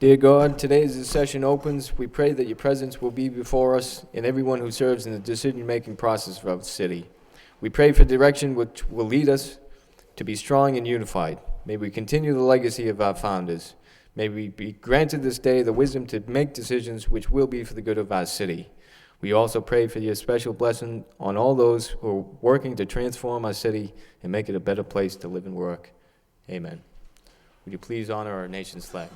Dear God, today as the session opens, we pray that your presence will be before us and everyone who serves in the decision-making process of our city. We pray for direction which will lead us to be strong and unified. May we continue the legacy of our founders. May we be granted this day the wisdom to make decisions which will be for the good of our city. We also pray for your special blessing on all those who are working to transform our city and make it a better place to live and work. Amen. Would you please honor our nation's flag?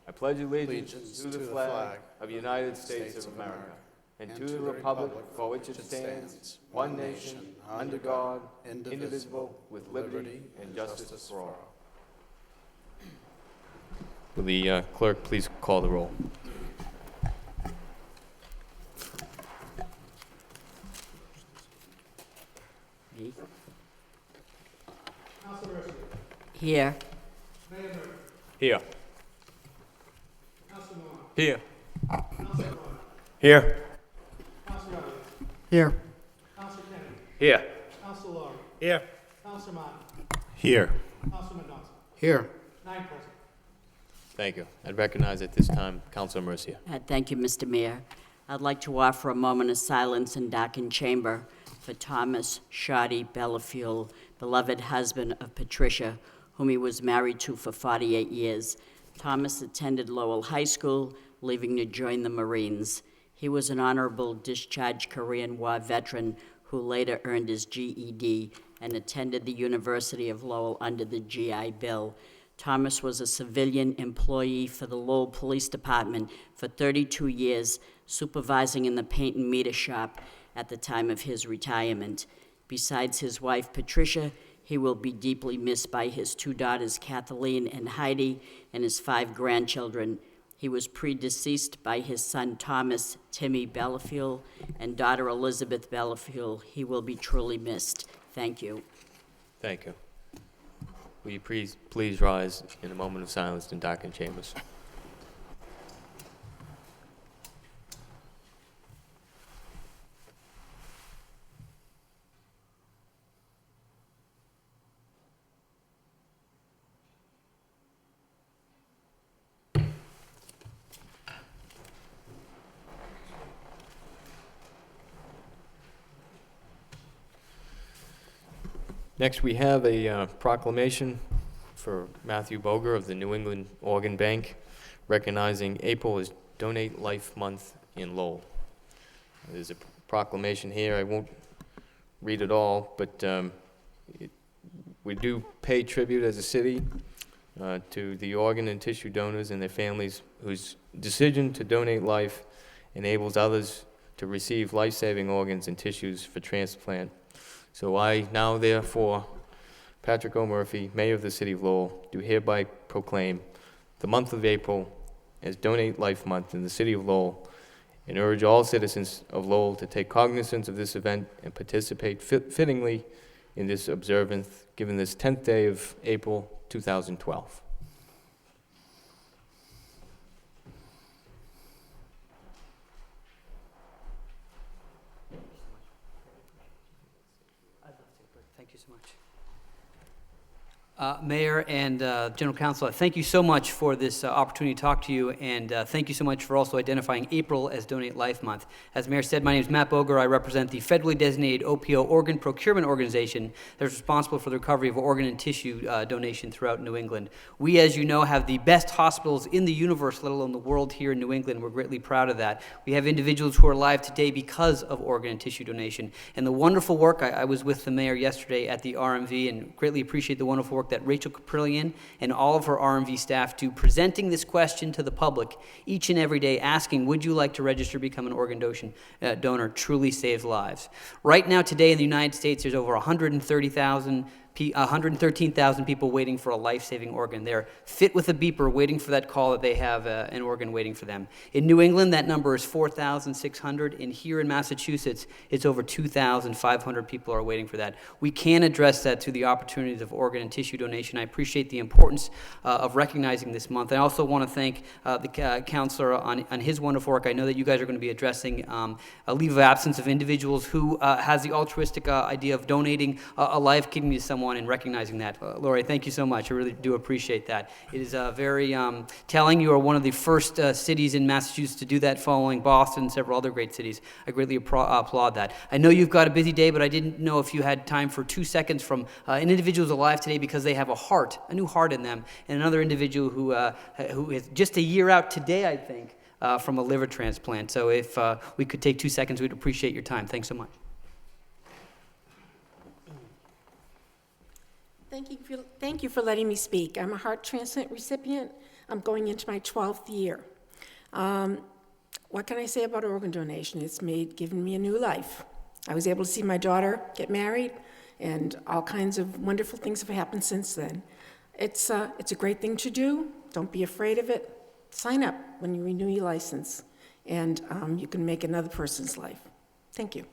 I pledge allegiance to the flag of the United States of America and to the republic for which it stands, one nation, under God, indivisible, with liberty and justice for all. Will the clerk please call the roll? Here. Here. Here. Here. Here. Here. Here. Here. Here. Thank you. I'd recognize at this time Councilor Mercia. Thank you, Mr. Mayor. I'd like to offer a moment of silence in darkened chamber for Thomas Shoddy Bellafield, beloved husband of Patricia, whom he was married to for 48 years. Thomas attended Lowell High School, leaving to join the Marines. He was an honorable discharged Korean War veteran who later earned his GED and attended the University of Lowell under the GI Bill. Thomas was a civilian employee for the Lowell Police Department for 32 years, supervising in the paint and meter shop at the time of his retirement. Besides his wife, Patricia, he will be deeply missed by his 2 daughters, Kathleen and Heidi, and his 5 grandchildren. He was predeceased by his son, Thomas Timmy Bellafield, and daughter, Elizabeth Bellafield. He will be truly missed. Thank you. Thank you. Will you please rise in a moment of silence in darkened chambers? Next, we have a proclamation for Matthew Boger of the New England Organ Bank, recognizing April as Donate Life Month in Lowell. There's a proclamation here. I won't read it all, but we do pay tribute as a city to the organ and tissue donors and their families whose decision to donate life enables others to receive life-saving organs and tissues for transplant. So I now, therefore, Patrick O. Murphy, Mayor of the City of Lowell, do hereby proclaim the month of April as Donate Life Month in the City of Lowell and urge all citizens of Lowell to take cognizance of this event and participate fittingly in this observance, given this 10th day of April 2012. Thank you so much. Mayor and General Counsel, thank you so much for this opportunity to talk to you, and thank you so much for also identifying April as Donate Life Month. As Mayor said, my name is Matt Boger. I represent the federally designated OPO organ procurement organization that is responsible for the recovery of organ and tissue donation throughout New England. We, as you know, have the best hospitals in the universe, let alone the world, here in New England. We're greatly proud of that. We have individuals who are alive today because of organ and tissue donation. And the wonderful work, I was with the mayor yesterday at the RMV and greatly appreciate the wonderful work that Rachel Caprillion and all of her RMV staff do, presenting this question to the public each and every day, asking, would you like to register to become an organ donor? Truly saves lives. Right now, today in the United States, there's over 113,000 people waiting for a life-saving organ. They're fit with a beeper waiting for that call that they have an organ waiting for them. In New England, that number is 4,600, and here in Massachusetts, it's over 2,500 people are waiting for that. We can address that through the opportunities of organ and tissue donation. I appreciate the importance of recognizing this month. I also want to thank the counselor on his wonderful work. I know that you guys are going to be addressing a leave of absence of individuals who has the altruistic idea of donating a life kidney to someone on in recognizing that. Lori, thank you so much. I really do appreciate that. It is very telling. You are one of the first cities in Massachusetts to do that, following Boston and several other great cities. I greatly applaud that. I know you've got a busy day, but I didn't know if you had time for 2 seconds from an individual who's alive today because they have a new heart in them, and another individual who is just a year out today, I think, from a liver transplant. So if we could take 2 seconds, we'd appreciate your time. Thanks so much. Thank you for letting me speak. I'm a heart transplant recipient. I'm going into my 12th year. What can I say about organ donation? It's given me a new life. I was able to see my daughter get married, and all kinds of wonderful things have happened since then. It's a great thing to do. Don't be afraid of it. Sign up when you renew your license, and you can make another person's life. Thank you.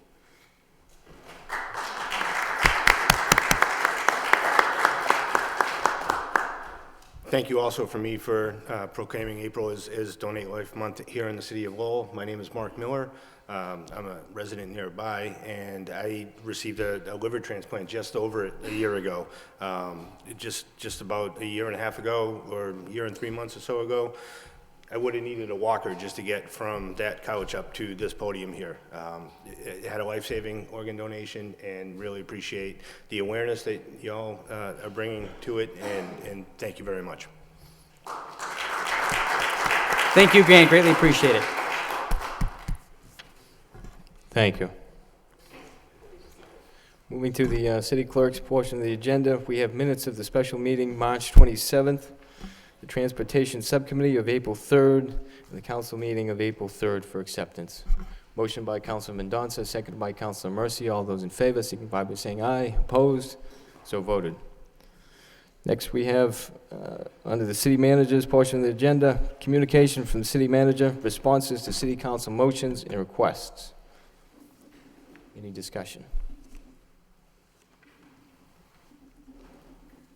Thank you also for me for proclaiming April as Donate Life Month here in the city of Lowell. My name is Mark Miller. I'm a resident nearby, and I received a liver transplant just over a year ago. Just about a year and a half ago, or a year and 3 months or so ago. I would have needed a walker just to get from that couch up to this podium here. It had a life-saving organ donation, and really appreciate the awareness that y'all are bringing to it, and thank you very much. Thank you, Grant. Greatly appreciate it. Thank you. Moving to the city clerk's portion of the agenda, we have minutes of the special meeting March 27th, the Transportation Subcommittee of April 3rd, and the council meeting of April 3rd for acceptance. Motion by Councilor Mendonça, seconded by Councilor Mercy. All those in favor signify by saying aye. Opposed? So voted. Next, we have, under the city manager's portion of the agenda, communication from the city manager, responses to city council motions and requests. Any discussion?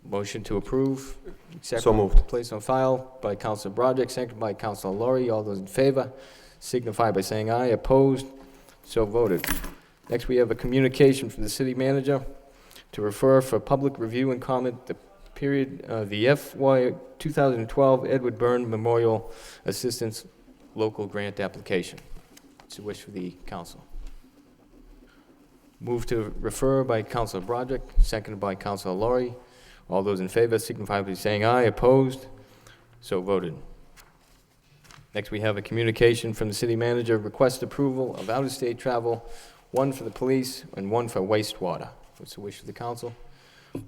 Motion to approve. Accept, So moved. Place on file by Councilor Broderick, seconded by Councilor Laurie. All those in favor signify by saying aye. Opposed? So voted. Next, we have a communication from the city manager to refer for public review and comment the period of the FY 2012 Edward Byrne Memorial Assistance Local Grant Application. It's a wish for the council. Move to refer by Councilor Broderick, seconded by Councilor Laurie. All those in favor signify by saying aye. Opposed? So voted. Next, we have a communication from the city manager, request approval of out-of-state travel, one for the police and one for wastewater. What's the wish of the council?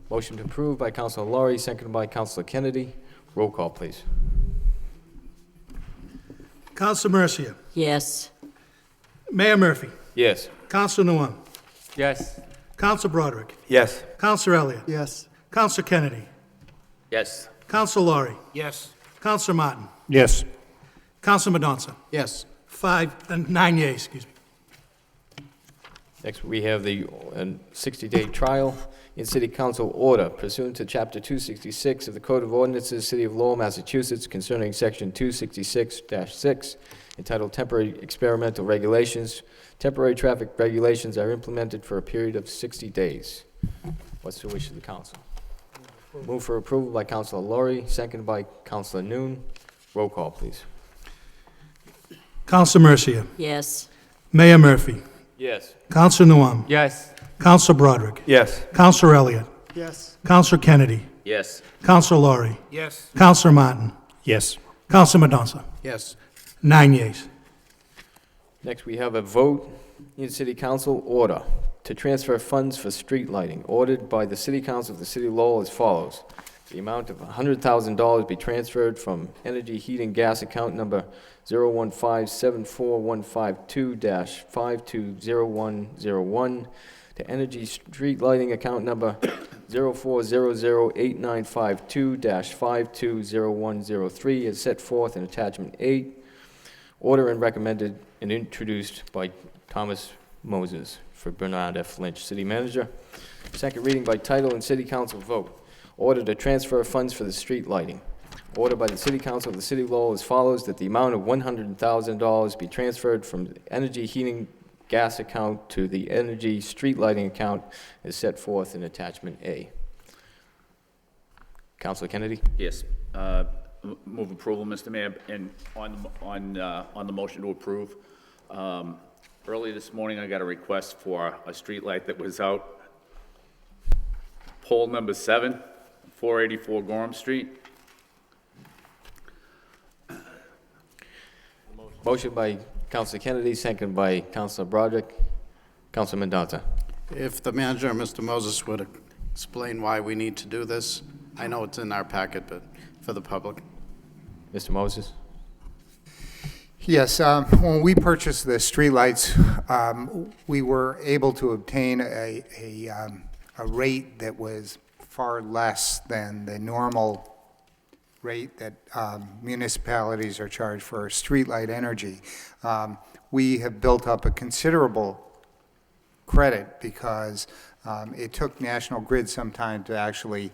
Motion to approve by Councilor Laurie, seconded by Councilor Kennedy. Roll call, please. Councilor Mercia. Yes. Mayor Murphy. Yes. Councilor Nguyen. Yes. Councilor Broderick. Yes. Councilor Elliott. Yes. Councilor Kennedy. Yes. Councilor Laurie. Yes. Councilor Martin. Yes. Councilor Mendonça. Yes. 9 yeas, excuse me. Next, we have the 60-day trial in City Council order pursuant to Chapter 266 of the Code of Ordinances, City of Lowell, Massachusetts, concerning Section 266-6, entitled Temporary Experimental Regulations. Temporary traffic regulations are implemented for a period of 60 days. What's the wish of the council? Move for approval by Councilor Laurie, seconded by Councilor Noon. Roll call, please. Councilor Mercia. Yes. Mayor Murphy. Yes. Councilor Nguyen. Yes. Councilor Broderick. Yes. Councilor Elliott. Yes. Councilor Kennedy. Yes. Councilor Laurie. Yes. Councilor Martin. Yes. Councilor Mendonça. Yes. 9 yeas. Next, we have a vote in City Council order to transfer funds for street lighting, ordered by the City Council of the City of Lowell as follows. The amount of $100,000 be transferred from Energy Heating Gas account number 015-74152-520101 to Energy Street Lighting account number 04008952-520103 as set forth in Attachment 8. Order and recommended and introduced by Thomas Moses for Bernard F. Lynch, City Manager. Second reading by title and City Council vote. Order to transfer funds for the street lighting. Order by the City Council of the City of Lowell as follows, that the amount of $100,000 be transferred from the Energy Heating Gas account to the Energy Street Lighting account as set forth in Attachment A. Counselor Kennedy? Yes. Move approval, Mr. Mayor, and on the motion to approve. Early this morning, I got a request for a street light that was out. Pole number 7, 484 Gorham Street. Motion by Counselor Kennedy, second by Counselor Broderick. Counselor Mendonça. If the manager, Mr. Moses, would explain why we need to do this. I know it's in our packet, but for the public. Mr. Moses? Yes, when we purchased the streetlights, we were able to obtain a rate that was far less than the normal rate that municipalities are charged for streetlight energy. We have built up a considerable credit because it took National Grid some time to actually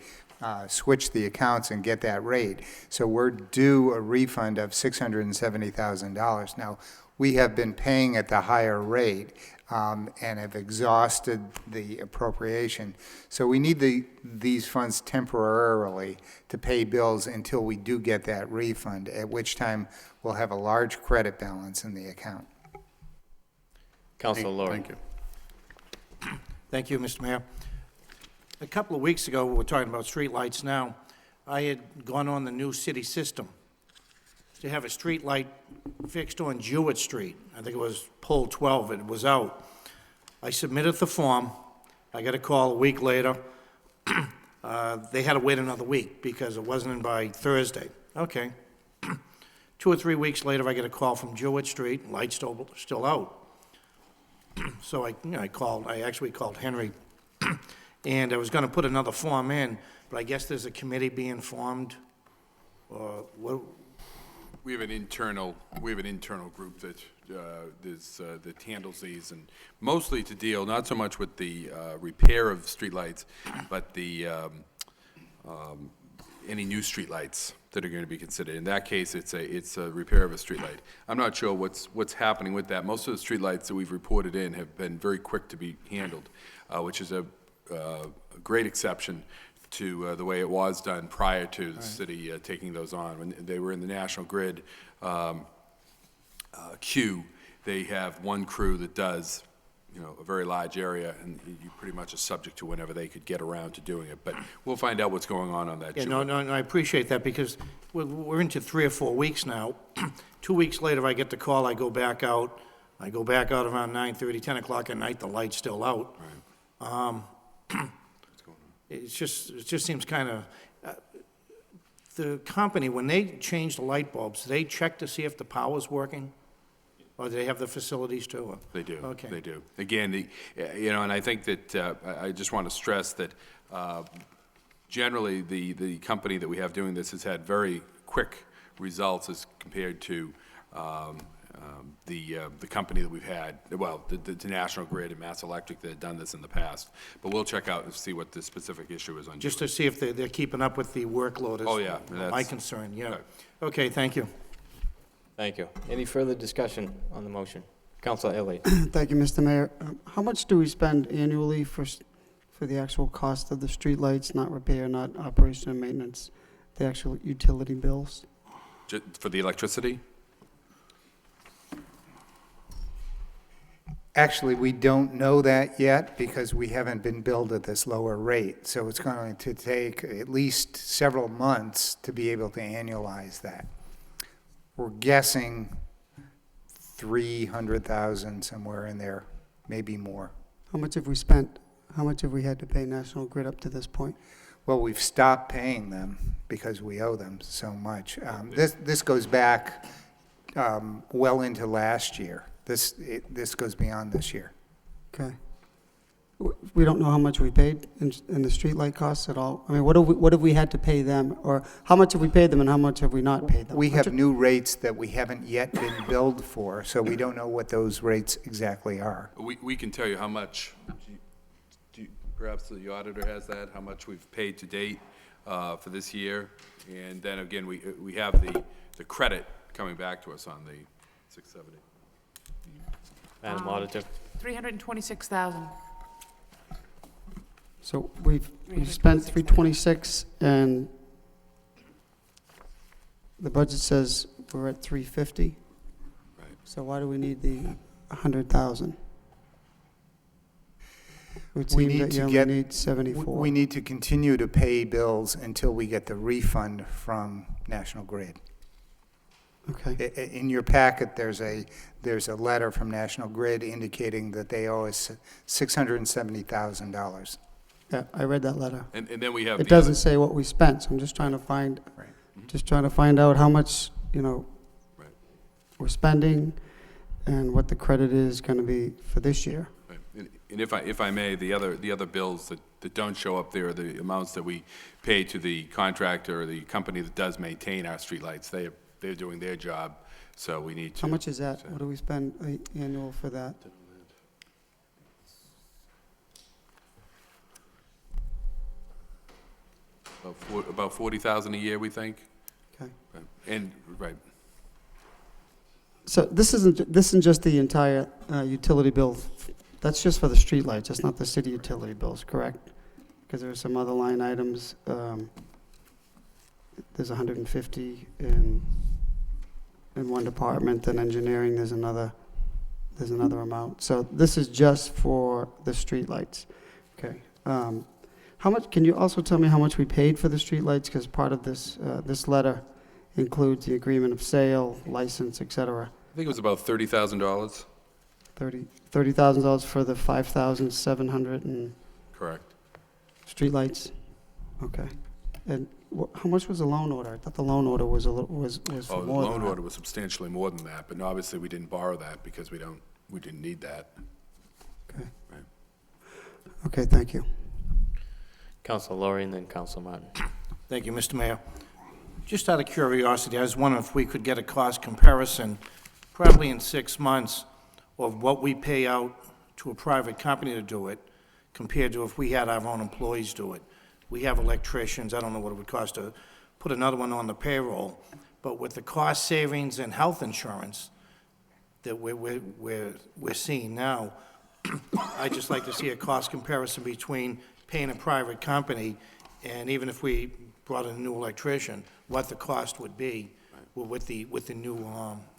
switch the accounts and get that rate. So we're due a refund of $670,000. Now, we have been paying at the higher rate and have exhausted the appropriation. So we need these funds temporarily to pay bills until we do get that refund, at which time we'll have a large credit balance in the account. Counselor Laurie? Thank you. Thank you, Mr. Mayor. A couple of weeks ago, we were talking about streetlights now. I had gone on the new city system to have a street light fixed on Jewett Street. I think it was pole 12, it was out. I submitted the form. I got a call a week later. They had to wait another week because it wasn't in by Thursday. Okay. 2 or 3 weeks later, I get a call from Jewett Street, light's still out. So I actually called Henry, and I was gonna put another form in, but I guess there's a committee being formed, or what? We have an internal group that that handles these, and mostly to deal not so much with the repair of streetlights, but the any new streetlights that are going to be considered. In that case, it's a repair of a streetlight. I'm not sure what's happening with that. Most of the streetlights that we've reported in have been very quick to be handled, which is a great exception to the way it was done prior to the city taking those on. When they were in the National Grid queue, they have one crew that does, a very large area, and you pretty much are subject to whenever they could get around to doing it. But we'll find out what's going on that. Yeah, no, I appreciate that, because we're into 3 or 4 weeks now. 2 weeks later, I get the call, I go back out around 9:30, 10 o'clock at night, the light's still out. Right. It just seems kind of, the company, when they change the light bulbs, they check to see if the power's working? Or do they have the facilities too? They do. Okay. They do. Again, and I think that I just want to stress that generally the company that we have doing this has had very quick results as compared to the company that we've had, well, the National Grid and Mass Electric that had done this in the past. But we'll check out and see what the specific issue is on. Just to see if they're keeping up with the workload is Oh, yeah, my concern, yeah. Okay. Okay, thank you. Thank you. Any further discussion on the motion? Counselor Elliott? Thank you, Mr. Mayor. How much do we spend annually for the actual cost of the streetlights, not repair, not operation and maintenance, the actual utility bills? For the electricity? Actually, we don't know that yet because we haven't been billed at this lower rate. So it's going to take at least several months to be able to annualize that. We're guessing 300,000, somewhere in there, maybe more. How much have we spent? How much have we had to pay National Grid up to this point? Well, we've stopped paying them because we owe them so much. This goes back well into last year. This goes beyond this year. Okay. We don't know how much we paid in the streetlight costs at all? I mean, what have we had to pay them? Or how much have we paid them and how much have we not paid them? We have new rates that we haven't yet been billed for, so we don't know what those rates exactly are. We can tell you how much, perhaps the auditor has that, how much we've paid to date for this year. And then again, we have the credit coming back to us on the 670. Madam Auditor? 326,000. So we've spent 326, and the budget says we're at 350. Right. So why do we need the 100,000? It would We seem need that to you only get- need 74. We need to continue to pay bills until we get the refund from National Grid. Okay, In your packet, there's a letter from National Grid indicating that they owe us $670,000. yeah, I read that letter. And then we have It the doesn't other, say what we spent, so I'm just trying to find, Right. just trying to find out how much, you know, Right. we're spending and what the credit is going to be for this year. right. And if I may, the other bills that don't show up there are the amounts that we pay to the contractor or the company that does maintain our streetlights. They're doing their job, so we need to. How much is that? What do we spend annual for that? About 40,000 a year, we think. Okay. Right. And, right, So this isn't just the entire utility bill. That's just for the streetlights. That's not the city utility bills, correct? Because there are some other line items. There's 150 in one department, and engineering there's another amount. So this is just for the streetlights. Okay. How much? Can you also tell me how much we paid for the streetlights? Because part of this letter includes the agreement of sale, license, et cetera. I think it was about $30,000. $30,000 for the 5,700 and Correct. streetlights? Okay. And how much was the loan order? I thought the loan order was for Oh, the more than loan that. order was substantially more than that, but obviously we didn't borrow that because we didn't need that. Okay. Right. Okay, thank you. Councilor Laurie and then Councilor Martin. Thank you, Mr. Mayor. Just out of curiosity, I was wondering if we could get a cost comparison, probably in 6 months, of what we pay out to a private company to do it, compared to if we had our own employees do it. We have electricians, I don't know what it would cost to put another one on the payroll, but with the cost savings and health insurance that we're seeing now, I'd just like to see a cost comparison between paying a private company, and even if we brought in a new electrician, what the cost would be with the new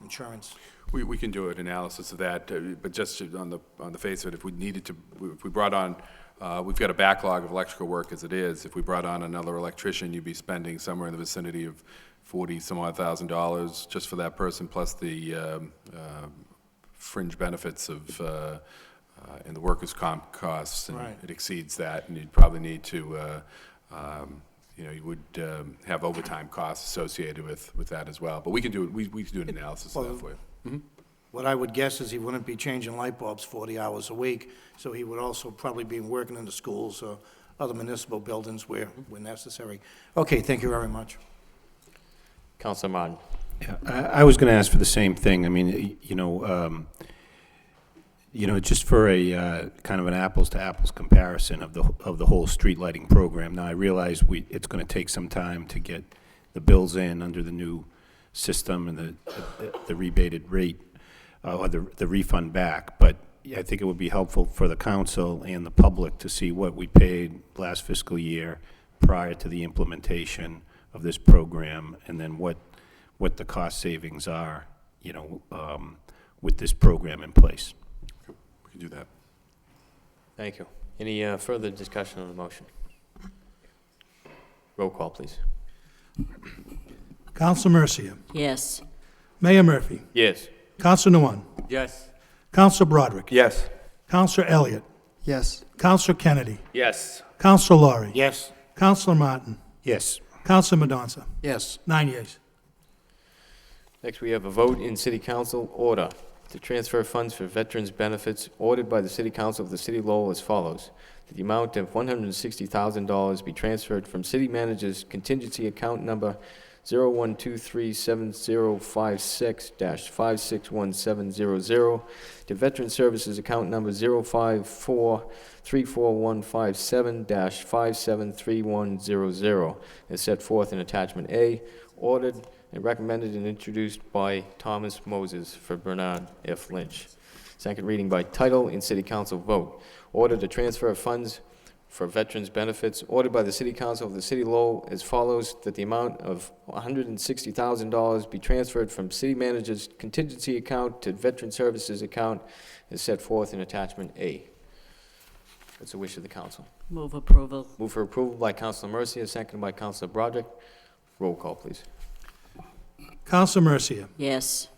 insurance. We can do an analysis of that, but just on the face of it, if we needed to, if we brought on, we've got a backlog of electrical work as it is. If we brought on another electrician, you'd be spending somewhere in the vicinity of $40-some-odd thousand just for that person, plus the fringe benefits of and the workers' comp costs, and Right. it exceeds that, and you'd probably need to, you would have overtime costs associated with that as well. But we can do we can do an analysis of that for you. What I would guess is he wouldn't be changing light bulbs 40 hours a week, so he would also probably be working in the schools or other municipal buildings where necessary. Okay, thank you very much. Councilor Martin. Yeah, I was going to ask for the same thing. I mean, just for a kind of an apples-to-apples comparison of the whole street lighting program. Now, I realize it's going to take some time to get the bills in under the new system and the rebated rate, or the refund back. But I think it would be helpful for the council and the public to see what we paid last fiscal year prior to the implementation of this program, and then what the cost savings are, with this program in place. We can do that. Thank you. Any further discussion on the motion? Roll call, please. Council Mercia. Yes. Mayor Murphy. Yes. Council Nguyen. Yes. Council Broderick. Yes. Council Elliott. Yes. Council Kennedy. Yes. Council Laurie. Yes. Council Martin. Yes. Council Madonza. Yes. 9 yeas. Next, we have a vote in City Council order to transfer funds for veterans' benefits ordered by the City Council of the City of Lowell as follows. That the amount of $160,000 be transferred from City Manager's contingency account number 01237056-561700 to Veteran Services account number 0543157-573100, as set forth in Attachment A, ordered and recommended and introduced by Thomas Moses for Bernard F. Lynch. Second reading by title in City Council vote. Order to transfer funds for veterans' benefits, ordered by the City Council of the City of Lowell as follows, that the amount of $160,000 be transferred from City Manager's contingency account to Veteran Services account as set forth in Attachment A. What's the wish of the council? Move approval. Move for approval by Councilor Mercia, seconded by Councilor Broderick. Roll call, please. Counsel Mercia. Yes.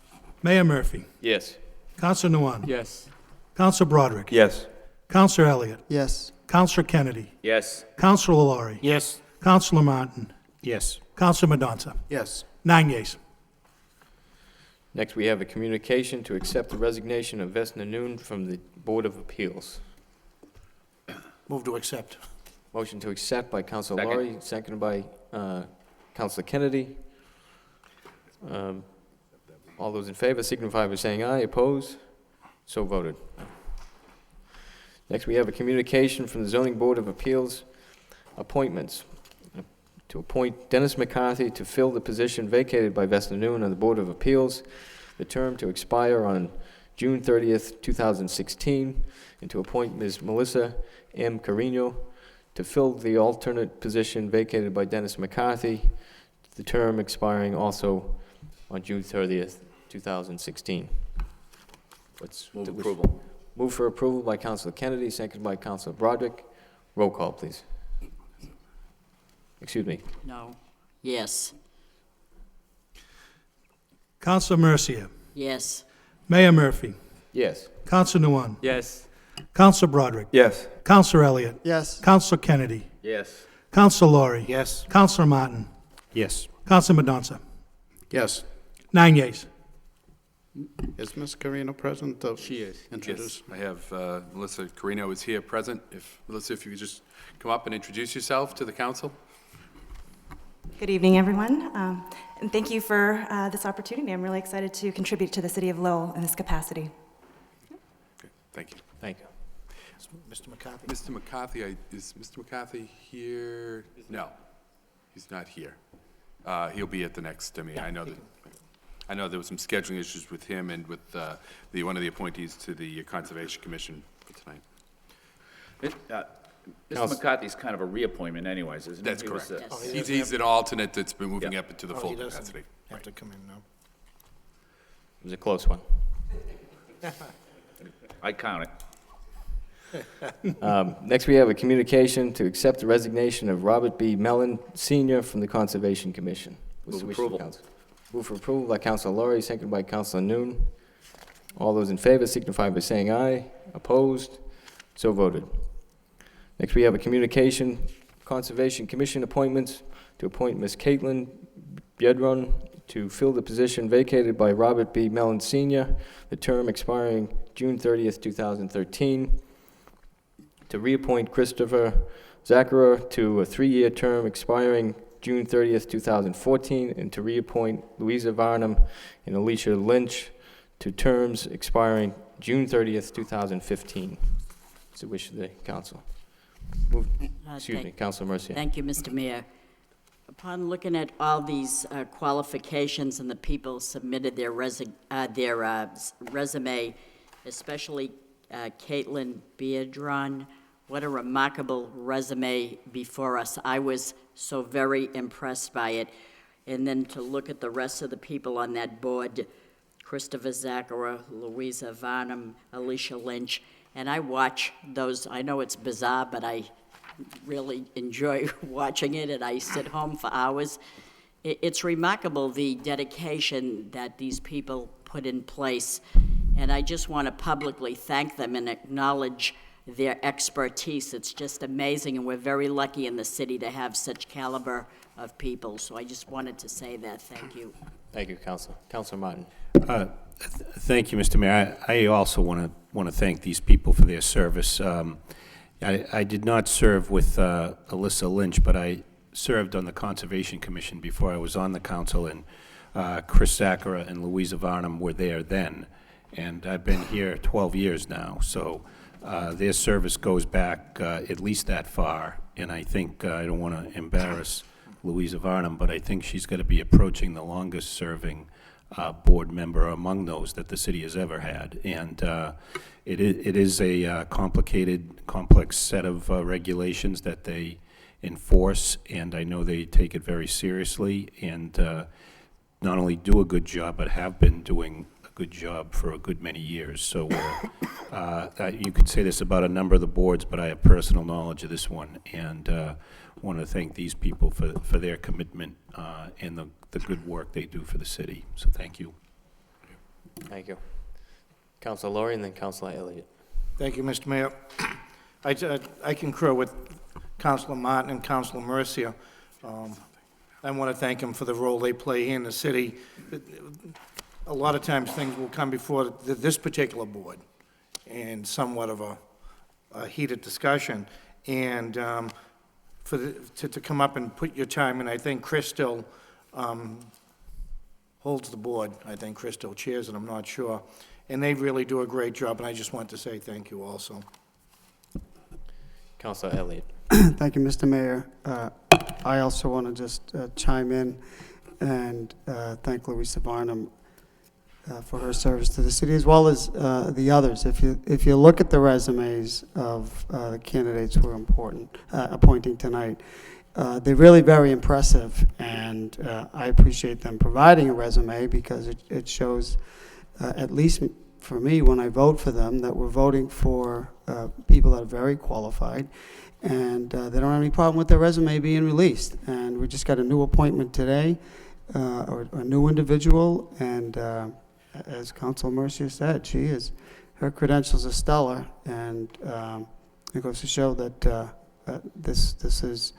Mayor Murphy. Yes. Counsel Nguyen. Yes. Counsel Broderick. Yes. Counsel Elliott. Yes. Counsel Kennedy. Yes. Counsel Laurie. Yes. Counsel Martin. Yes. Counsel Mendoza. Yes. 9 yeas. Next, we have a communication to accept the resignation of Vesna Noon from the Board of Appeals. Move to accept. Motion to accept by Councilor Second. Laurie, seconded by Councilor Kennedy. All those in favor signify by saying aye. Opposed? So voted. Next, we have a communication from the Zoning Board of Appeals appointments. To appoint Dennis McCarthy to fill the position vacated by Vesna Noon on the Board of Appeals, the term to expire on June 30th, 2016, and to appoint Ms. Melissa M. Carino to fill the alternate position vacated by Dennis McCarthy, the term expiring also on June 30th, 2016. Move approval. Move for approval by Councilor Kennedy, seconded by Councilor Broderick. Roll call, please. Excuse me. No. Yes. Counsel Mercia. Yes. Mayor Murphy. Yes. Counsel Nguyen. Yes. Counsel Broderick. Yes. Counsel Elliott. Yes. Counsel Kennedy. Yes. Counsel Laurie. Yes. Counsel Martin. Yes. Counsel Mendoza. Yes. 9 yeas. Is Ms. Carino present? She is. Introduce. Yes, I have Melissa Carino is here present. Melissa, if you could just come up and introduce yourself to the council. Good evening, everyone, and thank you for this opportunity. I'm really excited to contribute to the City of Lowell in this capacity. Okay, thank you. Thank you. Mr. McCarthy. Mr. McCarthy, is Mr. McCarthy here? No, he's not here. He'll be at the next meeting. I know there was some scheduling issues with him and with one of the appointees to the Conservation Commission for tonight. Mr. McCarthy's kind of a reappointment anyways, isn't he? That's He was, correct. Yes. Oh, He's an alternate that's been moving Yeah. up into the Oh, full he doesn't capacity. have to come in now. It was a close one. I count it. Next, we have a communication to accept the resignation of Robert B. Mellon, Sr. from the Conservation Commission. What's the Move wish of the approval. council? Move for approval by Councilor Laurie, seconded by Councilor Noon. All those in favor signify by saying aye. Opposed? So voted. Next, we have a communication, Conservation Commission appointments, to appoint Ms. Caitlin Biedron to fill the position vacated by Robert B. Mellon Sr., the term expiring June 30th, 2013. To reappoint Christopher Zachara to a 3-year term expiring June 30th, 2014, and to reappoint Louisa Varnum and Alicia Lynch to terms expiring June 30th, 2015. It's the wish of the council. Excuse me, Councilor Mercia. Thank you, Mr. Mayor. Upon looking at all these qualifications and the people submitted their resume, especially Caitlin Biedron, what a remarkable resume before us. I was so very impressed by it. And then to look at the rest of the people on that board, Christopher Zachara, Louisa Varnum, Alicia Lynch, and I watch those. I know it's bizarre, but I really enjoy watching it, and I sit home for hours. It's remarkable, the dedication that these people put in place, and I just want to publicly thank them and acknowledge their expertise. It's just amazing, and we're very lucky in the city to have such caliber of people, so I just wanted to say that. Thank you. Thank you, Councilor. Councilor Martin. Thank you, Mr. Mayor. I also want to thank these people for their service. I did not serve with Alyssa Lynch, but I served on the Conservation Commission before I was on the council, and Chris Zachara and Louisa Varnum were there then. And I've been here 12 years now, so their service goes back at least that far, and I think I don't want to embarrass Louisa Varnum, but I think she's going to be approaching the longest-serving board member among those that the city has ever had. And it is a complicated, complex set of regulations that they enforce, and I know they take it very seriously, and not only do a good job, but have been doing a good job for a good many years. So you could say this about a number of the boards, but I have personal knowledge of this one, and want to thank these people for their commitment and the good work they do for the city. So thank you. Thank you. Councilor Laurie and then Councilor Elliott. Thank you, Mr. Mayor. I concur with Councilor Martin and Councilor Mercia. I want to thank them for the role they play in the city. A lot of times things will come before this particular board and somewhat of a heated discussion. And to come up and put your time in, I think Chris still holds the board. I think Chris still chairs it, I'm not sure. And they really do a great job, and I just want to say thank you also. Councilor Elliott. Thank you, Mr. Mayor. I also want to just chime in and thank Louisa Barnum for her service to the city, as well as the others. If you look at the resumes of the candidates who are appointing tonight, they're really very impressive, and I appreciate them providing a resume because it shows, at least for me, when I vote for them, that we're voting for people that are very qualified, and they don't have any problem with their resume being released. And we just got a new appointment today, or a new individual, and as Councilor Mercia said, her credentials are stellar, and it goes to show that this is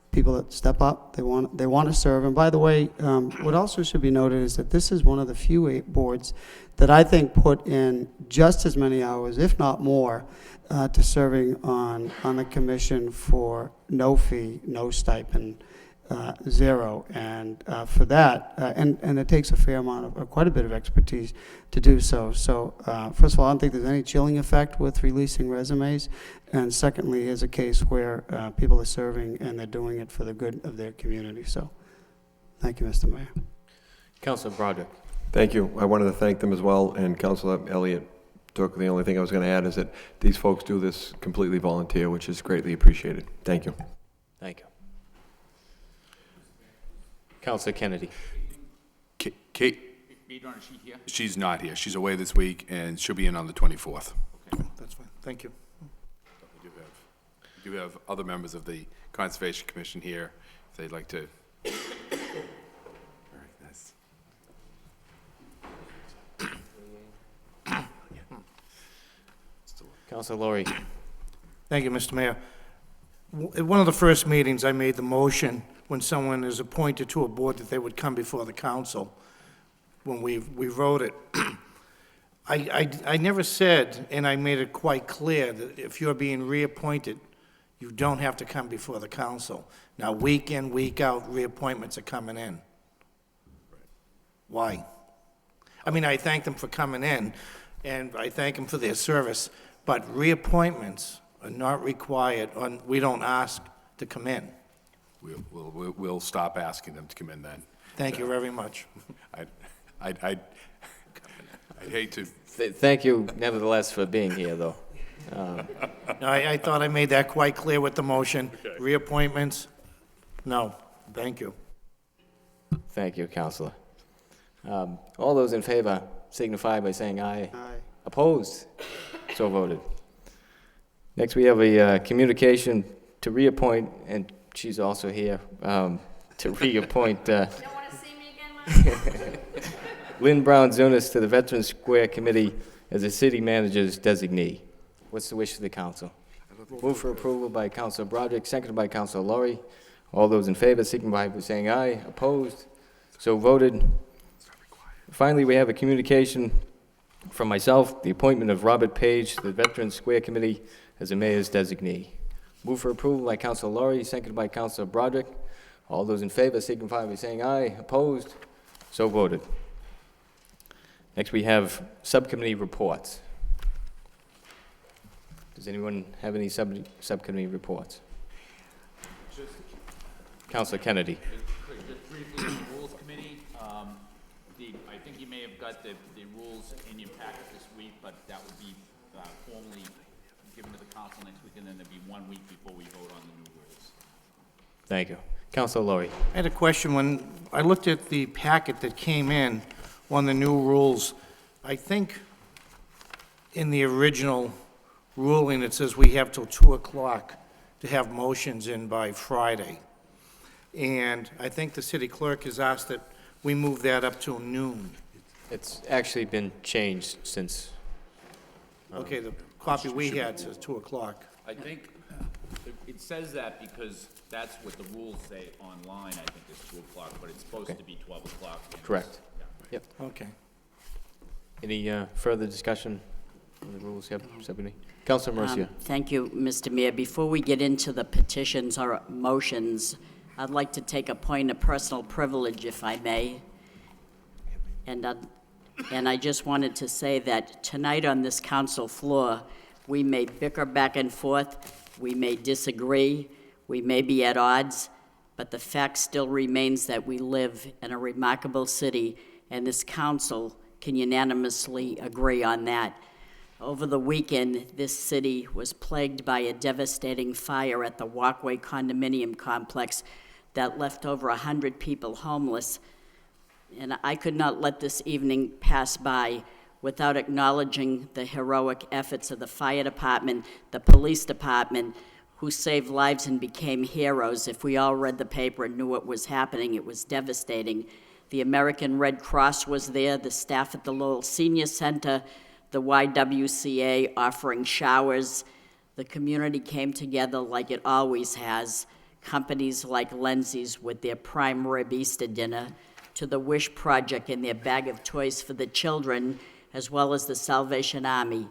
people that step up. They want to serve. And by the way, what also should be noted is that this is one of the few boards that I think put in just as many hours, if not more, to serving on the commission for no fee, no stipend, zero. And for that, and it takes a fair amount of, quite a bit of expertise to do so. So first of all, I don't think there's any chilling effect with releasing resumes. And secondly, here's a case where people are serving and they're doing it for the good of their community. So thank you, Mr. Mayor. Councilor Broderick. Thank you. I wanted to thank them as well, and Councilor Elliott took the only thing I was going to add is that these folks do this completely volunteer, which is greatly appreciated. Thank you. Thank you. Councilor Kennedy. Kate, she's not here. She's away this week, and she'll be in on the 24th. Okay, that's fine. Thank you. We do have other members of the Conservation Commission here, if they'd like to. All right, nice. Councilor Laurie. Thank you, Mr. Mayor. At one of the first meetings, I made the motion when someone is appointed to a board that they would come before the council. When we wrote it, I never said, and I made it quite clear, that if you're being reappointed, you don't have to come before the council. Now, week in, week out, reappointments are coming in. Why? I mean, I thank them for coming in, and I thank them for their service, but reappointments are not required, we don't ask to come in. We'll stop asking them to come in then. Thank you very much. I'd hate to. Thank you, nevertheless, for being here, though. No, I thought I made that quite clear with the motion. Okay. Reappointments, no. Thank you. Thank you, Councilor. All those in favor signify by saying aye. Aye. Opposed? So voted. Next, we have a communication to reappoint, and she's also here, to reappoint Don't want to see me again, Lynn Brown Zunis to the Veterans Square Committee as a city manager's designee. What's the wish of the council? Move for approval by Councilor Broderick, seconded by Councilor Laurie. All those in favor signify by saying aye. Opposed? So voted. Finally, we have a communication from myself, the appointment of Robert Page to the Veterans Square Committee as a mayor's designee. Move for approval by Councilor Laurie, seconded by Councilor Broderick. All those in favor signify by saying aye. Opposed? So voted. Next, we have subcommittee reports. Does anyone have any subcommittee reports? Councilor Kennedy. Just briefly, on the Rules Committee, I think you may have got the rules in your packet this week, but that would be formally given to the council next week, and then there'd be 1 week before we vote on the new rules. Thank you. Councilor Lowry. I had a question. When I looked at the packet that came in on the new rules, I think in the original ruling, it says we have till 2 o'clock to have motions in by Friday. And I think the city clerk has asked that we move that up till noon. It's actually been changed since, Okay, the copy we had says 2 o'clock. I think it says that because that's what the rules say online, I think it's 2 o'clock, but it's supposed to be 12 o'clock. correct. Yeah. Yep. Okay. Any further discussion on the rules? Yep, Stephanie. Councilor Mercia. Thank you, Mr. Mayor. Before we get into the petitions or motions, I'd like to take a point of personal privilege, if I may. And I just wanted to say that tonight on this council floor, we may bicker back and forth, we may disagree, we may be at odds, but the fact still remains that we live in a remarkable city, and this council can unanimously agree on that. Over the weekend, this city was plagued by a devastating fire at the Walkway condominium complex that left over 100 people homeless. And I could not let this evening pass by without acknowledging the heroic efforts of the fire department, the police department, who saved lives and became heroes. If we all read the paper and knew what was happening, it was devastating. The American Red Cross was there, the staff at the Lowell Senior Center, the YWCA offering showers. The community came together like it always has. Companies like Lindsay's with their prime rib Easter dinner, to the Wish Project and their bag of toys for the children, as well as the Salvation Army.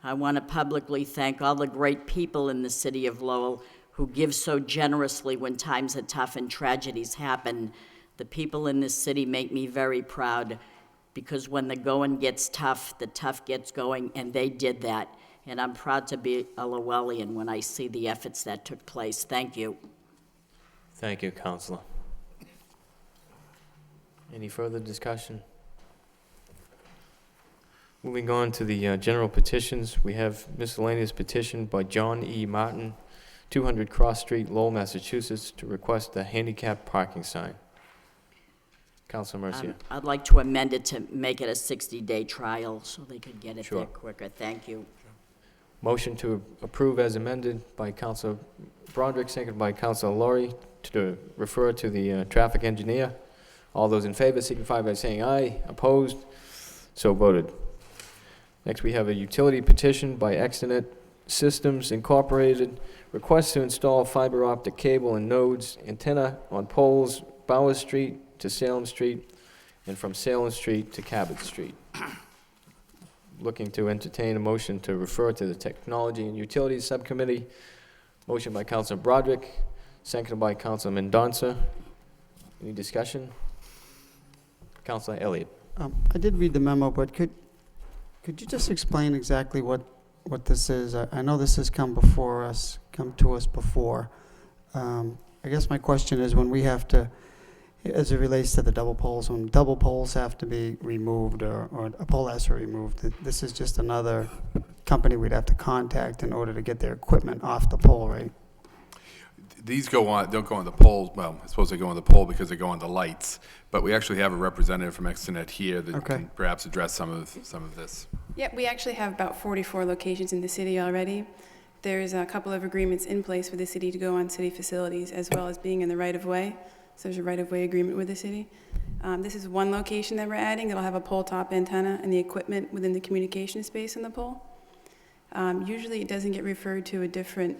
I want to publicly thank all the great people in the city of Lowell who give so generously when times are tough and tragedies happen. The people in this city make me very proud, because when the going gets tough, the tough gets going, and they did that. And I'm proud to be a Lowellian when I see the efforts that took place. Thank you. Thank you, Councilor. Any further discussion? Moving on to the general petitions, we have miscellaneous petition by John E. Martin, 200 Cross Street, Lowell, Massachusetts, to request a handicap parking sign. Councilor Mercia. I'd like to amend it to make it a 60-day trial so they could get it Sure. there quicker. Thank you. Motion to approve as amended by Councilor Broderick, seconded by Councilor Lowry, to refer to the traffic engineer. All those in favor signify by saying aye. Opposed? So voted. Next, we have a utility petition by Externet Systems Incorporated, request to install fiber optic cable and nodes, antenna on poles, Bowers Street to Salem Street, and from Salem Street to Cabot Street. Looking to entertain a motion to refer to the Technology and Utilities Subcommittee. Motion by Councilor Broderick, seconded by Councilor Mendonça. Any discussion? Councilor Elliott. I did read the memo, but could you just explain exactly what this is? I know this has come to us before. I guess my question is, when we have to, as it relates to the double poles, when double poles have to be removed or a pole has to be removed, this is just another company we'd have to contact in order to get their equipment off the pole, right? These don't go on the poles, well, I suppose they go on the pole because they go on the lights, but we actually have a representative from Externet here that can perhaps address some of this. Yeah, we actually have about 44 locations in the city already. There's a couple of agreements in place for the city to go on city facilities, as well as being in the right-of-way. So there's a right-of-way agreement with the city. This is one location that we're adding that'll have a pole top antenna and the equipment within the communication space in the pole. Usually it doesn't get referred to a different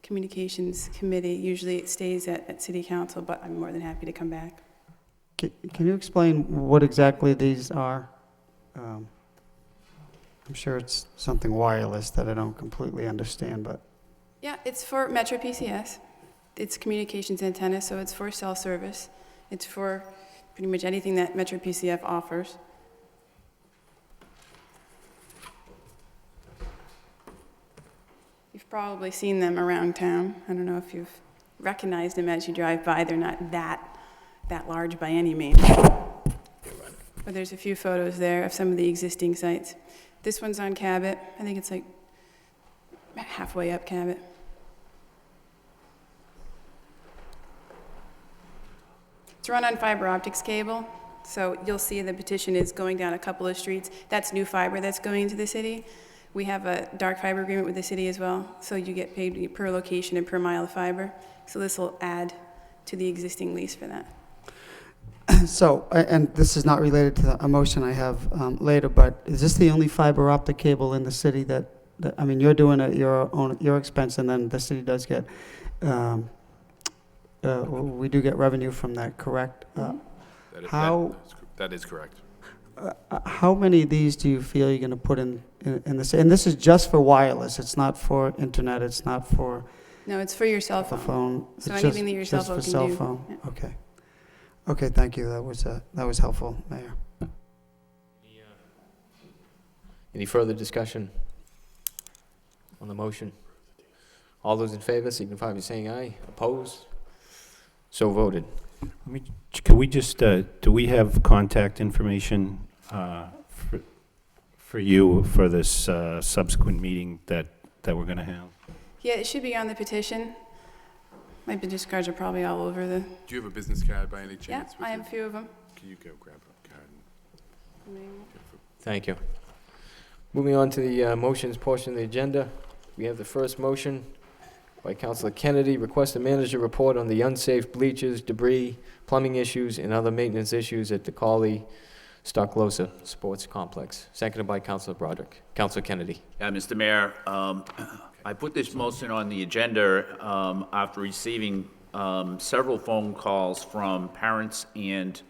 communications committee. Usually it stays at city council, but I'm more than happy to come back. Can you explain what exactly these are? I'm sure it's something wireless that I don't completely understand, but... Yeah, it's for Metro PCS. It's communications antenna, so it's for cell service. It's for pretty much anything that Metro PCF offers. You've probably seen them around town. I don't know if you've recognized them as you drive by. They're not that large by any means. but there's a few photos there of some of the existing sites. This one's on Cabot. I think it's like halfway up Cabot. It's run on fiber optics cable, so you'll see the petition is going down a couple of streets. That's new fiber that's going into the city. We have a dark fiber agreement with the city as well, so you get paid per location and per mile of fiber. So this will add to the existing lease for that. So, and this is not related to a motion I have later, but is this the only fiber optic cable in the city that I mean, you're doing it at your expense, and then the city does get, we do get revenue from that, correct? That is correct. How many of these do you feel you're going to put in the city? And this is just for wireless. It's not for internet. It's not for No, it's for your cell phone. So anything that your cell phone can do. Just for cell phone. Yeah. Okay. Okay. Thank you. That was helpful, Mayor. Any further discussion on the motion? All those in favor signify by saying aye. Opposed? So voted. Could we just, do we have contact information for you for this subsequent meeting that we're going to have? Yeah, it should be on the petition. My business cards are probably all over the... Do you have a business card by any Yeah, chance? I have a few of them. Can you go grab a card? Thank you. Moving on to the motions portion of the agenda. We have the first motion by Councilor Kennedy, request a manager report on the unsafe bleachers, debris, plumbing issues, and other maintenance issues at the Cawley Stocklosa Sports Complex. Seconded by Councilor Broderick. Councilor Kennedy. Yeah, Mr. Mayor, I put this motion on the agenda after receiving several phone calls from parents and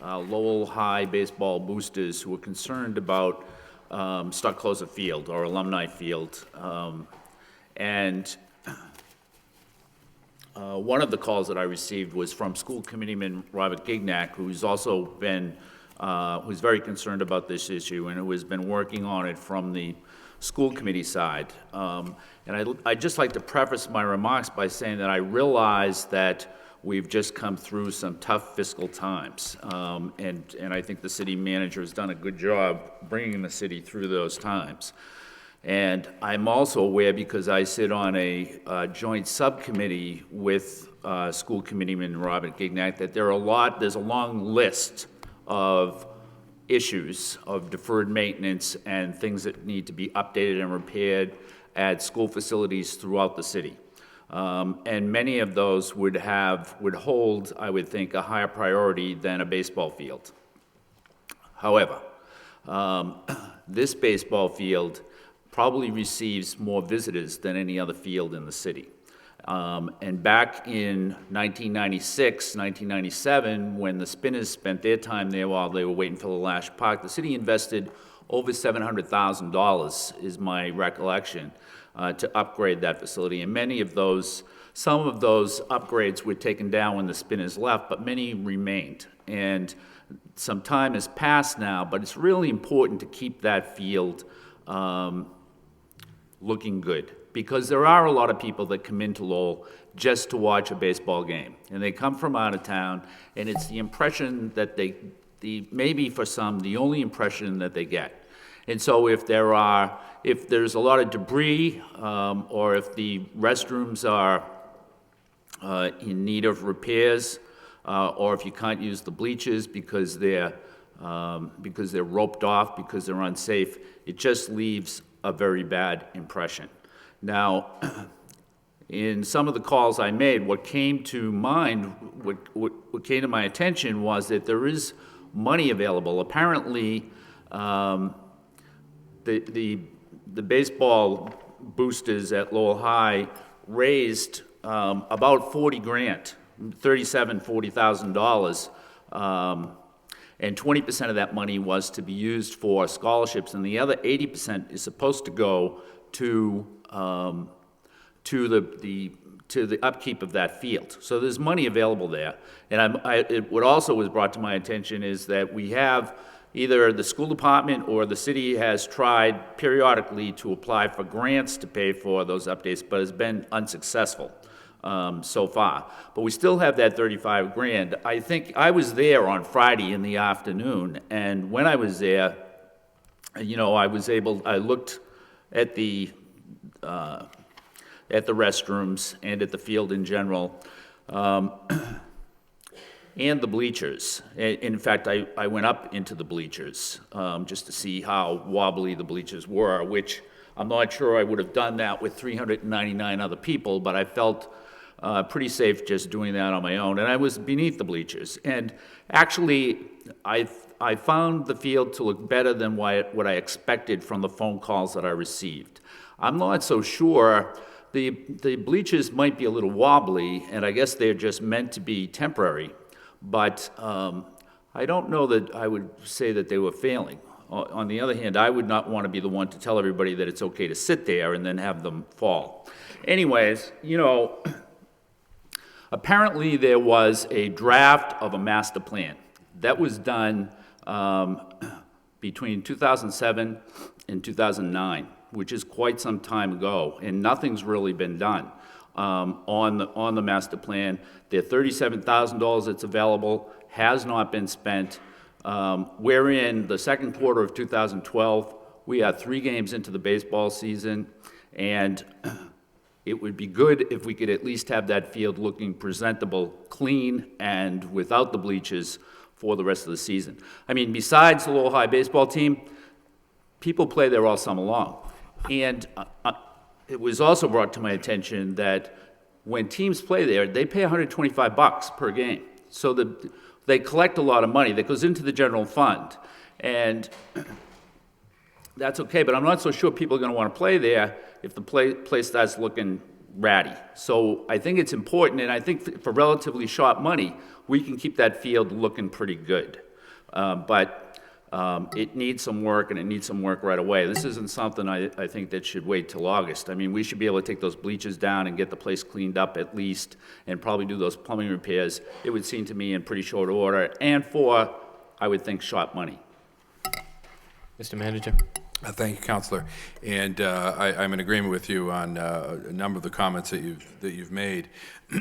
Lowell High baseball boosters who were concerned about Stocklosa Field, or Alumni Field. One of the calls that I received was from School Committeeman Robert Gignac, who's also been, who's very concerned about this issue and who has been working on it from the school committee side. I'd just like to preface my remarks by saying that I realize that we've just come through some tough fiscal times, and I think the city manager has done a good job bringing the city through those times. And I'm also aware, because I sit on a joint subcommittee with School Committeeman Robert Gignac, that there's a long list of issues of deferred maintenance and things that need to be updated and repaired at school facilities throughout the city. And many of those would hold, I would think, a higher priority than a baseball field. However, this baseball field probably receives more visitors than any other field in the city. And back in 1996, 1997, when the Spinners spent their time there while they were waiting for the Lash Park, the city invested over $700,000, is my recollection, to upgrade that facility. And some of those upgrades were taken down when the Spinners left, but many remained. And some time has passed now, but it's really important to keep that field looking good, because there are a lot of people that come into Lowell just to watch a baseball game, and they come from out of town, and it's the impression that maybe for some, the only impression that they get. And so if there's a lot of debris, or if the restrooms are in need of repairs, or if you can't use the bleachers because they're roped off, because they're unsafe, it just leaves a very bad impression. Now, in some of the calls I made, what came to mind, what came to my attention was that there is money available. Apparently, the baseball boosters at Lowell High raised about 40 grand, $40,000, and 20% of that money was to be used for scholarships, and the other 80% is supposed to go to the upkeep of that field. So there's money available there. And what also was brought to my attention is that we have either the school department or the city has tried periodically to apply for grants to pay for those updates, but has been unsuccessful. so far. But we still have that 35 grand. I think I was there on Friday in the afternoon, and when I was there, you know, I looked at the restrooms and at the field in general, and the bleachers. In fact, I went up into the bleachers just to see how wobbly the bleachers were, which I'm not sure I would have done that with 399 other people, but I felt pretty safe just doing that on my own. And I was beneath the bleachers. And actually, I found the field to look better than what I expected from the phone calls that I received. I'm not so sure. The bleachers might be a little wobbly, and I guess they're just meant to be temporary. But I don't know that I would say that they were failing. On the other hand, I would not want to be the one to tell everybody that it's okay to sit there and then have them fall. Anyways, you know, apparently there was a draft of a master plan that was done between 2007 and 2009, which is quite some time ago, and nothing's really been done on the master plan. The $37,000 that's available has not been spent. We're in the second quarter of 2012. We are 3 games into the baseball season, and it would be good if we could at least have that field looking presentable, clean, and without the bleachers for the rest of the season. I mean, besides the Lowell High baseball team, people play there all summer long. And it was also brought to my attention that when teams play there, they pay $125 per game. So they collect a lot of money that goes into the general fund. And that's okay, but I'm not so sure people are going to want to play there if the place starts looking ratty. So I think it's important, and I think for relatively short money, we can keep that field looking pretty good. But it needs some work, and it needs some work right away. This isn't something I think that should wait till August. I mean, we should be able to take those bleachers down and get the place cleaned up at least, and probably do those plumbing repairs, it would seem to me, in pretty short order, and for, I would think, short money. Mr. Manager? Thank you, Counselor. And I'm in agreement with you on a number of the comments that you've made. We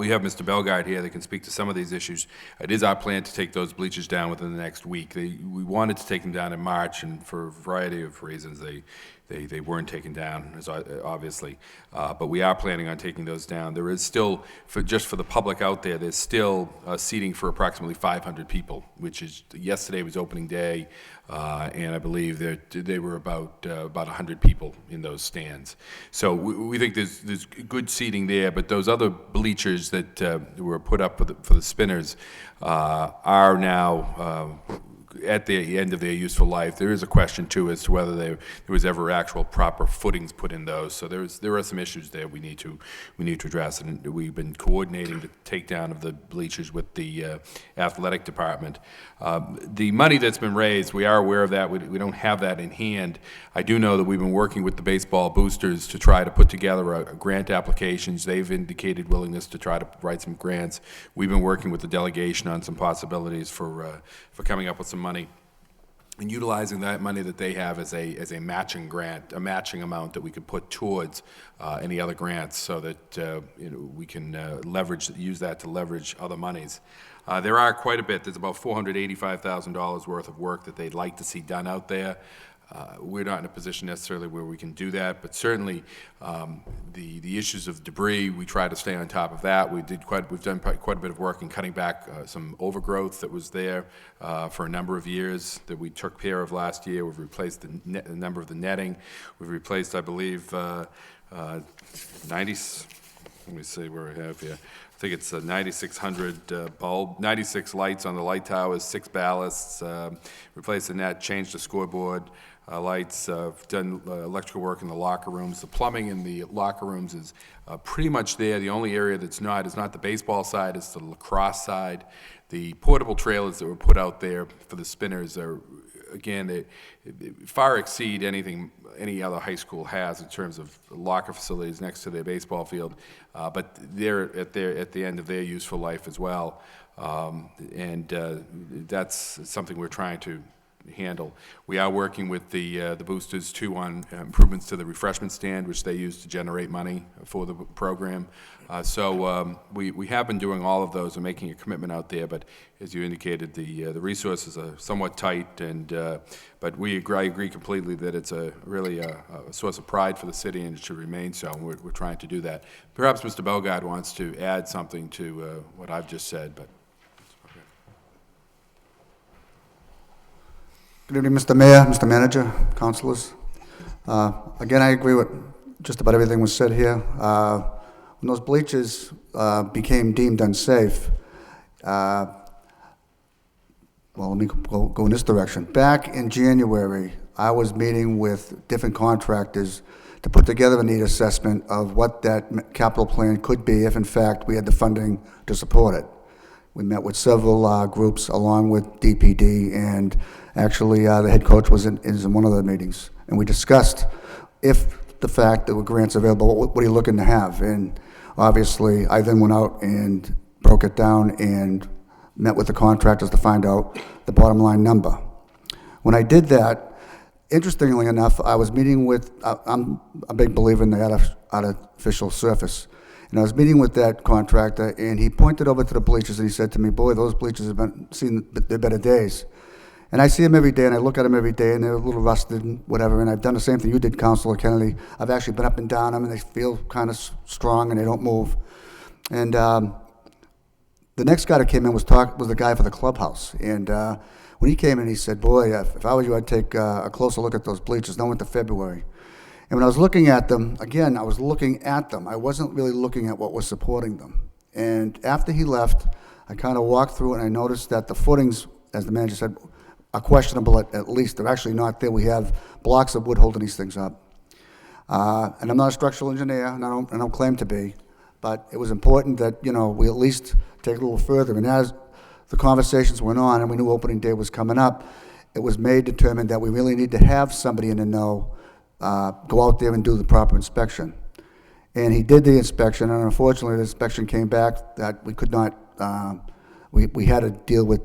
have Mr. Bellegarde here that can speak to some of these issues. It is our plan to take those bleachers down within the next week. We wanted to take them down in March, and for a variety of reasons, they weren't taken down, obviously. But we are planning on taking those down. There is still, just for the public out there, there's still seating for approximately 500 people, which is, yesterday was opening day, and I believe they were about 100 people in those stands. So we think there's good seating there, but those other bleachers that were put up for the spinners are now at the end of their useful life. There is a question too as to whether there was ever actual proper footings put in those. So there are some issues there we need to address, and we've been coordinating the takedown of the bleachers with the athletic department. The money that's been raised, we are aware of that. We don't have that in hand. I do know that we've been working with the baseball boosters to try to put together a grant applications. They've indicated willingness to try to write some grants. We've been working with the delegation on some possibilities for coming up with some money and utilizing that money that they have as a matching grant, a matching amount that we could put towards any other grants, so that we can use that to leverage other monies. There are quite a bit. There's about $485,000 worth of work that they'd like to see done out there. We're not in a position necessarily where we can do that, but certainly the issues of debris, we try to stay on top of that. We've done quite a bit of work in cutting back some overgrowth that was there for a number of years that we took care of last year. We've replaced a number of the netting. We've replaced, I believe, 90. Let me see where I have here. I think it's a 9,600 bulb, 96 lights on the light towers, 6 ballasts, replaced the net, changed the scoreboard lights, done electrical work in the locker rooms. The plumbing in the locker rooms is pretty much there. The only area that's not is not the baseball side, it's the lacrosse side. The portable trailers that were put out there for the spinners are, again, they far exceed anything any other high school has in terms of locker facilities next to their baseball field, but they're at the end of their useful life as well, and that's something we're trying to handle. We are working with the boosters too on improvements to the refreshment stand, which they use to generate money for the program. We have been doing all of those and making a commitment out there, but as you indicated, the resources are somewhat tight, and but I agree completely that it's really a source of pride for the city, and it should remain so, and we're trying to do that. Perhaps Mr. Belgard wants to add something to what I've just said, but. Good evening, Mr. Mayor, Mr. Manager, councilors. Again, I agree with just about everything was said here. When those bleachers became deemed unsafe, well, let me go in this direction. Back in January, I was meeting with different contractors to put together a need assessment of what that capital plan could be if, in fact, we had the funding to support it. We met with several groups along with DPD, and actually the head coach is in one of the meetings. And we discussed if the fact there were grants available, what are you looking to have? And obviously, I then went out and broke it down and met with the contractors to find out the bottom line number. When I did that, interestingly enough, I was meeting with, I'm a big believer in the artificial surface. And I was meeting with that contractor, and he pointed over to the bleachers, and he said to me, boy, those bleachers have seen their better days. And I see them every day, and I look at them every day, and they're a little rusted and whatever, and I've done the same thing you did, Councilor Kennedy. I've actually been up and down them, and they feel kind of strong, and they don't move. And the next guy that came in was the guy for the clubhouse. And when he came in, he said, boy, if I was you, I'd take a closer look at those bleachers. Now into February. And when I was looking at them, again, I was looking at them. I wasn't really looking at what was supporting them. And after he left, I kind of walked through it, and I noticed that the footings, as the manager said, are questionable at least. They're actually not there. We have blocks of wood holding these things up. And I'm not a structural engineer, and I don't claim to be, but it was important that, you know, we at least take it a little further. And as the conversations went on and we knew opening day was coming up, it was determined that we really need to have somebody in the know go out there and do the proper inspection. And he did the inspection, and unfortunately the inspection came back that we could not, we had to deal with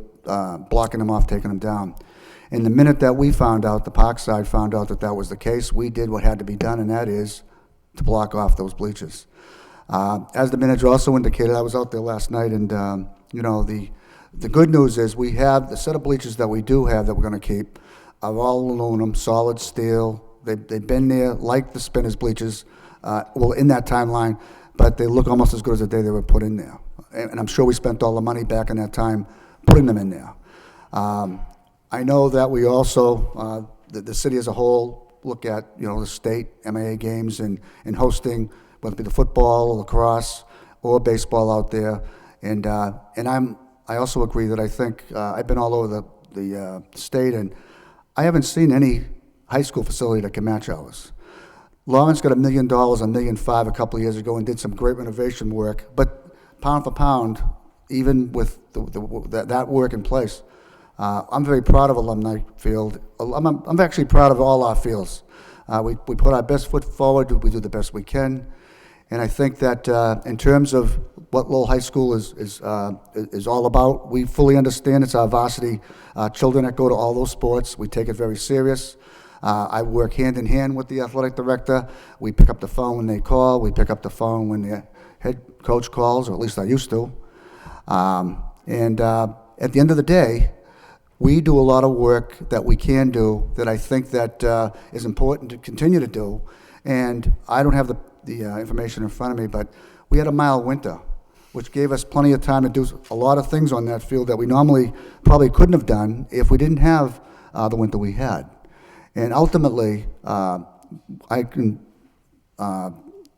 blocking them off, taking them down. And the minute that we found out, the park side found out that that was the case, we did what had to be done, and that is to block off those bleachers. As the manager also indicated, I was out there last night, and you know, the good news is we have the set of bleachers that we do have that we're going to keep are all aluminum, solid steel. They've been there like the spinners bleachers, well, in that timeline, but they look almost as good as the day they were put in there. And I'm sure we spent all the money back in that time putting them in there. I know that we also, the city as a whole, look at, you know, the state MIA games and hosting, whether it be the football or lacrosse or baseball out there. And I also agree that I think, I've been all over the state, and I haven't seen any high school facility that can match ours. Lawrence got $1 million, $1.5 million a couple of years ago, and did some great renovation work, but pound for pound, even with that work in place, I'm very proud of Alumni Field. I'm actually proud of all our fields. We put our best foot forward, we do the best we can, and I think that in terms of what Lowell High School is all about, we fully understand it's our varsity children that go to all those sports. We take it very serious. I work hand in hand with the athletic director. We pick up the phone when they call. We pick up the phone when the head coach calls, or at least I used to. And at the end of the day, we do a lot of work that we can do that I think that is important to continue to do. And I don't have the information in front of me, but we had a mild winter, which gave us plenty of time to do a lot of things on that field that we normally probably couldn't have done if we didn't have the winter we had. And ultimately, I can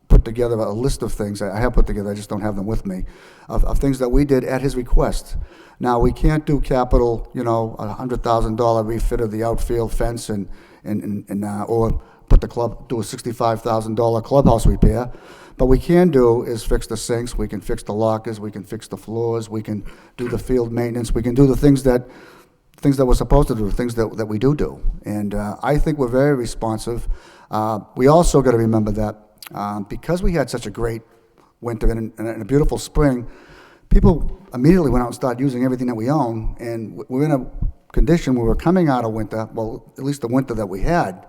put together a list of things. I have put together, I just don't have them with me, of things that we did at his request. Now, we can't do capital, you know, a $100,000 refit of the outfield fence or do a $65,000 clubhouse repair. But we can do is fix the sinks, we can fix the lockers, we can fix the floors, we can do the field maintenance, we can do the things that we're supposed to do, things that we do. And I think we're very responsive. We also got to remember that because we had such a great winter and a beautiful spring, people immediately went out and started using everything that we own, and we're in a condition. We were coming out of winter, well, at least the winter that we had,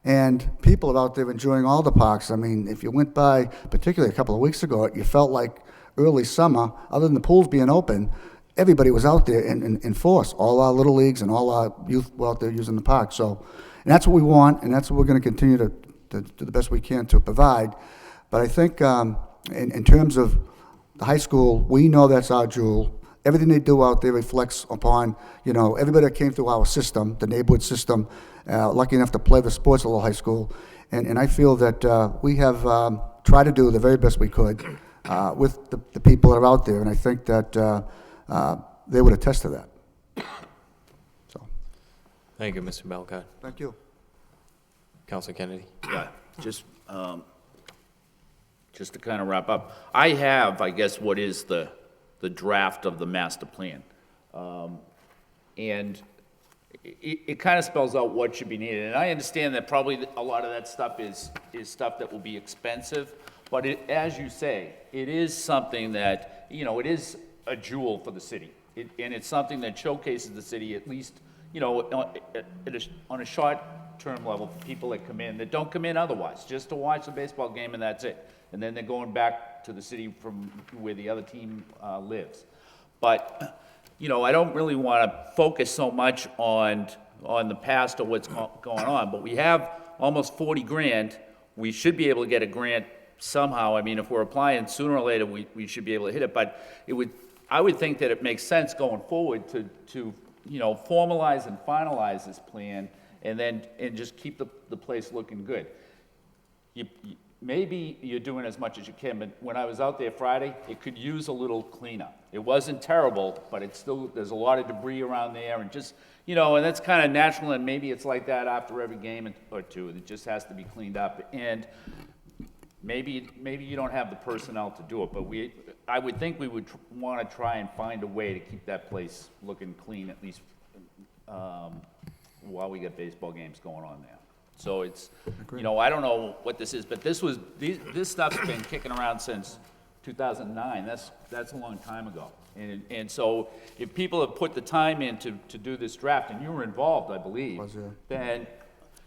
and people are out there enjoying all the parks. I mean, if you went by, particularly a couple of weeks ago, you felt like early summer, other than the pools being open, everybody was out there in force. All our little leagues and all our youth were out there using the park. So, and that's what we want, and that's what we're going to continue to do the best we can to provide. But I think in terms of the high school, we know that's our jewel. Everything they do out there reflects upon, you know, everybody that came through our system, the neighborhood system, lucky enough to play the sports at Lowell High School. And I feel that we have tried to do the very best we could with the people that are out there, and I think that they would attest to that. So. Thank you, Mr. Bellecourt. Thank you. Councilor Kennedy. Yeah, just to kind of wrap up, I have, I guess, what is the draft of the master plan. And it kind of spells out what should be needed. And I understand that probably a lot of that stuff is stuff that will be expensive, but as you say, it is something that, you know, it is a jewel for the city. And it's something that showcases the city, at least, you know, on a short-term level, for people that come in, that don't come in otherwise, just to watch the baseball game and that's it. And then they're going back to the city from where the other team lives. But, you know, I don't really want to focus so much on the past or what's going on, but we have almost 40 grand. We should be able to get a grant somehow. I mean, if we're applying sooner or later, we should be able to hit it. But I would think that it makes sense going forward to you know, formalize and finalize this plan and just keep the place looking good. Maybe you're doing as much as you can, but when I was out there Friday, it could use a little cleanup. It wasn't terrible, but it's still, there's a lot of debris around there, and just, you know, and that's kind of natural, and maybe it's like that after every game or two. It just has to be cleaned up, and maybe you don't have the personnel to do it, but I would think we would want to try and find a way to keep that place looking clean, at least while we get baseball games going on there. So it's, you know, I don't know what this is, but this stuff's been kicking around since 2009. That's a long time ago. And so if people have put the time in to do this draft, and you were involved, I believe, then,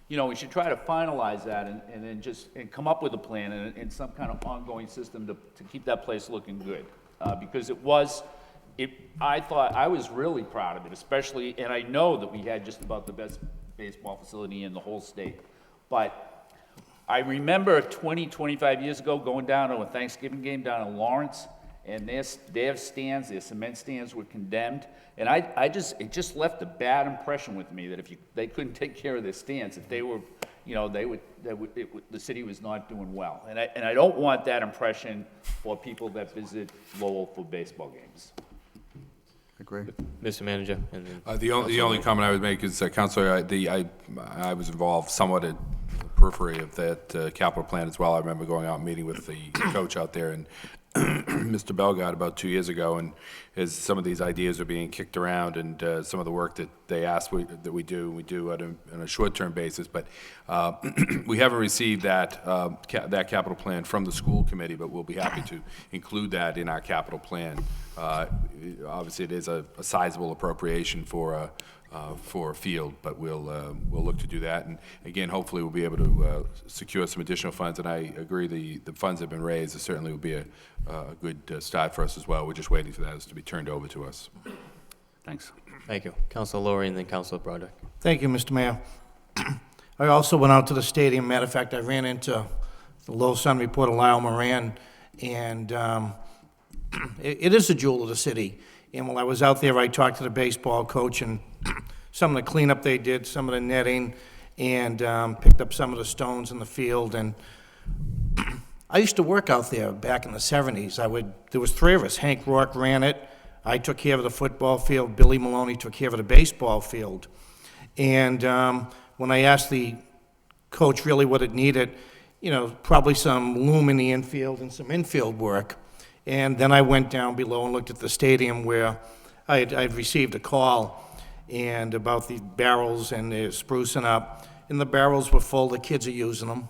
you know, we should try to finalize that and then just come up with a plan and some kind of ongoing system to keep that place looking good. Because I thought, I was really proud of it, especially, and I know that we had just about the best baseball facility in the whole state. But I remember 25 years ago going down to a Thanksgiving game down in Lawrence, and their stands, their cement stands were condemned. And it just left a bad impression with me that if they couldn't take care of their stands, that they were, you know, the city was not doing well. And I don't want that impression for people that visit Lowell for baseball games. Agree. Mr. Manager. And then The only comment I would make is, Councilor, I was involved somewhat at the periphery of that capital plan as well. I remember going out and meeting with the coach out there and Mr. Bellecourt about 2 years ago, and as some of these ideas are being kicked around and some of the work that they asked that we do on a short-term basis, but we haven't received that capital plan from the school committee, but we'll be happy to include that in our capital plan. Obviously, it is a sizable appropriation for a field, but we'll look to do that. And again, hopefully, we'll be able to secure some additional funds. And I agree, the funds have been raised. It certainly will be a good start for us as well. We're just waiting for that to be turned over to us. Thanks. Thank you. Councilor Laurie and then Councilor Broderick. Thank you, Mr. Mayor. I also went out to the stadium. Matter of fact, I ran into the Lowell Sun reporter, Lyle Moran, and it is a jewel of the city. And while I was out there, I talked to the baseball coach and some of the cleanup they did, some of the netting, and picked up some of the stones in the field. And I used to work out there back in the 70s. There was 3 of us. Hank Rourke ran it. I took care of the football field. Billy Maloney took care of the baseball field. And when I asked the coach really what it needed, you know, probably some loom in the infield and some infield work. And then I went down below and looked at the stadium where I'd received a call and about the barrels and they're sprucing up. And the barrels were full, the kids are using them.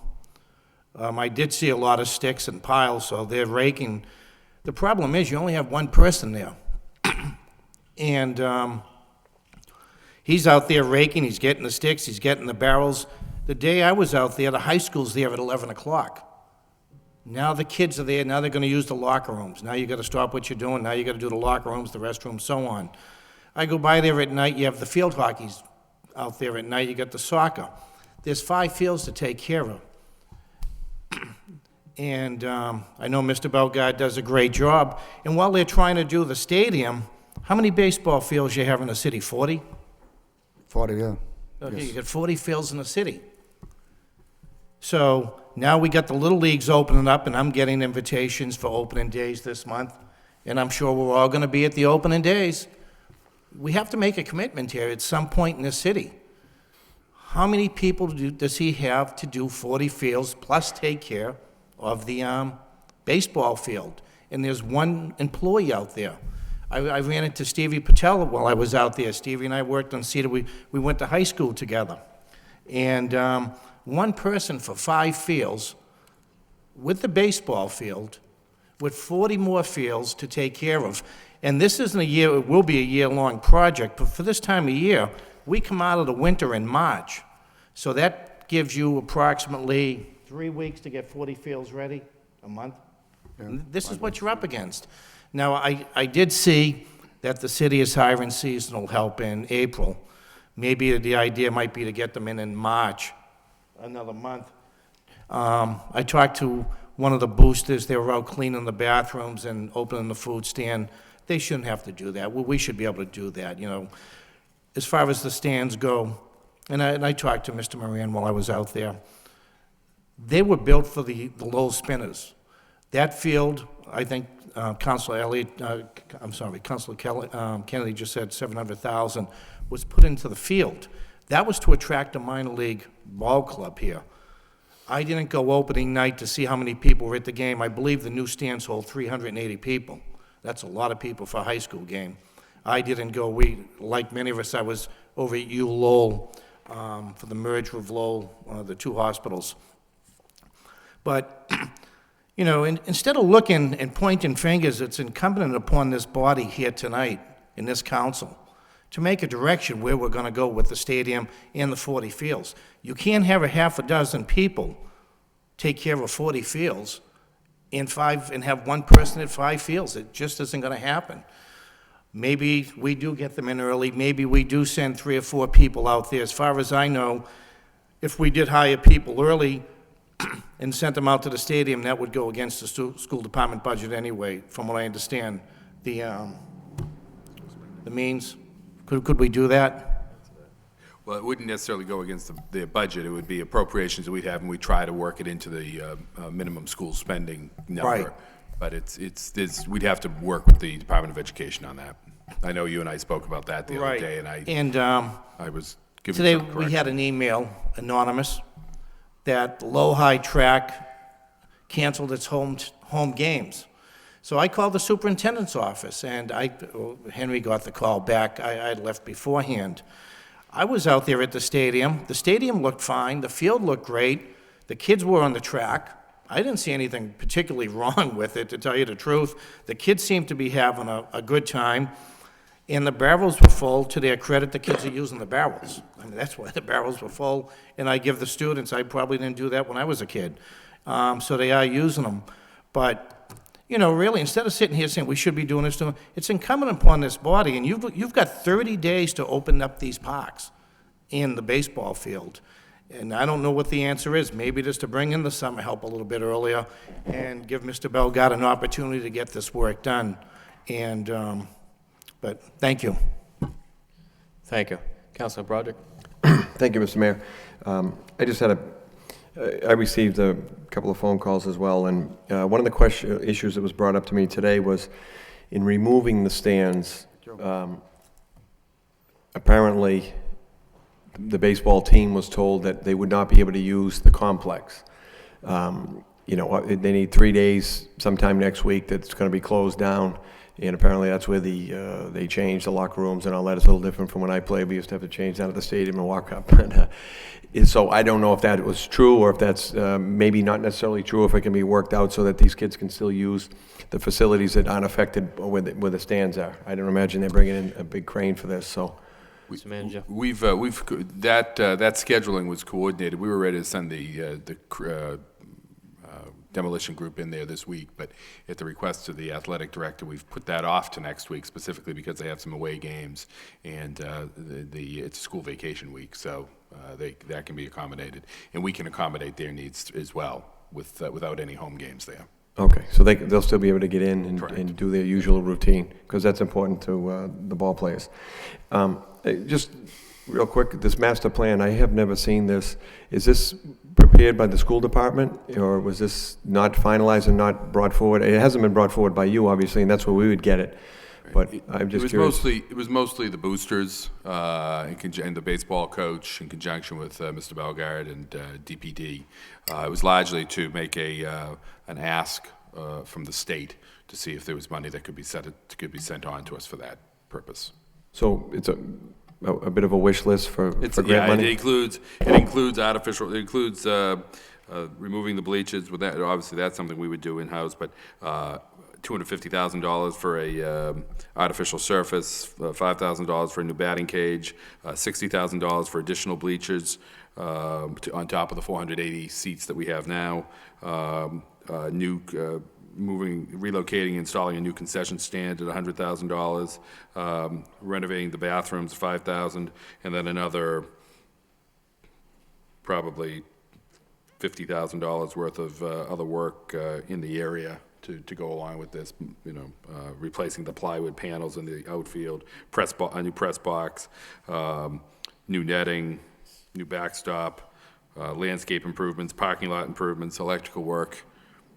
I did see a lot of sticks and piles, so they're raking. The problem is you only have one person there. And He's out there raking, he's getting the sticks, he's getting the barrels. The day I was out there, the high school's there at 11 o'clock. Now the kids are there, now they're gonna use the locker rooms. Now you gotta stop what you're doing, now you gotta do the locker rooms, the restrooms, so on. I go by there at night, you have the field hockeys out there at night, you got the soccer. There's 5 fields to take care of. And I know Mr. Belgard does a great job. And while they're trying to do the stadium, how many baseball fields you have in the city? 40? 40, yeah. Okay, Yes. you got 40 fields in the city. So now we got the little leagues opening up, and I'm getting invitations for opening days this month. And I'm sure we're all gonna be at the opening days. We have to make a commitment here at some point in the city. How many people does he have to do 40 fields plus take care of the baseball field? And there's one employee out there. I ran into Stevie Patel while I was out there. Stevie and I worked on Cedar. We went to high school together. And one person for 5 fields with the baseball field, with 40 more fields to take care of. And this isn't a year, it will be a year-long project, but for this time of year, we come out of the winter in March. So that gives you approximately 3 weeks to get 40 fields ready, a month. And this is what you're up against. Now, I did see that the city is hiring seasonal help in April. Maybe the idea might be to get them in March, another month. I talked to one of the boosters. They were out cleaning the bathrooms and opening the food stand. They shouldn't have to do that. Well, we should be able to do that, you know. As far as the stands go, and I talked to Mr. Moran while I was out there, they were built for the Lowell Spinners. That field, I think Councilor Kennedy just said 700,000 was put into the field. That was to attract a minor league ball club here. I didn't go opening night to see how many people were at the game. I believe the new stands hold 380 people. That's a lot of people for a high school game. I didn't go. Like many of us, I was over at Lowell for the merger of Lowell, the 2 hospitals. But, you know, instead of looking and pointing fingers, it's incumbent upon this body here tonight, in this council, to make a direction where we're going to go with the stadium and the 40 fields. You can't have a half a dozen people take care of 40 fields and have one person at 5 fields. It just isn't going to happen. Maybe we do get them in early. Maybe we do send 3 or 4 people out there. As far as I know, if we did hire people early and sent them out to the stadium, that would go against the school department budget anyway, from what I understand. The means, could we do that? Well, it wouldn't necessarily go against the budget. It would be appropriations that we'd have, and we try to work it into the minimum school spending number. Right. But we'd have to work with the Department of Education on that. I know you and I spoke about that the other day, and I was giving today some we correction. had an email, anonymous, that Lowell track canceled its home games. So I called the superintendent's office, and Henry got the call back. I had left beforehand. I was out there at the stadium. The stadium looked fine. The field looked great. The kids were on the track. I didn't see anything particularly wrong with it, to tell you the truth. The kids seemed to be having a good time, and the barrels were full. To their credit, the kids are using the barrels. I mean, that's why the barrels were full, and I give the students, I probably didn't do that when I was a kid. So they are using them. But, you know, really, instead of sitting here saying we should be doing this, it's incumbent upon this body, and you've got 30 days to open up these parks in the baseball field. And I don't know what the answer is. Maybe just to bring in the summer help a little bit earlier and give Mr. Belgard an opportunity to get this work done. And, but thank you. Thank you. Councilor Broderick? Thank you, Mr. Mayor. I just had I received a couple of phone calls as well, and one of the issues that was brought up to me today was in removing the stands. Apparently, the baseball team was told that they would not be able to use the complex. You know, they need 3 days, sometime next week, that's going to be closed down. And apparently that's where they changed the locker rooms and all that. It's a little different from when I played. We used to have to change down at the stadium and walk up. So I don't know if that was true or if that's maybe not necessarily true, if it can be worked out so that these kids can still use the facilities that aren't affected where the stands are. I don't imagine they're bringing in a big crane for this, so Mr. Manager? That scheduling was coordinated. We were ready to send the demolition group in there this week, but at the request of the athletic director, we've put that off to next week specifically because they have some away games, and it's a school vacation week, so that can be accommodated, and we can accommodate their needs as well without any home games there. Okay, so they'll still be able to get in and do their usual routine, because that's important to the ball players. Just real quick, this master plan, I have never seen this. Is this prepared by the school department, or was this not finalized and not brought forward? It hasn't been brought forward by you, obviously, and that's where we would get it. But I'm just curious. It was mostly the boosters and the baseball coach in conjunction with Mr. Belgard and DPD. It was largely to make an ask from the state to see if there was money that could be sent on to us for that purpose. So it's a bit of a wish list for grant money? It includes artificial. It includes removing the bleachers. With that, obviously, that's something we would do in house. But $250,000 for a artificial surface, $5,000 for a new batting cage, $60,000 for additional bleachers on top of the 480 seats that we have now. Relocating, installing a new concession stand at $100,000, renovating the bathrooms, $5,000, and then another probably $50,000 worth of other work in the area to go along with this. Replacing the plywood panels in the outfield, a new press box, new netting, new backstop, landscape improvements, parking lot improvements, electrical work.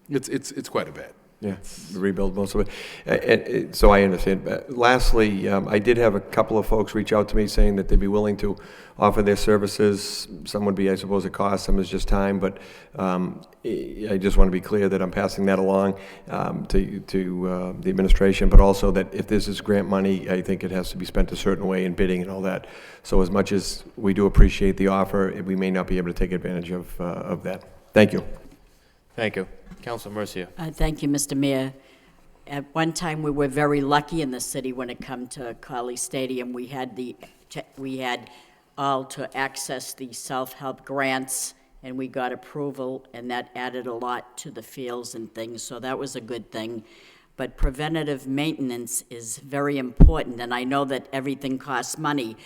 It's quite a bit. Yeah, rebuild most of it. So I understand. Lastly, I did have a couple of folks reach out to me saying that they'd be willing to offer their services. Some would be, I suppose, a cost, some is just time, but I just want to be clear that I'm passing that along to the administration, but also that if this is grant money, I think it has to be spent a certain way in bidding and all that. So as much as we do appreciate the offer, we may not be able to take advantage of that. Thank you. Thank you. Councilor Mercia. Thank you, Mr. Mayor. At one time, we were very lucky in the city when it come to Colley Stadium. We had all to access the self-help grants, and we got approval, and that added a lot to the fields and things, so that was a good thing. But preventative maintenance is very important, and I know that everything costs money.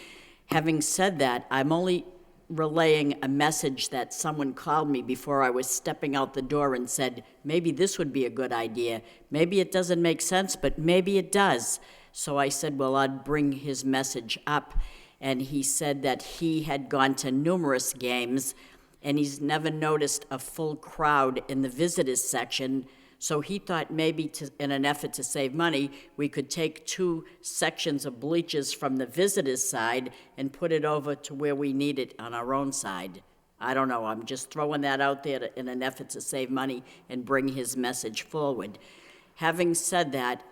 Having said that, I'm only relaying a message that someone called me before I was stepping out the door and said, maybe this would be a good idea. Maybe it doesn't make sense, but maybe it does. So I said, well, I'd bring his message up. And he said that he had gone to numerous games and he's never noticed a full crowd in the visitors section. So he thought maybe in an effort to save money, we could take 2 sections of bleachers from the visitors' side and put it over to where we need it on our own side. I don't know, I'm just throwing that out there in an effort to save money and bring his message forward. Having said that,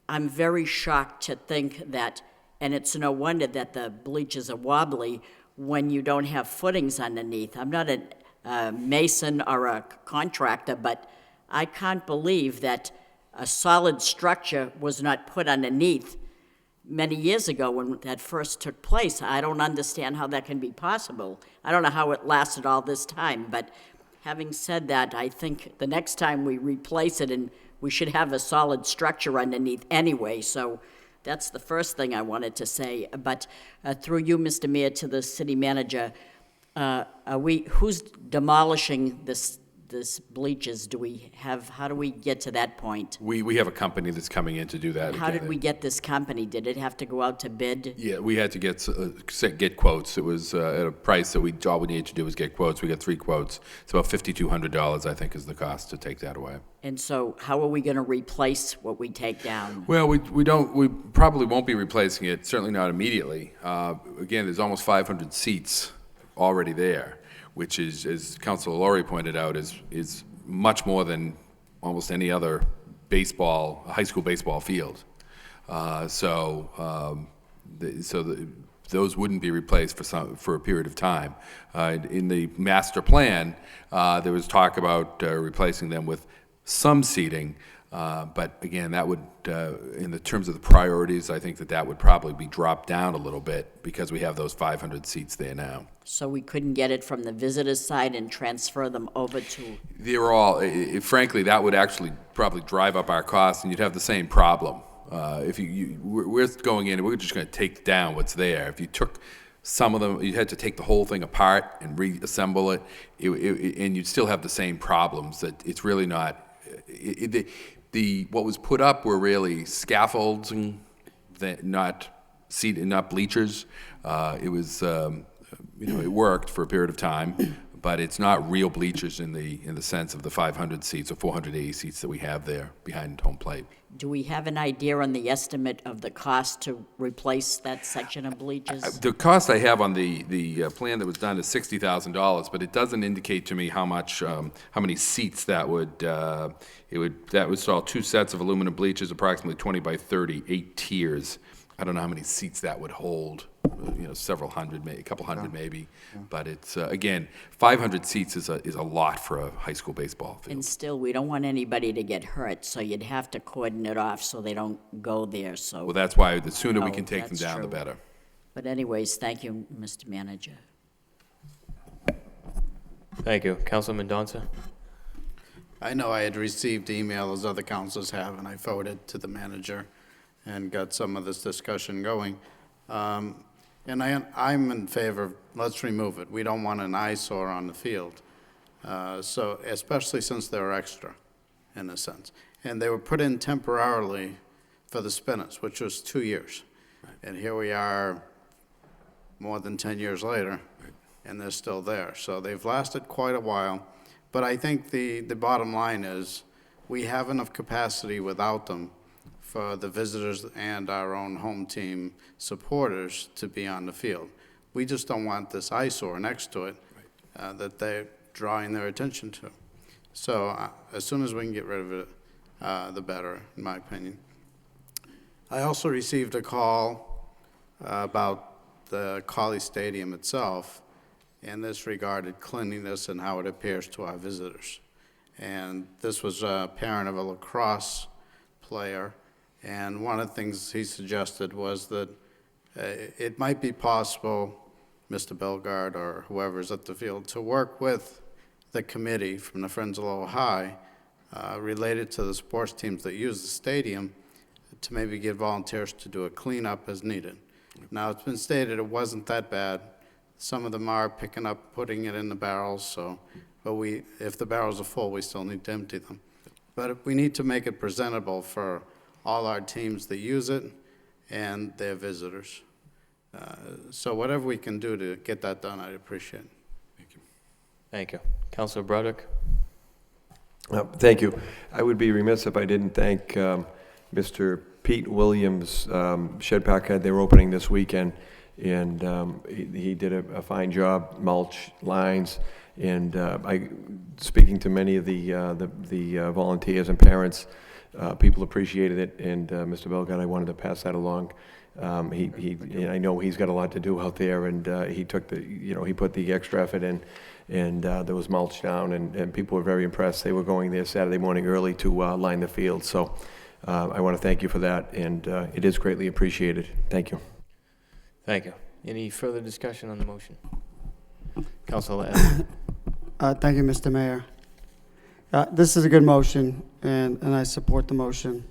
I'm very shocked to think that, and it's no wonder that the bleachers are wobbly when you don't have footings underneath. I'm not a mason or a contractor, but I can't believe that a solid structure was not put underneath many years ago when that first took place. I don't understand how that can be possible. I don't know how it lasted all this time, but having said that, I think the next time we replace it, and we should have a solid structure underneath anyway, so that's the first thing I wanted to say. But through you, Mr. Mayor, to the city manager, who's demolishing this bleachers? Do we have, how do we get to that point? We have a company that's coming in to do that. How did we get this company? Did it have to go out to bid? Yeah, we had to get quotes. It was at a price that all we needed to do was get quotes. We got 3 quotes. It's about $5,200, I think, is the cost to take that away. And so how are we going to replace what we take down? Well, we probably won't be replacing it, certainly not immediately. Again, there's almost 500 seats already there, which is, as Councilor Laurie pointed out, is much more than almost any other high school baseball field. Those wouldn't be replaced for a period of time. In the master plan, there was talk about replacing them with some seating, But again, that would, in the terms of the priorities, I think that would probably be dropped down a little bit because we have those 500 seats there now. So we couldn't get it from the visitors' side and transfer them over to, They're all, frankly, that would actually probably drive up our costs, and you'd have the same problem. If we're going in and we're just going to take down what's there. If you took some of them, you had to take the whole thing apart and reassemble it, and you'd still have the same problems. That it's really not. What was put up were really scaffolds, and not bleachers. It was, it worked for a period of time, but it's not real bleachers in the sense of the 500 seats or 480 seats that we have there behind home plate. do we have an idea on the estimate of the cost to replace that section of bleachers? The cost I have on the plan that was done is $60,000, but it doesn't indicate to me how many seats that would. That would install 2 sets of aluminum bleachers, approximately 20 by 30, 8 tiers. I don't know how many seats that would hold. Several hundred, maybe a couple hundred, maybe. But it's again, 500 seats is a lot for a high school baseball field. And still, we don't want anybody to get hurt, so you'd have to cordon it off so they don't go there, so. Well, that's why the sooner we Oh, can take them that's down, the true. better. But anyways, thank you, Mr. Manager. Thank you. Councilman Mendoza? I know I had received email, as other councils have, and I forwarded to the manager and got some of this discussion going. And I'm in favor of, let's remove it. We don't want an eyesore on the field. So, especially since they're extra, in a sense. And they were put in temporarily for the spinners, which was 2 years. And here we are, more than 10 years later, and they're still there. So they've lasted quite a while. But I think the bottom line is, we have enough capacity without them for the visitors and our own home team supporters to be on the field. We just don't want this eyesore next to it that they're drawing their attention to. So as soon as we can get rid of it, the better, in my opinion. I also received a call about the Colley Stadium itself, and this regarded cleanliness and how it appears to our visitors. And this was a parent of a lacrosse player, and one of the things he suggested was that it might be possible, Mr. Bellegarde or whoever's at the field, to work with the committee from the Friends of Lowell High related to the sports teams that use the stadium to maybe get volunteers to do a cleanup as needed. Now, it's been stated it wasn't that bad. Some of them are picking up, putting it in the barrels, so, but if the barrels are full, we still need to empty them. But we need to make it presentable for all our teams that use it and their visitors. So whatever we can do to get that done, I'd appreciate it. Thank you. Thank you. Councilor Broderick? Thank you. I would be remiss if I didn't thank Mr. Pete Williams. Shed Park had their opening this weekend, and he did a fine job, mulch, lines, and speaking to many of the volunteers and parents, people appreciated it, and Mr. Bellegarde, I wanted to pass that along. And I know he's got a lot to do out there, and he took he put the extra effort in, and there was mulch down, and people were very impressed. They were going there Saturday morning early to line the field, so I want to thank you for that, and it is greatly appreciated. Thank you. Thank you. Any further discussion on the motion? Councilor Adams? Thank you, Mr. Mayor. This is a good motion, and I support the motion.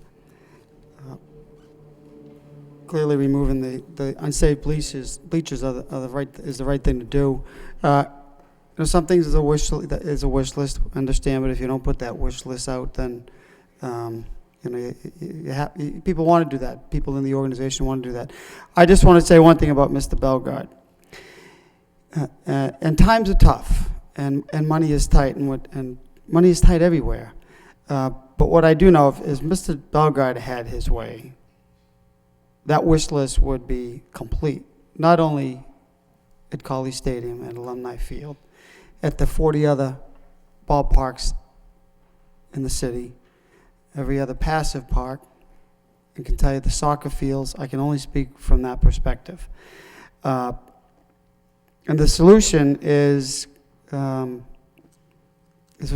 Clearly, removing the unsafe bleachers is the right thing to do. Some things is a wish list, understand, but if you don't put that wish list out, then people want to do that. People in the organization want to do that. I just want to say one thing about Mr. Bellegarde. And times are tough, and money is tight, and money is tight everywhere. But what I do know is Mr. Bellegarde had his way, that wish list would be complete, not only at Colley Stadium and Alumni Field, at the 40 other ballparks in the city, every other passive park, and can tell you the soccer fields. I can only speak from that perspective. And the solution is we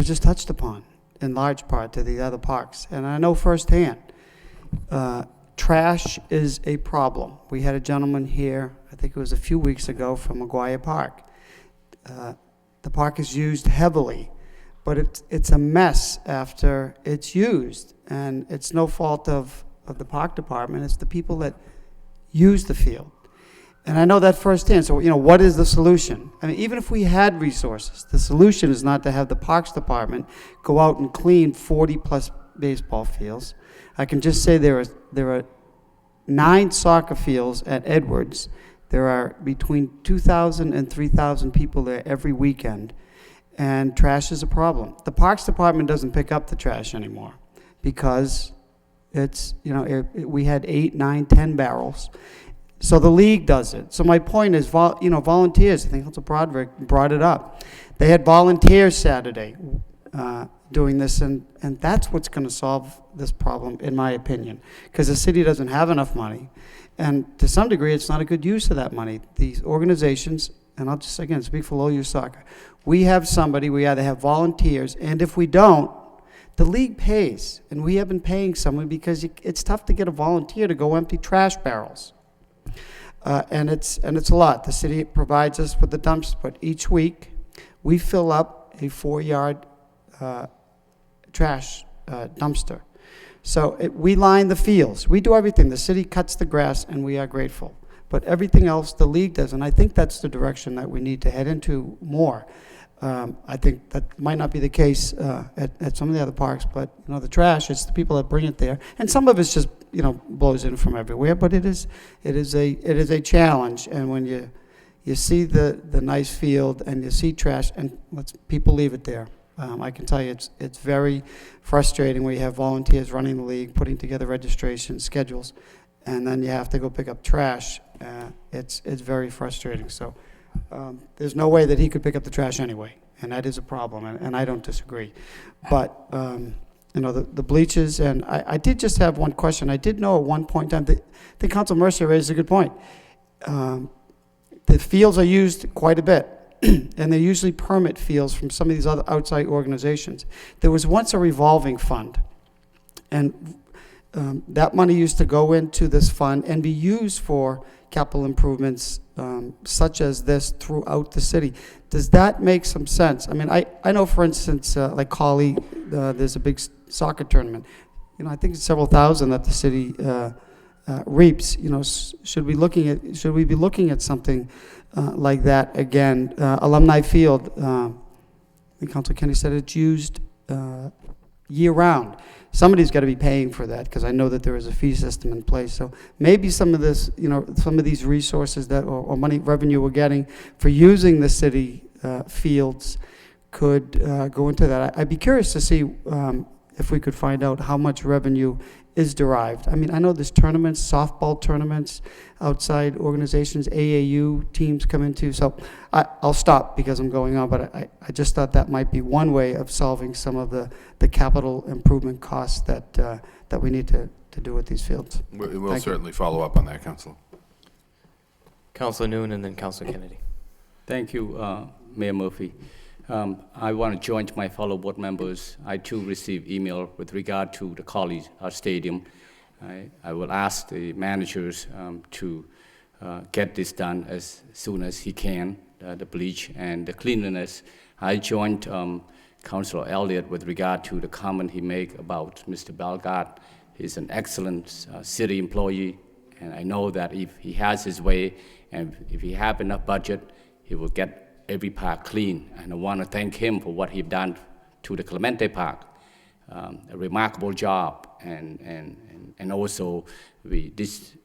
just touched upon. in large part to the other parks. And I know firsthand, trash is a problem. We had a gentleman here, I think it was a few weeks ago, from McGuire Park. The park is used heavily, but it's a mess after it's used. And it's no fault of the park department, it's the people that use the field. And I know that firsthand. So, what is the solution? I mean, even if we had resources, the solution is not to have the Parks Department go out and clean 40-plus baseball fields. I can just say there are 9 soccer fields at Edwards. There are between 2,000 and 3,000 people there every weekend, and trash is a problem. The Parks Department doesn't pick up the trash anymore because it's, we had 8, 9, 10 barrels. So the league does it. So my point is, volunteers, I think Council Broderick brought it up. They had volunteers Saturday doing this, and that's what's going to solve this problem, in my opinion, because the city doesn't have enough money. And to some degree, it's not a good use of that money. These organizations, and I'll just, again, speak for Lowell Youth Soccer, we have somebody, we either have volunteers, and if we don't, the league pays, and we have been paying someone because it's tough to get a volunteer to go empty trash barrels. And it's a lot. The city provides us with the dumpsters, but each week we fill up a 4-yard trash dumpster. So we line the fields. We do everything. The city cuts the grass, and we are grateful. But everything else the league does, and I think that's the direction that we need to head into more. I think that might not be the case at some of the other parks, but the trash, it's the people that bring it there, and some of it's just blows in from everywhere. But it is a challenge, and when you see the nice field and you see trash, and people leave it there. I can tell you it's very frustrating when you have volunteers running the league, putting together registration schedules, and then you have to go pick up trash. It's very frustrating. So. There's no way that he could pick up the trash anyway, and that is a problem, and I don't disagree. But, the bleachers, and I did just have one question. I did know at one point in time, I think Council Mercer raised a good point. The fields are used quite a bit, and they usually permit fields from some of these other outside organizations. There was once a revolving fund, and that money used to go into this fund and be used for capital improvements such as this throughout the city. Does that make some sense? I mean, I know, for instance, like Collie, there's a big soccer tournament. I think it's several thousand that the city reaps. Should we be looking at something like that again? Alumni Field, I think Councilor Kenny said it's used year-round. Somebody's got to be paying for that, because I know that there is a fee system in place. So maybe some of this, some of these resources that or money revenue we're getting for using the city fields could go into that. I'd be curious to see if we could find out how much revenue is derived. I mean, I know there's tournaments, softball tournaments, outside organizations, AAU teams come into. So I'll stop because I'm going on, but I just thought that might be one way of solving some of the capital improvement costs that we need to do with these fields. We'll certainly follow up on that, Councilor. Councilor Noon and then Councilor Kennedy. Thank you, Mayor Murphy. I want to join my fellow board members. I too received email with regard to the college stadium. I will ask the managers to get this done as soon as he can, the bleach and the cleanliness. I joined Councilor Elliott with regard to the comment he made about Mr. Belgard. He's an excellent city employee, and I know that if he has his way and if he have enough budget, he will get every park clean, and I want to thank him for what he's done to the Clemente Park. A remarkable job, and also this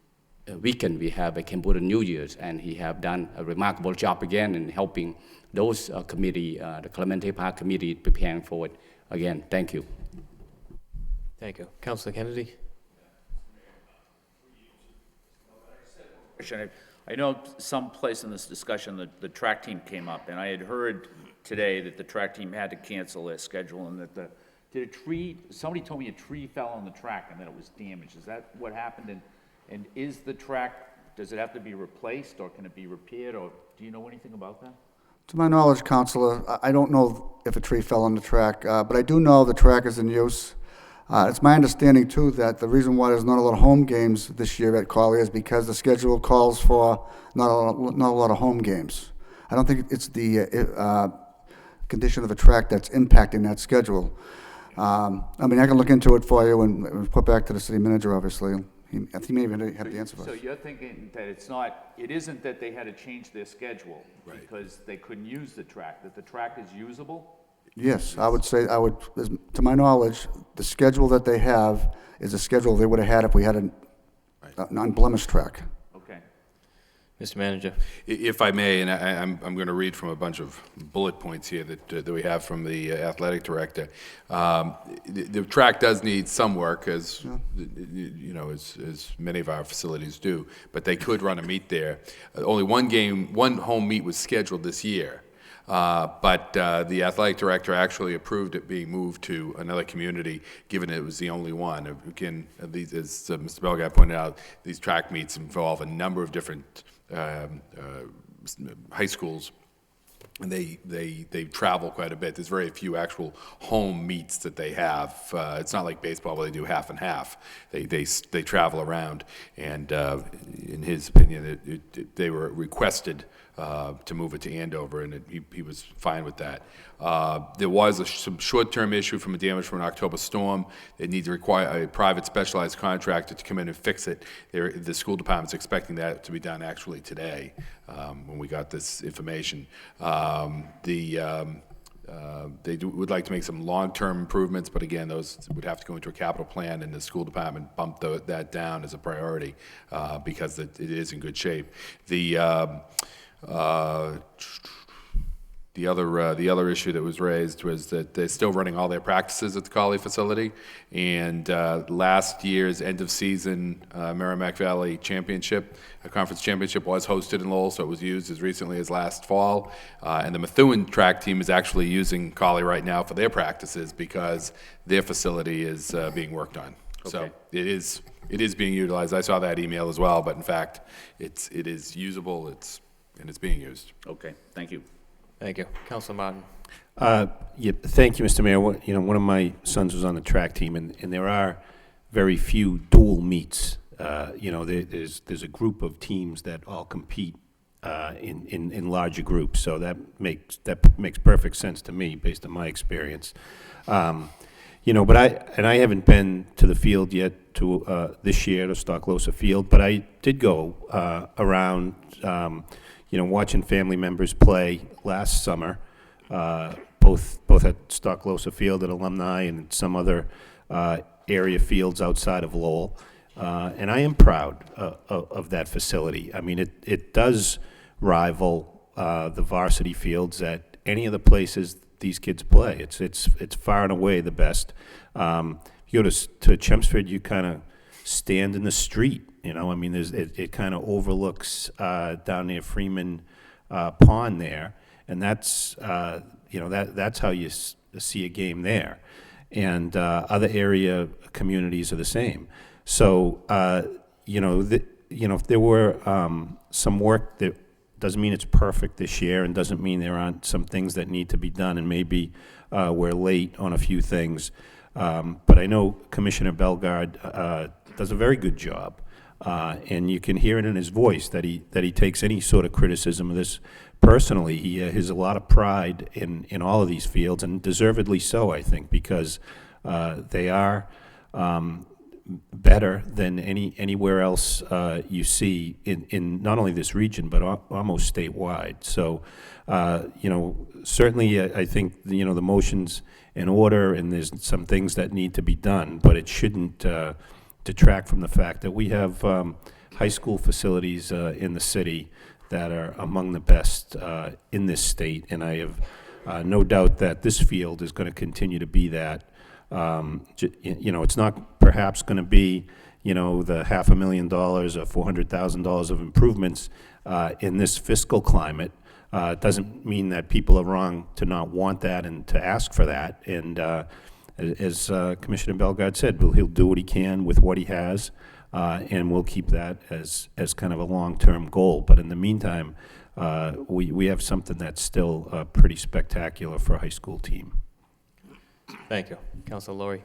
weekend we have a Cambodia New Year's, and he have done a remarkable job again in helping those committee, the Clemente Park committee, preparing for it. Again, thank you. Thank you. Councilor Kennedy. I know someplace in this discussion the track team came up, and I had heard today that the track team had to cancel their schedule, and that somebody told me a tree fell on the track and that it was damaged. Is that what happened? And is the track, does it have to be replaced, or can it be repaired, or do you know anything about that? To my knowledge, Counselor, I don't know if a tree fell on the track, but I do know the track is in use. It's my understanding, too, that the reason why there's not a lot of home games this year at Collier is because the schedule calls for not a lot of home games. I don't think it's the condition of the track that's impacting that schedule. I mean, I can look into it for you and report back to the city manager, obviously. I think he may even have the answer for So us. you're thinking that it isn't that they had to change their schedule because they couldn't use the track, that the track is usable? Yes, I would say, to my knowledge, the schedule that they have is a schedule they would have had if we had an unblemished track. Okay. Mr. Manager. If I may, and I'm going to read from a bunch of bullet points here that we have from the athletic director. The track does need some work, as you know, as many of our facilities do, but they could run a meet there. Only one home meet was scheduled this year. But the athletic director actually approved it being moved to another community, given it was the only one. Again, as Mr. Belgard pointed out, these track meets involve a number of different high schools, and they travel quite a bit. There's very few actual home meets that they have. It's not like baseball where they do half and half. They travel around, and in his opinion, they were requested to move it to Andover, and he was fine with that. There was some short-term issue from a damage from an October storm. They need to require a private specialized contractor to come in and fix it. The school department's expecting that to be done actually today when we got this information. They would like to make some long-term improvements, but again, those would have to go into a capital plan, and the school department bumped that down as a priority because it is in good shape. The other issue that was raised was that they're still running all their practices at the Collie facility, and last year's end of season Merrimack Valley Championship, a conference championship, was hosted in Lowell, so it was used as recently as last fall. And the Methuen track team is actually using Collie right now for their practices because their facility is being worked on. Okay. So it is being utilized. I saw that email as well, but in fact, it is usable. And it's being used. Okay, thank you. Thank you. Councilor Martin. Yeah, thank you, Mr. Mayor. One of my sons was on the track team, and there are very few dual meets. There's a group of teams that all compete in larger groups, so that makes perfect sense to me based on my experience. But I haven't been to the field yet to this year to Stocklosa Field, but I did go around. Watching family members play last summer, both at Stocklosa Field at Alumni and some other area fields outside of Lowell. And I am proud of that facility. I mean, it does rival the varsity fields at any of the places these kids play. It's far and away the best. You go to Chelmsford, you kind of stand in the street. It kind of overlooks down near Freeman Pond there, and that's that's how you see a game there. And other area communities are the same. So if there were some work, that doesn't mean it's perfect this year, and doesn't mean there aren't some things that need to be done, and maybe we're late on a few things. But I know Commissioner Belgard does a very good job. And you can hear it in his voice that he takes any sort of criticism of this personally. He has a lot of pride in all of these fields, and deservedly so, I think, because they are better than anywhere else you see in not only this region but almost statewide. So, certainly I think the motion's in order, and there's some things that need to be done, but it shouldn't detract from the fact that we have high school facilities in the city that are among the best in this state, and I have no doubt that this field is going to continue to be that. It's not perhaps going to be, the $500,000 or $400,000 of improvements in this fiscal climate. It doesn't mean that people are wrong to not want that and to ask for that. And as Commissioner Belgard said, he'll do what he can with what he has, and we'll keep that as kind of a long-term goal. But in the meantime, we have something that's still pretty spectacular for a high school team. Thank you. Councilor Laurie.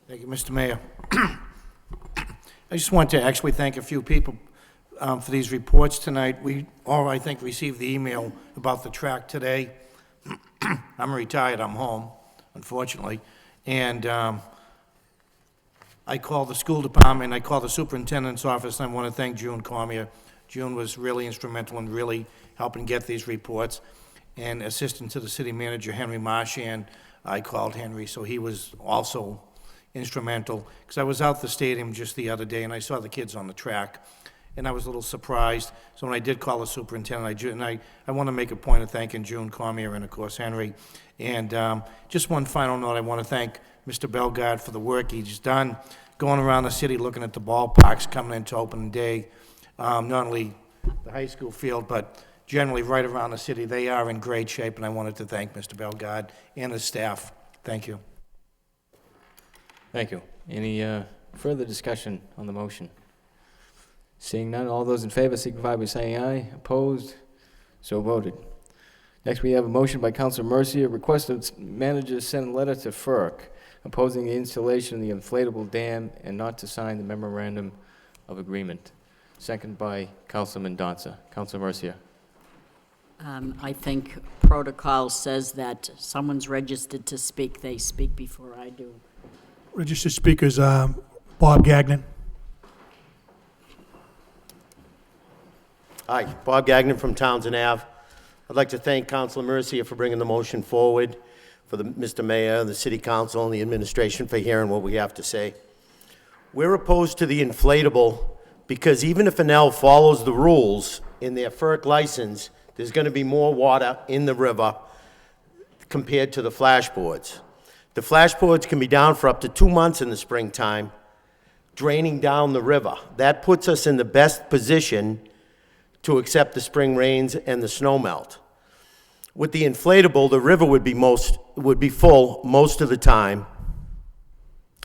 Thank you, Mr. Mayor. I just want to actually thank a few people for these reports tonight. We all, I think, received the email about the track today. I'm retired, I'm home, unfortunately, and I called the school department, I called the superintendent's office, and I want to thank June Cormier. June was really instrumental in really helping get these reports, and assistant to the city manager, Henry Marshan, I called Henry, so he was also instrumental, because I was out the stadium just the other day, and I saw the kids on the track, and I was a little surprised. So when I did call the superintendent, I want to make a point of thanking June Cormier and, of course, Henry. And just one final note, I want to thank Mr. Bellegarde for the work he's done, going around the city looking at the ballparks coming into opening day, not only the high school field, but generally right around the city. They are in great shape, and I wanted to thank Mr. Bellegarde and his staff. Thank you. Thank you. Any further discussion on the motion? Seeing none, all those in favor signify by saying aye. Opposed? So voted. Next, we have a motion by Councilor Mercier, request of manager send a letter to FERC opposing the installation of the inflatable dam and not to sign the memorandum of agreement. Second by Councilor Mendonça. Councilor Mercier. I think protocol says that someone's registered to speak. They speak before I do. Registered speakers, Bob Gagnon. Hi, Bob Gagnon from Townsend Ave. I'd like to thank Councilor Mercier for bringing the motion forward, for Mr. Mayor, the City Council, and the administration for hearing what we have to say. We're opposed to the inflatable because even if Enel follows the rules in their FERC license, there's going to be more water in the river compared to the flashboards. The flashboards can be down for up to 2 months in the springtime, draining down the river. That puts us in the best position to accept the spring rains and the snow melt. With the inflatable, the river would be full most of the time.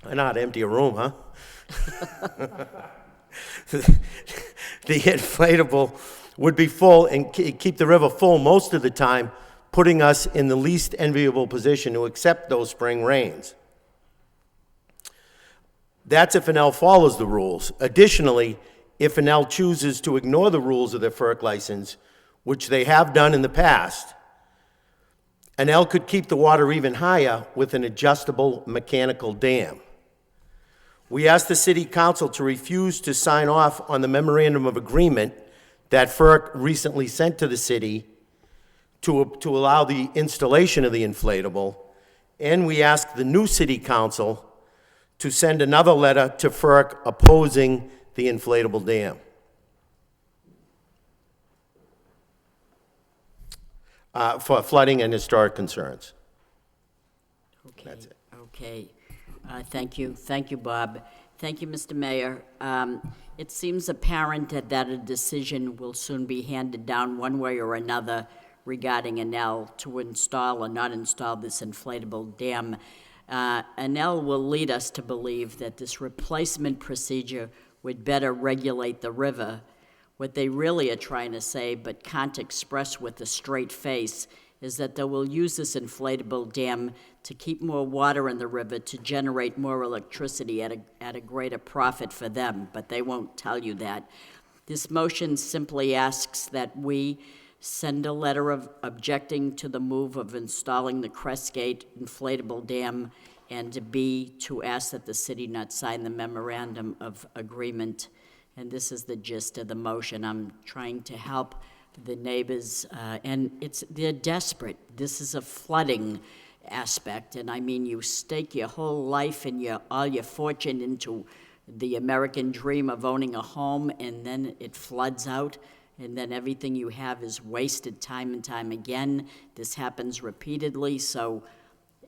I know how to empty a room, huh? The inflatable would be full and keep the river full most of the time, putting us in the least enviable position to accept those spring rains. That's if Enel follows the rules. Additionally, if Enel chooses to ignore the rules of their FERC license, which they have done in the past, Enel could keep the water even higher with an adjustable mechanical dam. We asked the City Council to refuse to sign off on the memorandum of agreement that FERC recently sent to the city to allow the installation of the inflatable, and we asked the new City Council to send another letter to FERC opposing the inflatable dam. For flooding and historic concerns. Okay. That's it. Okay. Thank you. Thank you, Bob. Thank you, Mr. Mayor. It seems apparent that a decision will soon be handed down one way or another regarding Enel to install or not install this inflatable dam. Enel will lead us to believe that this replacement procedure would better regulate the river. What they really are trying to say, but can't express with a straight face, is that they will use this inflatable dam to keep more water in the river to generate more electricity at a greater profit for them, but they won't tell you that. This motion simply asks that we send a letter of objecting to the move of installing the Crestgate inflatable dam, and B, to ask that the city not sign the memorandum of agreement. And this is the gist of the motion. I'm trying to help the neighbors, and they're desperate. This is a flooding aspect, and I mean, you stake your whole life and all your fortune into the American dream of owning a home, and then it floods out, and then everything you have is wasted time and time again. This happens repeatedly, so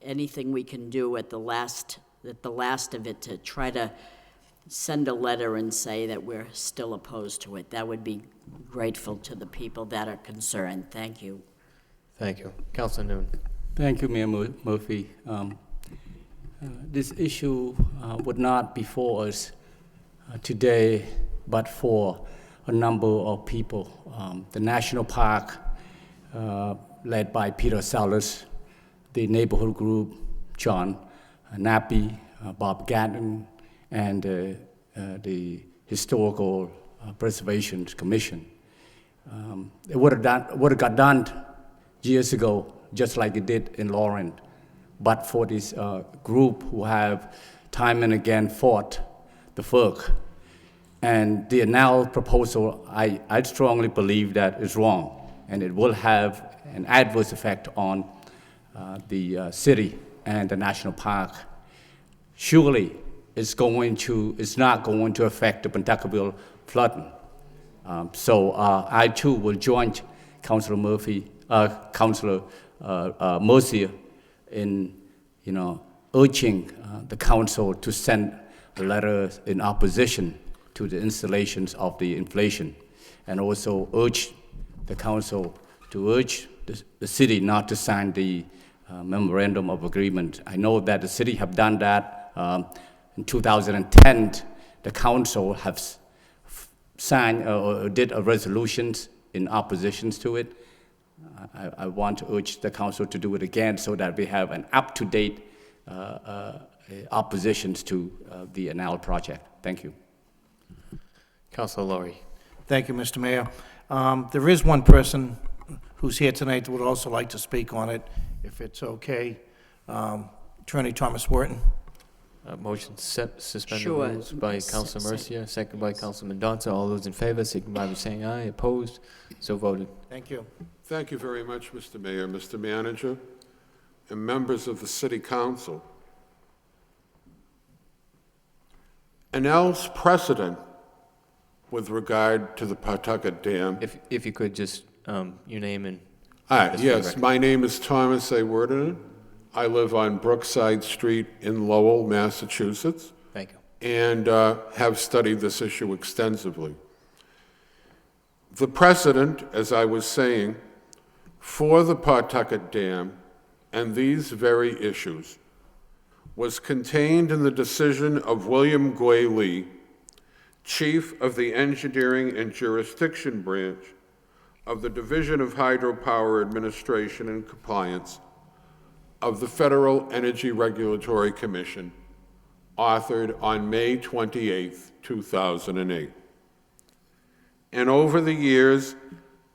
anything we can do at the last of it to try to send a letter and say that we're still opposed to it, that would be grateful to the people that are concerned. Thank you. Thank you. Councilor Noon. Thank you, Mayor Murphy. This issue would not be before us today, but for a number of people. The National Park, led by Peter Sellers, the neighborhood group, John Nappy, Bob Gatton, and the Historical Preservation Commission. It would have got done years ago, just like it did in Lawrence, but for this group who have time and again fought the FERC. And the now proposal, I strongly believe that is wrong, and it will have an adverse effect on the city and the national park. Surely, it's not going to affect the Pawtuckaville flooding. So I too will join Councilor Mercier in, urging the council to send a letter in opposition to the installations of the inflation, and also urge the council to urge the city not to sign the memorandum of agreement. I know that the city have done that. In 2010, the council have signed or did a resolution in opposition to it. I want to urge the council to do it again so that we have an up-to-date oppositions to the Anal project. Thank you. Councilor Laurie. Thank you, Mr. Mayor. There is one person who's here tonight that would also like to speak on it, if it's okay. Attorney Thomas Wharton. Motion to suspend Sure. the rules by Councilor Mercier, second by Councilman Donta. All those in favor, signify by saying aye. Opposed? So voted. Thank you. Thank you very much, Mr. Mayor, Mr. Manager, and members of the City Council. Anel's precedent with regard to the Pawtucket Dam. If you could just, your name and... Yes, my name is Thomas A. Wurden. I live on Brookside Street in Lowell, Massachusetts. Thank you. And have studied this issue extensively. The precedent, as I was saying, for the Pawtucket Dam and these very issues was contained in the decision of William Guay Lee, Chief of the Engineering and Jurisdiction Branch of the Division of Hydropower Administration and Compliance of the Federal Energy Regulatory Commission, authored on May 28, 2008. And over the years,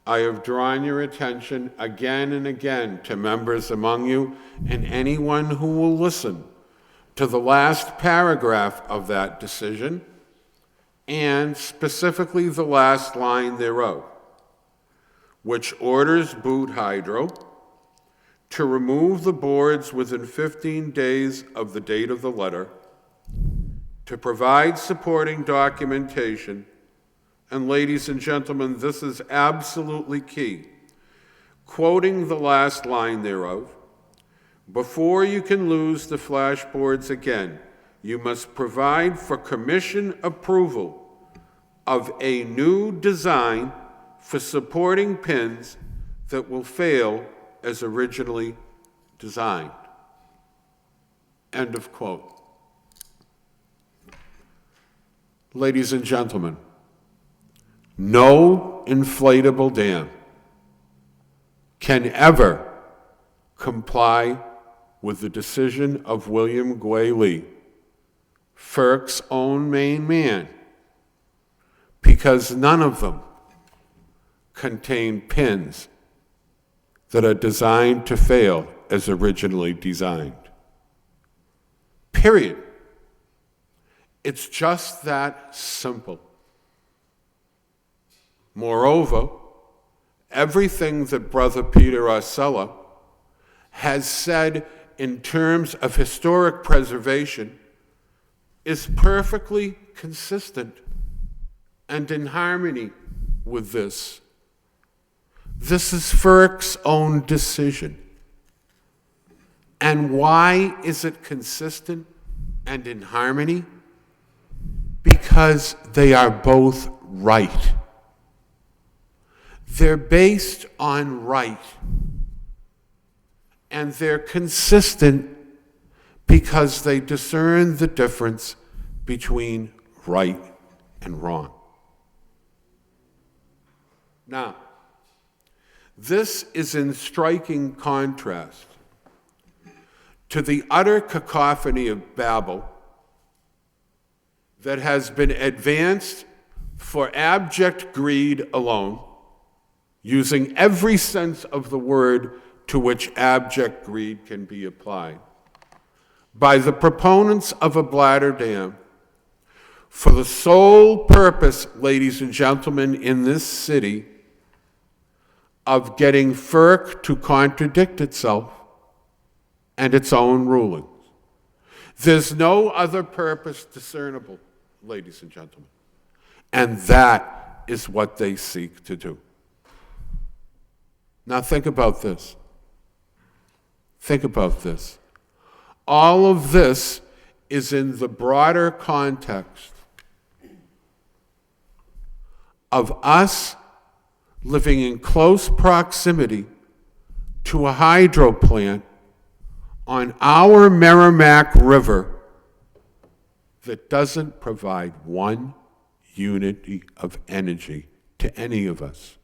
I have drawn your attention again and again to members among you and anyone who will listen to the last paragraph of that decision, and specifically the last line thereof, which orders Boot Hydro to remove the boards within 15 days of the date of the letter, to provide supporting documentation, and ladies and gentlemen, this is absolutely key, quoting the last line thereof, before you can lose the flashboards again, you must provide for commission approval of a new design for supporting pins that will fail as originally designed. End of quote. Ladies and gentlemen, no inflatable dam can ever comply with the decision of William Guay Lee, FERC's own main man, because none of them contain pins that are designed to fail as originally designed. Period. It's just that simple. Moreover, everything that Brother Peter Arcella has said in terms of historic preservation is perfectly consistent and in harmony with this. This is FERC's own decision. And why is it consistent and in harmony? Because they are both right. They're based on right. And they're consistent because they discern the difference between right and wrong. Now, this is in striking contrast to the utter cacophony of babble that has been advanced for abject greed alone, using every sense of the word to which abject greed can be applied, by the proponents of a bladder dam, for the sole purpose, ladies and gentlemen, in this city, of getting FERC to contradict itself and its own rulings. There's no other purpose discernible, ladies and gentlemen. And that is what they seek to do. Now think about this. Think about this. All of this is in the broader context of us living in close proximity to a hydro plant on our Merrimack River that doesn't provide one unit of energy to any of us.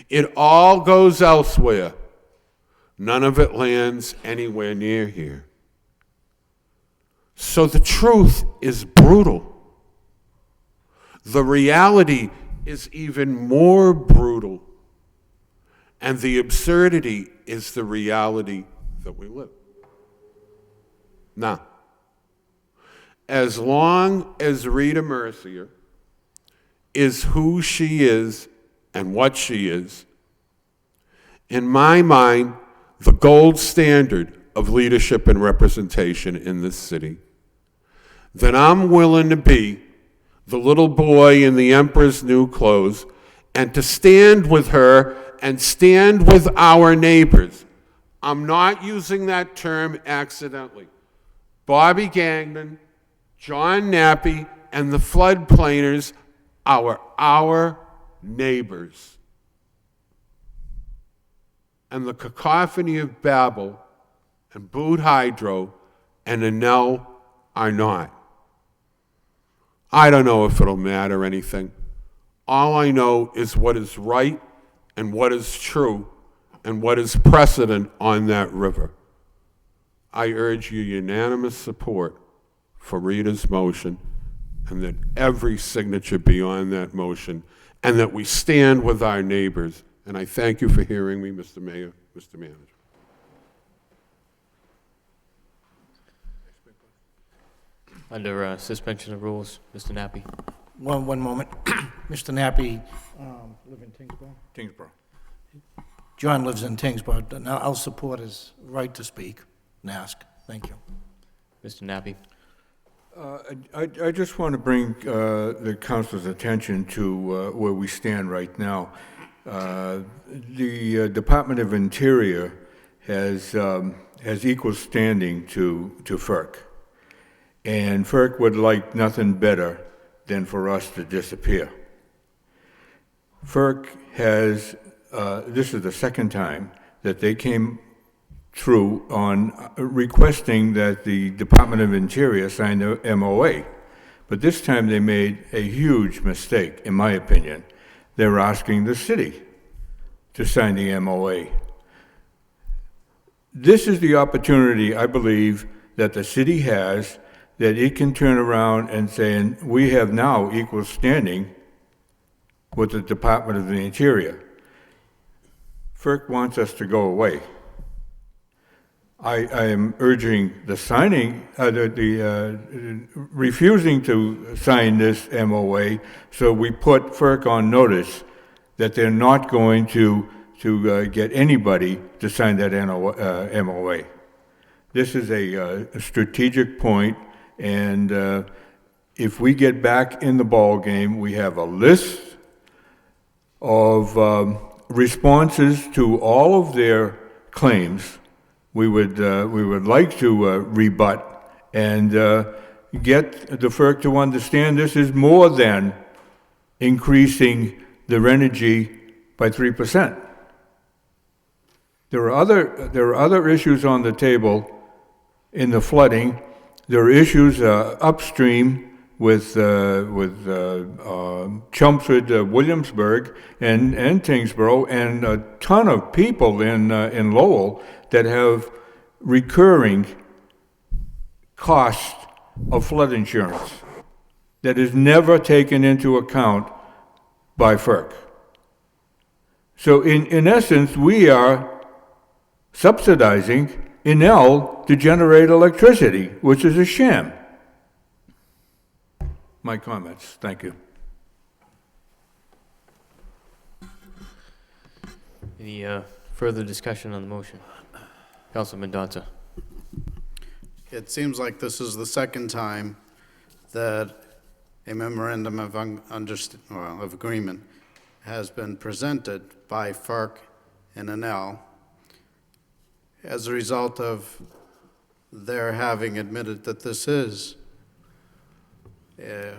It all goes elsewhere. None of it lands anywhere near here. So the truth is brutal. The reality is even more brutal. And the absurdity is the reality that we live. Now, as long as Rita Mercier is who she is and what she is, in my mind, the gold standard of leadership and representation in this city, then I'm willing to be the little boy in the emperor's new clothes and to stand with her and stand with our neighbors. I'm not using that term accidentally. Bobby Gagnon, John Nappy, and the floodplainers are our neighbors. And the cacophony of Babel and Boot Hydro and Enel are not. I don't know if it'll matter anything. All I know is what is right and what is true and what is precedent on that river. I urge your unanimous support for Rita's motion and that every signature be on that motion and that we stand with our neighbors. And I thank you for hearing me, Mr. Mayor, Mr. Manager. Under suspension of rules, Mr. Nappy. One moment. Mr. Nappy, live in Tingsboro? Tingsboro. John lives in Tingsboro. Now, I'll support his right to speak and ask. Thank you. Mr. Nappy. I just want to bring the council's attention to where we stand right now. The Department of Interior has equal standing to FERC. And FERC would like nothing better than for us to disappear. FERC has, this is the second time that they came through on requesting that the Department of Interior sign the MOA. But this time they made a huge mistake, in my opinion. They're asking the city to sign the MOA. This is the opportunity, I believe, that the city has that it can turn around and say, we have now equal standing with the Department of the Interior. FERC wants us to go away. I am urging the signing, refusing to sign this MOA, so we put FERC on notice that they're not going to get anybody to sign that MOA. This is a strategic point, and if we get back in the ball game, we have a list of responses to all of their claims. We would like to rebut and get the FERC to understand this is more than increasing their energy by 3%. There are other issues on the table in the flooding. There are issues upstream with Chelmsford, Williamsburg, and Tingsboro, and a ton of people in Lowell that have recurring cost of flood insurance that is never taken into account by FERC. So in essence, we are subsidizing Enel to generate electricity, which is a sham. My comments. Thank you. Any further discussion on the motion? Councilman Dodson. It seems like this is the second time that a memorandum of of agreement has been presented by FERC and Enel as a result of their having admitted that this is a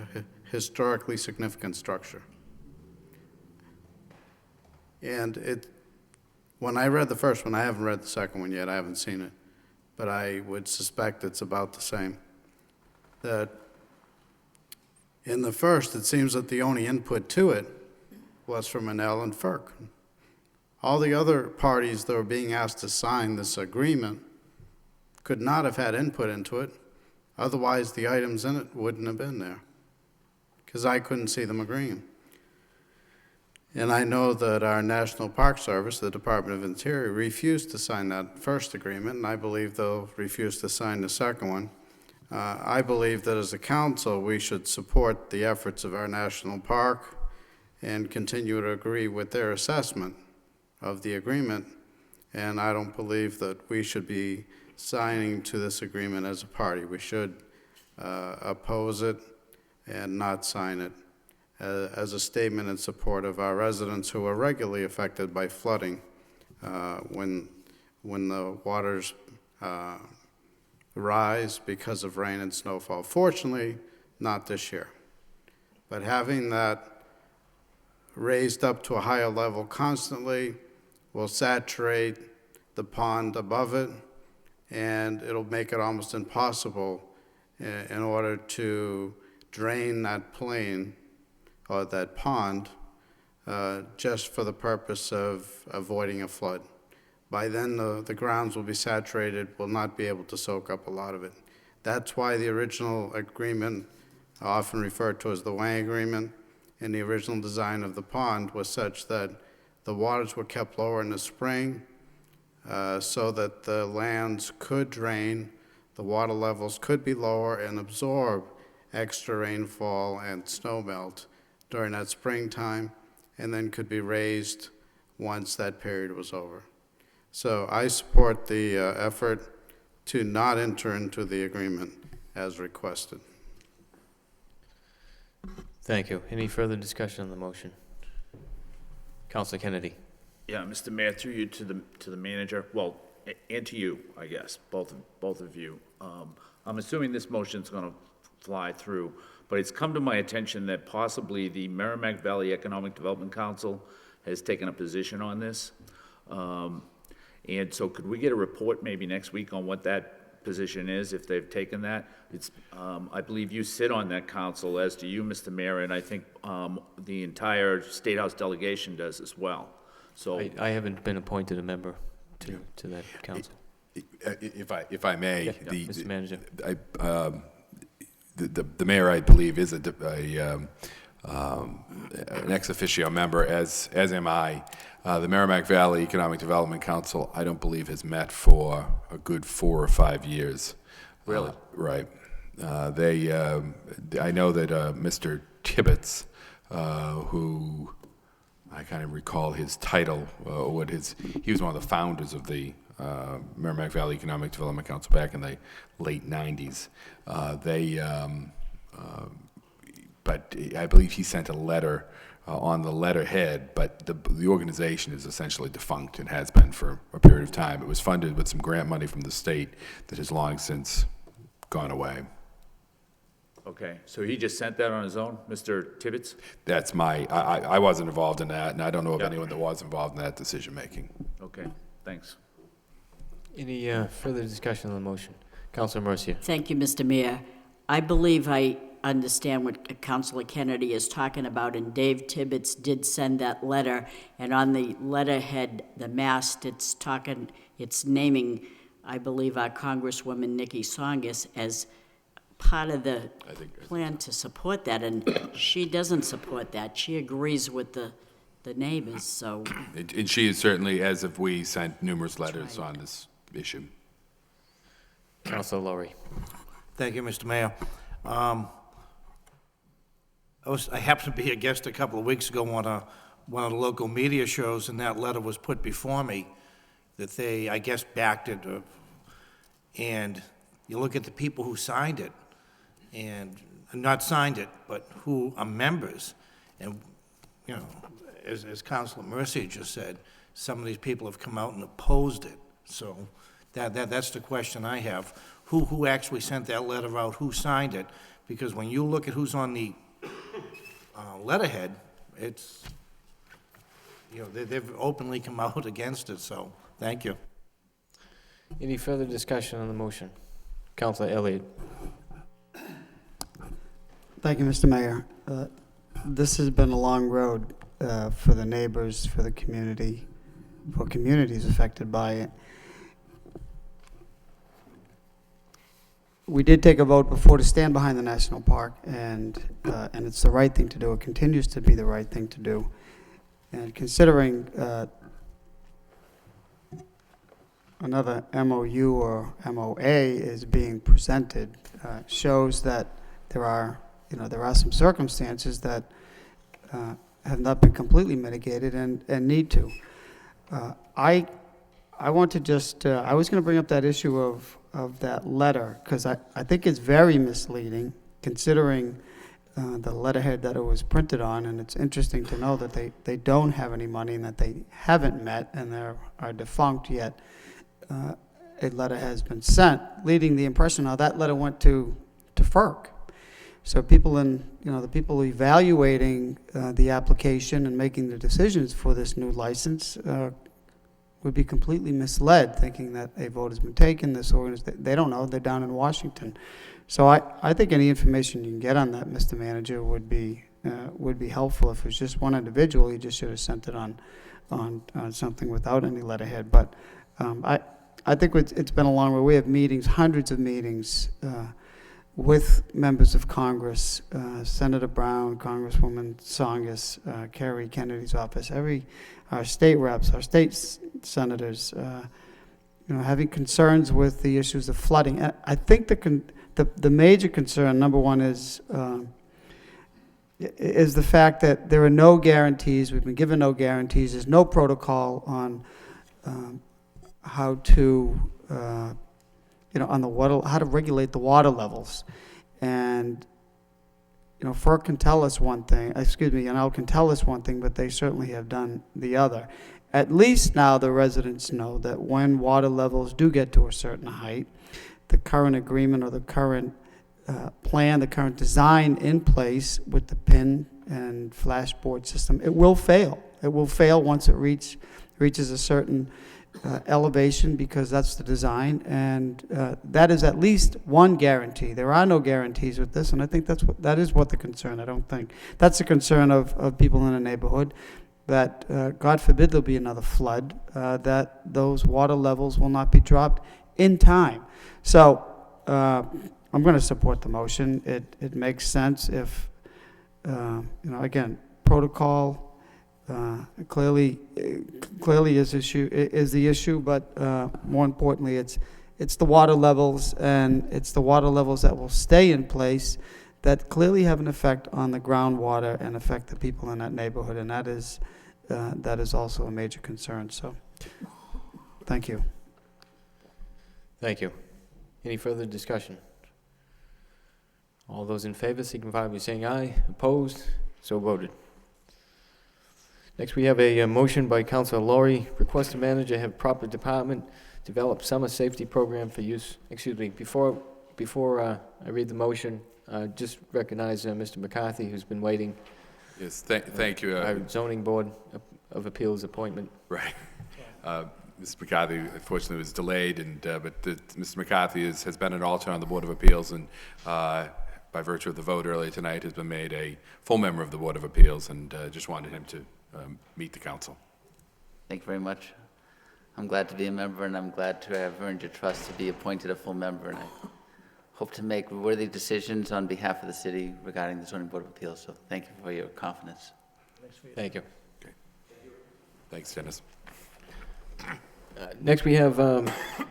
historically significant structure. And when I read the first one, I haven't read the second one yet, I haven't seen it, but I would suspect it's about the same. That in the first, it seems that the only input to it was from Enel and FERC. All the other parties that were being asked to sign this agreement could not have had input into it, otherwise the items in it wouldn't have been there, because I couldn't see them agreeing. And I know that our National Park Service, the Department of Interior, refused to sign that first agreement, and I believe they'll refuse to sign the second one. I believe that as a council, we should support the efforts of our national park and continue to agree with their assessment of the agreement. And I don't believe that we should be signing to this agreement as a party. We should oppose it and not sign it as a statement in support of our residents who are regularly affected by flooding when the waters rise because of rain and snowfall. Fortunately, not this year. But having that raised up to a higher level constantly will saturate the pond above it, and it'll make it almost impossible in order to drain that plain or that pond just for the purpose of avoiding a flood. By then, the grounds will be saturated, will not be able to soak up a lot of it. That's why the original agreement, often referred to as the Wang Agreement, and the original design of the pond was such that the waters were kept lower in the spring so that the lands could drain, the water levels could be lower and absorb extra rainfall and snow melt during that springtime, and then could be raised once that period was over. So I support the effort to not enter into the agreement as requested. Thank you. Any further discussion on the motion? Councilor Kennedy. Yeah, Mr. Mayor, through you to the manager, well, and to you, I guess, both of you. I'm assuming this motion's going to fly through, but it's come to my attention that possibly the Merrimack Valley Economic Development Council has taken a position on this. And so could we get a report maybe next week on what that position is, if they've taken that? It's, I believe you sit on that council, as do you, Mr. Mayor, and I think the entire State House delegation does as well. So I haven't been appointed a member to that council. If I may, Yeah, Mr. Manager. The mayor, I believe, is an ex officio member, as am I. The Merrimack Valley Economic Development Council, I don't believe, has met for a good 4 or 5 years. Really? Right. I know that Mr. Tibbetts, who I kind of recall his title, he was one of the founders of the Merrimack Valley Economic Development Council back in the late 90s. But I believe he sent a letter on the letterhead, but the organization is essentially defunct and has been for a period of time. It was funded with some grant money from the state that has long since gone away. okay, so he just sent that on his own, Mr. Tibbetts? That's I wasn't involved in that, and I don't know of Yeah. anyone that was involved in that decision-making. Okay, thanks. Any further discussion on the motion? Councilor Mercia. Thank you, Mr. Mayor. I believe I understand what Councilor Kennedy is talking about, and Dave Tibbetts did send that letter, and on the letterhead, the mast, it's naming, I believe, our Congresswoman Nikki Songus as part of the plan to support that, and she doesn't support that. She agrees with the neighbors, so. And she is certainly, as of we, sent numerous letters on this issue. Councilor Laurie. Thank you, Mr. Mayor. I happened to be a guest a couple of weeks ago on one of the local media shows, and that letter was put before me, that they, I guess, backed it, and you look at the people who signed it, and not signed it, but who are members, and, you know, as Councilor Mercier just said, some of these people have come out and opposed it, so that's the question I have. Who actually sent that letter out, who signed it? Because when you look at who's on the letterhead, it's, you know, they've openly come out against it, so, thank you. Any further discussion on the motion? Councilor Elliott. Thank you, Mr. Mayor. This has been a long road for the neighbors, for the community, for communities affected by it. We did take a vote before to stand behind the national park, and it's the right thing to do. It continues to be the right thing to do. And considering another MOU or MOA is being presented, shows that there are some circumstances that have not been completely mitigated and need to. I want to just, I was going to bring up that issue of that letter, because I think it's very misleading, considering the letterhead that it was printed on, and it's interesting to know that they don't have any money and that they haven't met and they are defunct, yet a letter has been sent, leading the impression how that letter went to FERC. So people the people evaluating the application and making the decisions for this new license would be completely misled, thinking that a vote has been taken. This organization, they don't know. They're down in Washington. So I think any information you can get on that, Mr. Manager, would be helpful. If it was just one individual, you just should have sent it on something without any letterhead. But I think it's been a long road. We have meetings, hundreds of meetings with members of Congress, Senator Brown, Congresswoman Songus, Kerry Kennedy's office, our state reps, our state senators, having concerns with the issues of flooding. I think the major concern, number one, is the fact that there are no guarantees. We've been given no guarantees. There's no protocol on how to on the water, how to regulate the water levels. And, FERC can tell us one thing, and can tell us one thing, but they certainly have done the other. At least now the residents know that when water levels do get to a certain height, the current agreement or the current plan, the current design in place with the PIN and flashboard system, it will fail. It will fail once it reaches a certain elevation, because that's the design, and that is at least one guarantee. There are no guarantees with this, and I think that is what the concern. I don't think that's the concern of people in a neighborhood, that God forbid there'll be another flood, that those water levels will not be dropped in time. So I'm going to support the motion. It makes sense if again, protocol. Clearly is the issue, but more importantly, it's the water levels, and it's the water levels that will stay in place that clearly have an effect on the groundwater and affect the people in that neighborhood, and that is also a major concern. So, thank you. Thank you. Any further discussion? All those in favor signify by saying aye. Opposed? So voted. Next, we have a motion by Councilor Laurie. Request the manager have proper department develop summer safety program for use. Excuse me, before I read the motion, just recognize Mr. McCarthy, who's been waiting. Yes, thank you. Our zoning board of appeals appointment. Right. Mr. McCarthy, unfortunately, was delayed, but Mr. McCarthy has been an alternate on the Board of Appeals, and by virtue of the vote earlier tonight, has been made a full member of the Board of Appeals, and just wanted him to meet the council. Thank you very much. I'm glad to be a member, and I'm glad to have earned your trust to be appointed a full member, and I hope to make worthy decisions on behalf of the city regarding the Zoning Board of Appeals. So thank you for your confidence. Thank you. Okay. Thanks, Dennis. Next, we have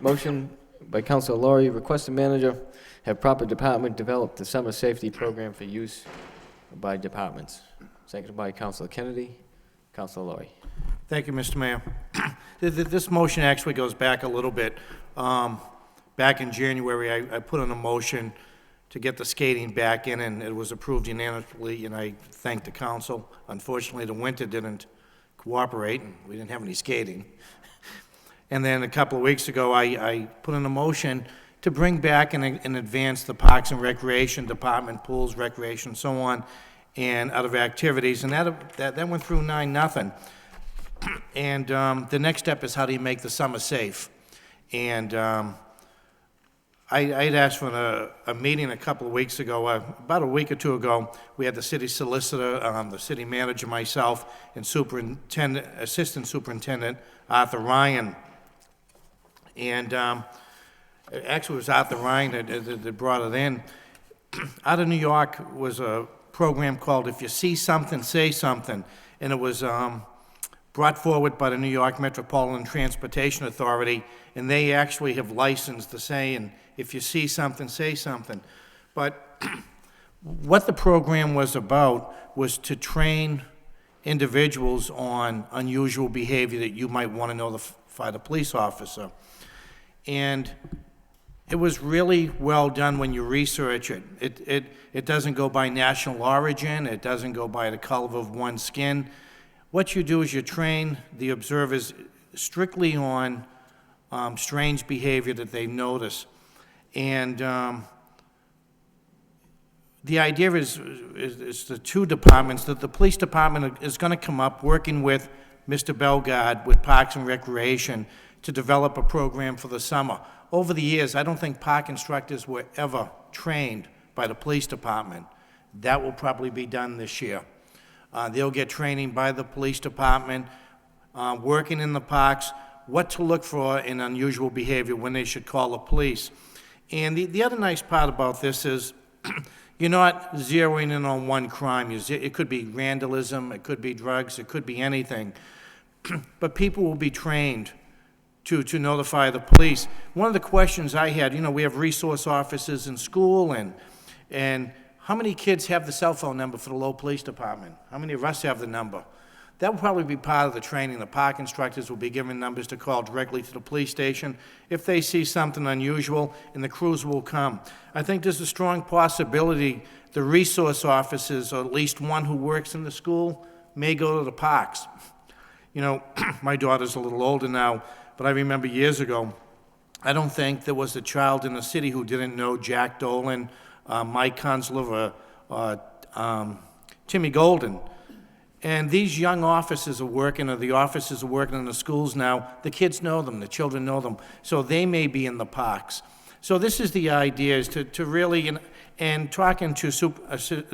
motion by Councilor Laurie, request the manager have proper department develop the summer safety program for use by departments. Seconded by Councilor Kennedy. Councilor Laurie. Thank you, Mr. Mayor. This motion actually goes back a little bit. Back in January, I put in a motion to get the skating back in, and it was approved unanimously, and I thank the council. Unfortunately, the winter didn't cooperate, and we didn't have any skating. And then a couple of weeks ago, I put in a motion to bring back and advance the Parks and Recreation Department, pools, recreation, so on, and other activities, and that went through 9-0. And the next step is how do you make the summer safe? And I'd asked for a meeting a couple of weeks ago, about a week or two ago. We had the city solicitor, the city manager, myself, and Assistant Superintendent Arthur Ryan. And actually, it was Arthur Ryan that brought it in. Out of New York was a program called If You See Something, Say Something. And it was brought forward by the New York Metropolitan Transportation Authority, and they actually have licensed the saying, if you see something, say something. But what the program was about was to train individuals on unusual behavior that you might want to notify the police officer. And it was really well done when you research it. It doesn't go by national origin. It doesn't go by the color of one's skin. What you do is you train the observers strictly on strange behavior that they notice. And the idea is the two departments, that the police department is going to come up working with Mr. Bellegarde with Parks and Recreation to develop a program for the summer. Over the years, I don't think park instructors were ever trained by the police department. That will probably be done this year. They'll get training by the police department, working in the parks, what to look for in unusual behavior, when they should call the police. And the other nice part about this is you're not zeroing in on one crime. It could be vandalism, it could be drugs, it could be anything. But people will be trained to notify the police. One of the questions I had, we have resource officers in school, and how many kids have the cell phone number for the Lowell Police Department? How many of us have the number? That will probably be part of the training. The park instructors will be given numbers to call directly to the police station if they see something unusual, and the crews will come. I think there's a strong possibility the resource officers, or at least one who works in the school, may go to the parks. My daughter's a little older now, but I remember years ago, I don't think there was a child in the city who didn't know Jack Dolan, Mike Kunzler, or Timmy Golden. And these young officers are working, or the officers are working in the schools now. The kids know them, the children know them, so they may be in the parks. So this is the idea, is to really, and talking to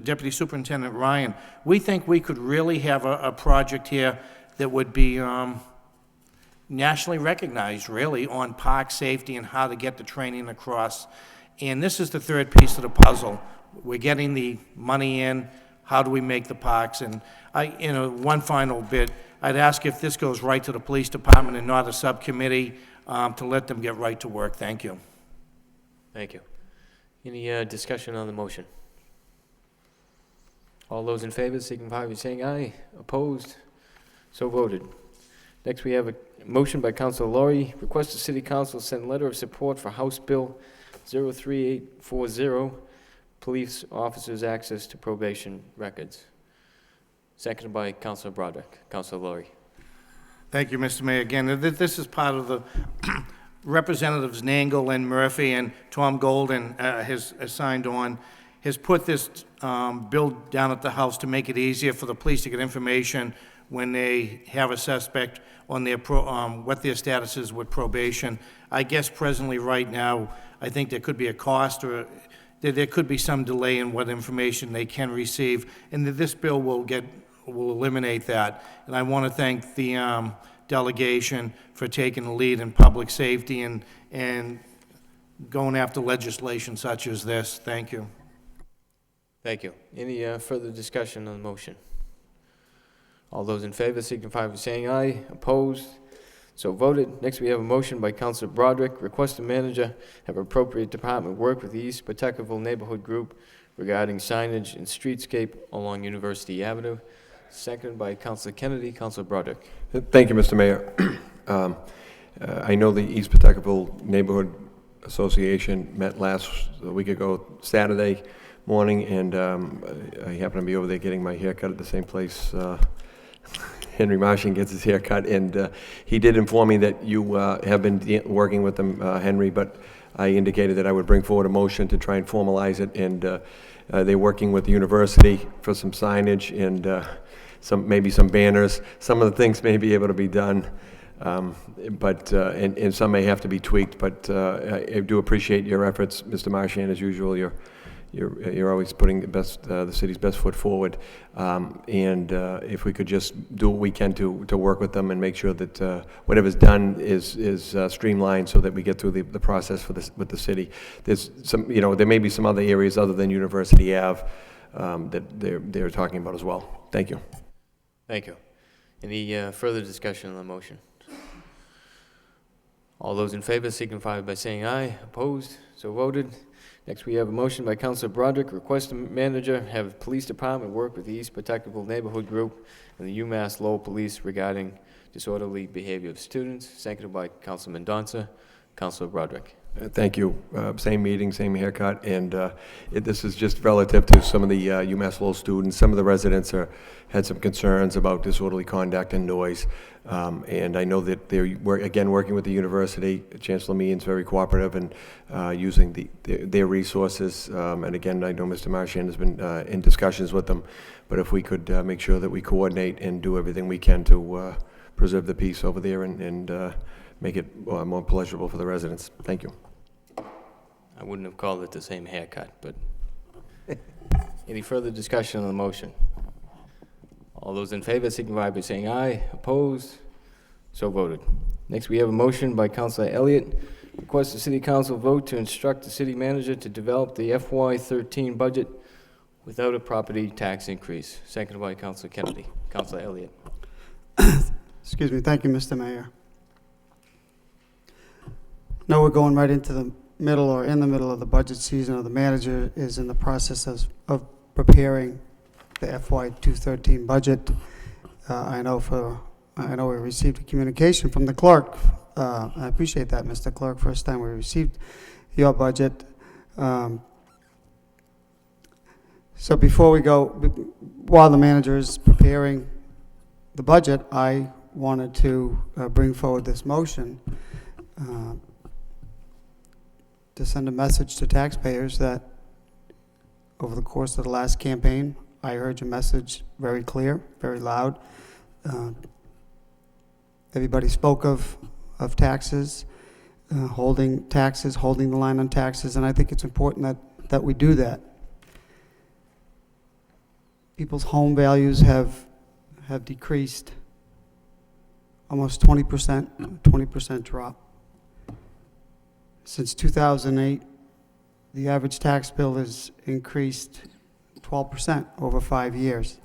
Deputy Superintendent Ryan, we think we could really have a project here that would be nationally recognized, really, on park safety and how to get the training across. And this is the third piece of the puzzle. We're getting the money in. How do we make the parks? And one final bit, I'd ask if this goes right to the police department and not a subcommittee, to let them get right to work. Thank you. Thank you. Any discussion on the motion? All those in favor signify by saying aye. Opposed? So voted. Next, we have a motion by Councilor Laurie. Request the City Council send letter of support for House Bill 03840, police officers' access to probation records. Seconded by Councilor Broderick. Councilor Laurie. Thank you, Mr. Mayor. Again, this is part of the Representatives Nangle and Murphy and Tom Golden has signed on, has put this bill down at the House to make it easier for the police to get information when they have a suspect on their what their status is with probation. I guess presently right now, I think there could be a cost, or that there could be some delay in what information they can receive, and that this bill will eliminate that. And I want to thank the delegation for taking the lead in public safety and going after legislation such as this. Thank you. Thank you. Any further discussion on the motion? All those in favor signify by saying aye. Opposed? So voted. Next, we have a motion by Councilor Broderick. Request the manager have appropriate department work with the East Pawtuckaville Neighborhood Group regarding signage and streetscape along University Avenue. Seconded by Councilor Kennedy. Councilor Broderick. Thank you, Mr. Mayor. I know the East Pawtuckaville Neighborhood Association met a week ago, Saturday morning, and I happened to be over there getting my hair cut at the same place Henry Martian gets his hair cut, and he did inform me that you have been working with them, Henry, but I indicated that I would bring forward a motion to try and formalize it, and they're working with the university for some signage and maybe some banners. Some of the things may be able to be done, but and some may have to be tweaked, but I do appreciate your efforts, Mr. Marchand, as usual. You're always putting the city's best foot forward, and if we could just do what we can to work with them and make sure that whatever's done is streamlined so that we get through the process with the city. There's some, there may be some other areas other than University Ave that they're talking about as well. Thank you. Thank you. Any further discussion on the motion? All those in favor signify by saying aye. Opposed? So voted. Next, we have a motion by Councilor Broderick. Request the manager have police department work with the East Pawtuckaville Neighborhood Group and the UMass Lowell Police regarding disorderly behavior of students. Seconded by Councilor Mendonça. Councilor Broderick. Thank you. Same meeting, same haircut, and this is just relative to some of the UMass Lowell students. Some of the residents had some concerns about disorderly conduct and noise, and I know that they're again working with the university. Chancellor Meehan's very cooperative and using their resources. And again, I know Mr. Marchand has been in discussions with them, but if we could make sure that we coordinate and do everything we can to preserve the peace over there and make it more pleasurable for the residents. Thank you. I wouldn't have called it the same haircut, but any further discussion on the motion? All those in favor signify by saying aye. Opposed? So voted. Next, we have a motion by Councilor Elliott. Request the City Council vote to instruct the City Manager to develop the FY13 budget without a property tax increase. Seconded by Councilor Kennedy. Councilor Elliott. Excuse me. Thank you, Mr. Mayor. Now we're going right into the middle or in the middle of the budget season. The manager is in the process of preparing the FY213 budget. I know we received a communication from the clerk. I appreciate that, Mr. Clerk. First time we received your budget. So before we go, while the manager is preparing the budget, I wanted to bring forward this motion to send a message to taxpayers that over the course of the last campaign, I heard your message very clear, very loud. Everybody spoke of taxes, holding the line on taxes, and I think it's important that we do that. People's home values have decreased almost 20% drop. Since 2008, the average tax bill has increased 12% over 5 years.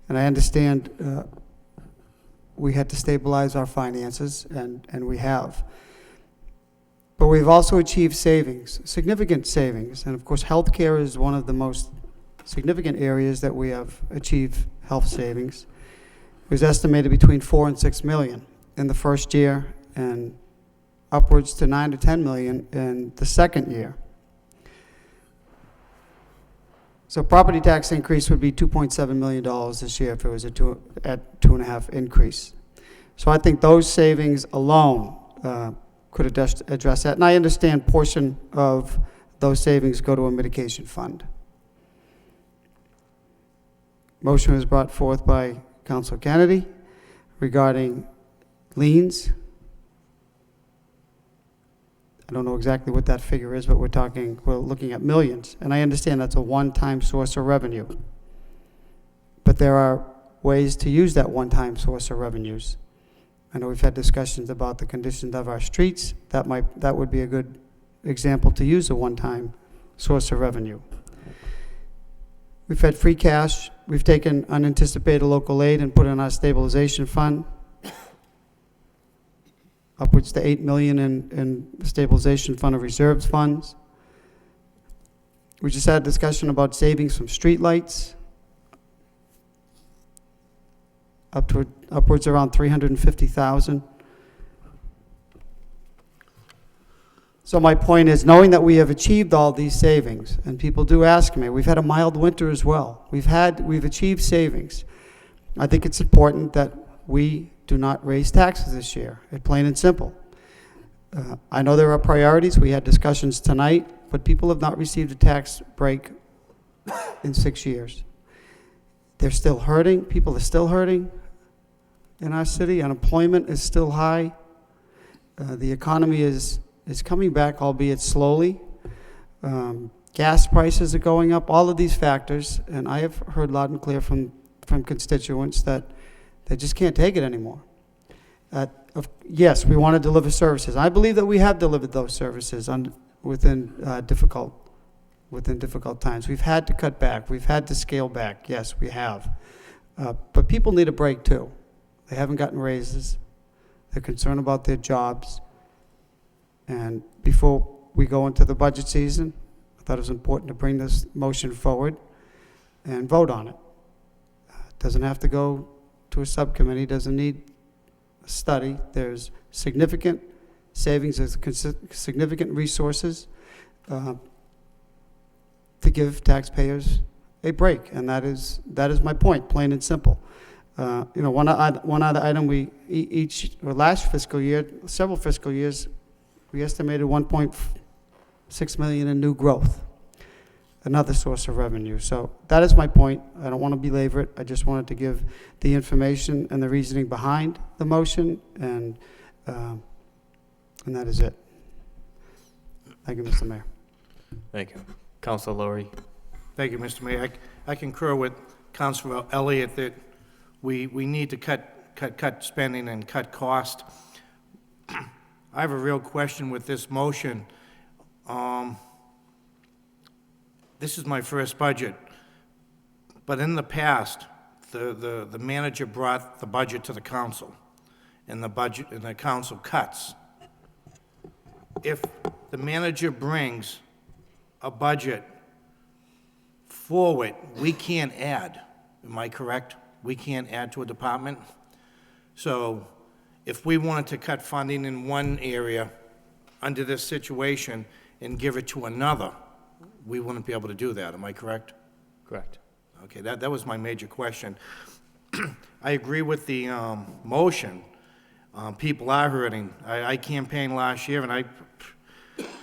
And I understand we had to stabilize our finances, and we have. But we've also achieved savings, significant savings. And of course, healthcare is one of the most significant areas that we have achieved health savings. It was estimated between 4 and 6 million in the first year, and upwards to 9 to 10 million in the second year. So property tax increase would be $2.7 million this year if it was at 2.5 increase. So I think those savings alone could address that. And I understand portion of those savings go to a mitigation fund. Motion was brought forth by Councilor Kennedy regarding liens. I don't know exactly what that figure is, but we're looking at millions. And I understand that's a one-time source of revenue. But there are ways to use that one-time source of revenues. I know we've had discussions about the condition of our streets. That would be a good example to use a one-time source of revenue. We've had free cash. We've taken unanticipated local aid and put it in our stabilization fund. Upwards to $8 million in stabilization fund of reserves funds. We just had a discussion about savings from streetlights. Upwards around $350,000. So my point is, knowing that we have achieved all these savings, and people do ask me, we've had a mild winter as well. We've achieved savings. I think it's important that we do not raise taxes this year, plain and simple. I know there are priorities. We had discussions tonight, but people have not received a tax break in 6 years. They're still hurting. People are still hurting in our city. Unemployment is still high. The economy is coming back, albeit slowly. Gas prices are going up, all of these factors, and I have heard loud and clear from constituents that they just can't take it anymore. Yes, we want to deliver services. I believe that we have delivered those services within difficult times. We've had to cut back. We've had to scale back. Yes, we have. But people need a break too. They haven't gotten raises. They're concerned about their jobs. And before we go into the budget season, I thought it was important to bring this motion forward and vote on it. It doesn't have to go to a subcommittee, doesn't need a study. There's significant savings, there's significant resources to give taxpayers a break, and that is my point, plain and simple. One other item, last fiscal year, several fiscal years, we estimated 1.6 million in new growth, another source of revenue. So that is my point. I don't want to belabor it. I just wanted to give the information and the reasoning behind the motion, and that is it. Thank you, Mr. Mayor. Thank you. Councilor Lowry. Thank you, Mr. Mayor. I concur with Councilor Elliott that we need to cut spending and cut cost. I have a real question with this motion. This is my first budget, but in the past, the manager brought the budget to the council, and the council cuts. If the manager brings a budget forward, we can't add. Am I correct? We can't add to a department. So if we wanted to cut funding in one area under this situation and give it to another, we wouldn't be able to do that. Am I correct? Correct. Okay, that was my major question. I agree with the motion. People are hurting. I campaigned last year, and I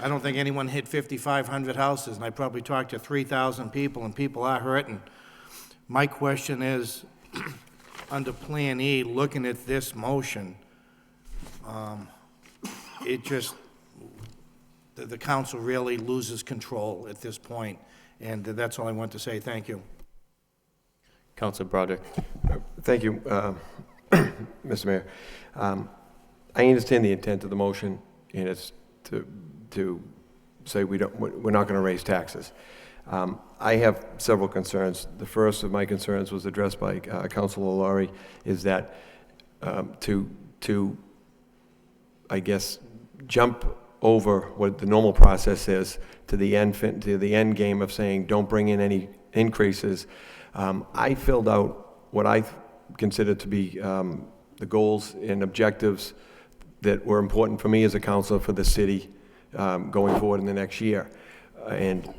don't think anyone hit 5,500 houses, and I probably talked to 3,000 people, and people are hurting. My question is, under Plan E, looking at this motion, the council really loses control at this point, and that's all I want to say. Thank you. Councilor Broderick. Thank you, Mr. Mayor. I understand the intent of the motion, and it's to say we're not going to raise taxes. I have several concerns. The first of my concerns was addressed by Councilor Lowry, is that to I guess jump over what the normal process is to the end game of saying don't bring in any increases. I filled out what I consider to be the goals and objectives that were important for me as a councilor for the city going forward in the next year. And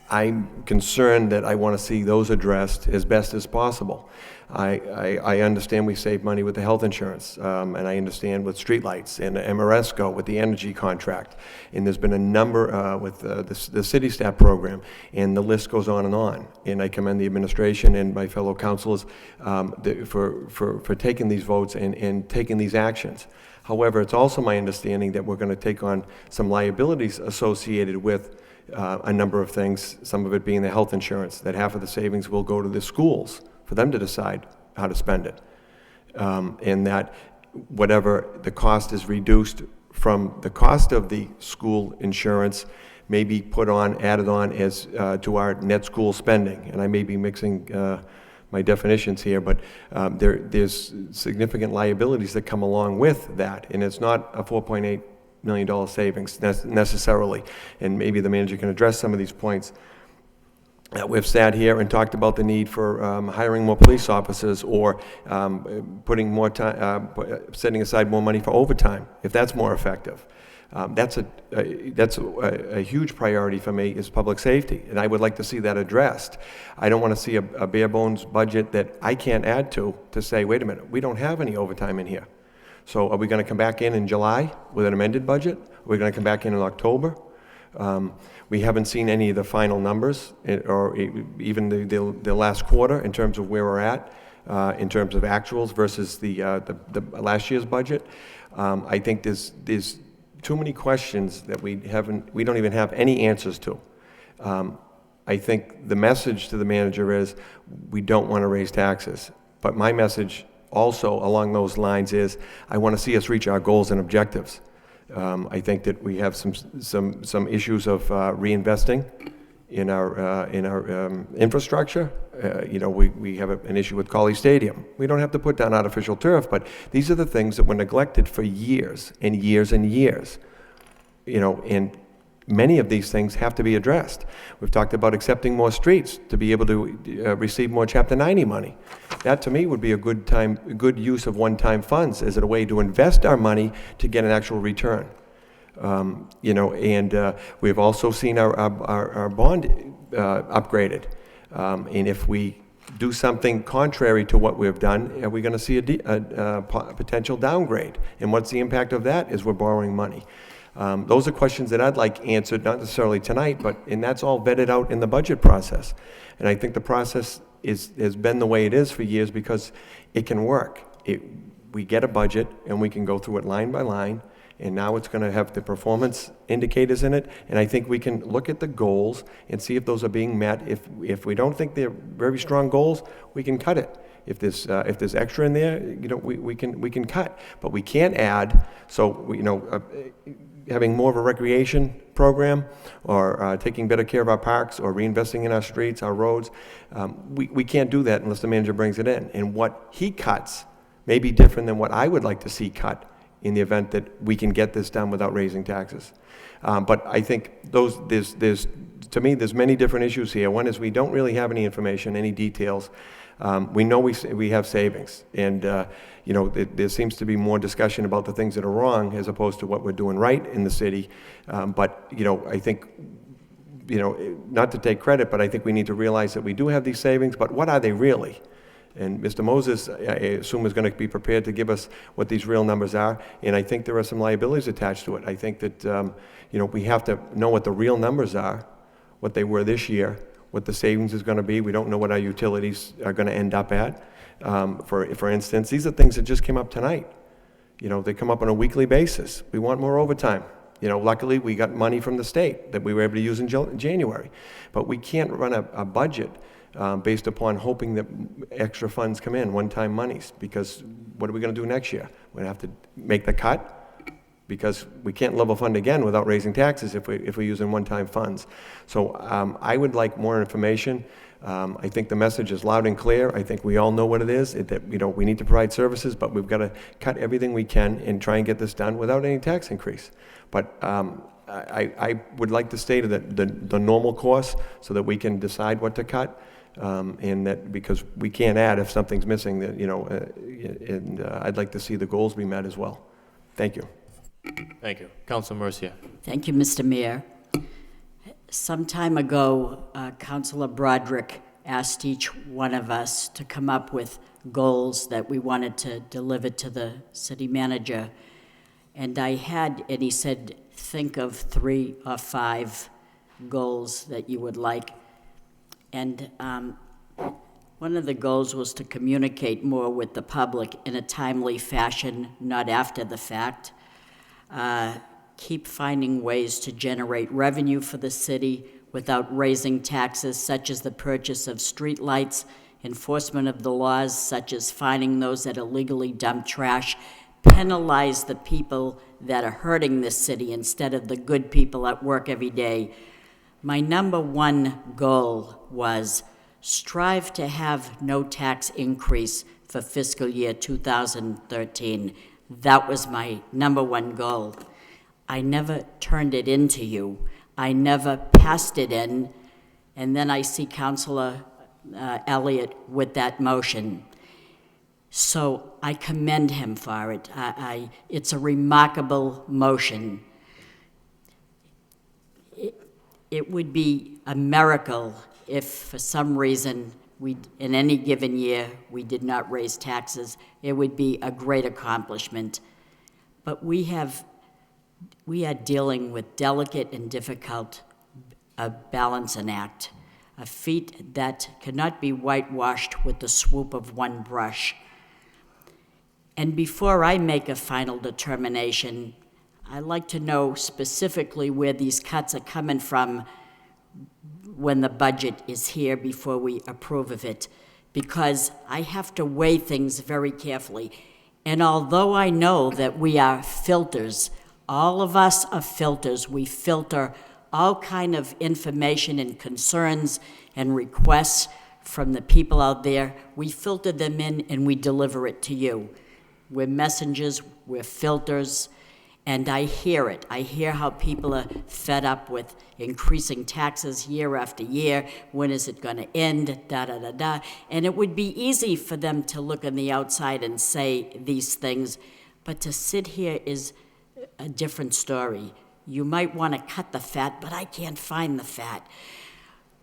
I'm concerned that I want to see those addressed as best as possible. I understand we save money with the health insurance, and I understand with streetlights and Amoresco with the energy contract. And there's been a number with the city staff program, and the list goes on. And I commend the administration and my fellow councilors for taking these votes and taking these actions. However, it's also my understanding that we're going to take on some liabilities associated with a number of things, some of it being the health insurance, that half of the savings will go to the schools for them to decide how to spend it. And that whatever the cost is reduced from the cost of the school insurance may be added on as to our net school spending. And I may be mixing my definitions here, but there's significant liabilities that come along with that, and it's not a $4.8 million savings necessarily. And maybe the manager can address some of these points. We've sat here and talked about the need for hiring more police officers, or putting more time, setting aside more money for overtime, if that's more effective. That's a huge priority for me, is public safety, and I would like to see that addressed. I don't want to see a bare bones budget that I can't add to say, wait a minute, we don't have any overtime in here. So are we going to come back in July with an amended budget? Are we going to come back in October? We haven't seen any of the final numbers, or even the last quarter, in terms of where we're at, in terms of actuals versus the last year's budget. I think there's too many questions that we don't even have any answers to. I think the message to the manager is, we don't want to raise taxes. But my message also along those lines is, I want to see us reach our goals and objectives. I think that we have some issues of reinvesting in our infrastructure. We have an issue with Colley Stadium. We don't have to put down artificial turf, but these are the things that were neglected for years and years and years. And many of these things have to be addressed. We've talked about accepting more streets to be able to receive more Chapter 90 money. That, to me, would be a good use of one-time funds as a way to invest our money to get an actual return. We've also seen our bond upgraded. And if we do something contrary to what we've done, are we going to see a potential downgrade? And what's the impact of that? Is we're borrowing money. Those are questions that I'd like answered, not necessarily tonight, and that's all vetted out in the budget process. And I think the process has been the way it is for years because it can work. We get a budget and we can go through it line by line, and now it's going to have the performance indicators in it, and I think we can look at the goals and see if those are being met. If we don't think they're very strong goals, we can cut it. If there's extra in there, we can cut, but we can't add. So having more of a recreation program, or taking better care of our parks, or reinvesting in our streets, our roads, we can't do that unless the manager brings it in. And what he cuts may be different than what I would like to see cut in the event that we can get this done without raising taxes. But I think to me, there's many different issues here. One is we don't really have any information, any details. We know we have savings, and there seems to be more discussion about the things that are wrong as opposed to what we're doing right in the city. But I think, not to take credit, but I think we need to realize that we do have these savings, but what are they really? And Mr. Moses, I assume, is going to be prepared to give us what these real numbers are, and I think there are some liabilities attached to it. I think that we have to know what the real numbers are, what they were this year, what the savings is going to be. We don't know what our utilities are going to end up at. For instance, these are things that just came up tonight. They come up on a weekly basis. We want more overtime. Luckily, we got money from the state that we were able to use in January. But we can't run a budget based upon hoping that extra funds come in, one-time monies, because what are we going to do next year? We're going to have to make the cut, because we can't level fund again without raising taxes if we're using one-time funds. So I would like more information. I think the message is loud and clear. I think we all know what it is, that we need to provide services, but we've got to cut everything we can and try and get this done without any tax increase. But I would like to stay to the normal course so that we can decide what to cut. And that, because we can't add if something's missing, that and I'd like to see the goals be met as well. Thank you. Thank you. Councilor Mercia. Thank you, Mr. Mayor. Some time ago, Councilor Broderick asked each one of us to come up with goals that we wanted to deliver to the city manager. And he said, think of 3 or 5 goals that you would like. And One of the goals was to communicate more with the public in a timely fashion, not after the fact. Keep finding ways to generate revenue for the city without raising taxes, such as the purchase of streetlights, enforcement of the laws, such as fining those that illegally dump trash, penalize the people that are hurting this city instead of the good people at work every day. My number one goal was strive to have no tax increase for fiscal year 2013. That was my number one goal. I never turned it into you. I never passed it in, and then I see Councilor Elliott with that motion. So I commend him for it. It's a remarkable motion. It would be a miracle if for some reason in any given year we did not raise taxes. It would be a great accomplishment. But we are dealing with delicate and difficult balancing act, a feat that cannot be whitewashed with the swoop of one brush. And before I make a final determination, I'd like to know specifically where these cuts are coming from when the budget is here before we approve of it, because I have to weigh things very carefully. And although I know that we are filters, all of us are filters. We filter all kind of information and concerns and requests from the people out there. We filter them in and we deliver it to you. We're messengers, we're filters, and I hear it. I hear how people are fed up with increasing taxes year after year. When is it going to end? Da, da, da, da. And it would be easy for them to look on the outside and say these things, but to sit here is a different story. You might want to cut the fat, but I can't find the fat.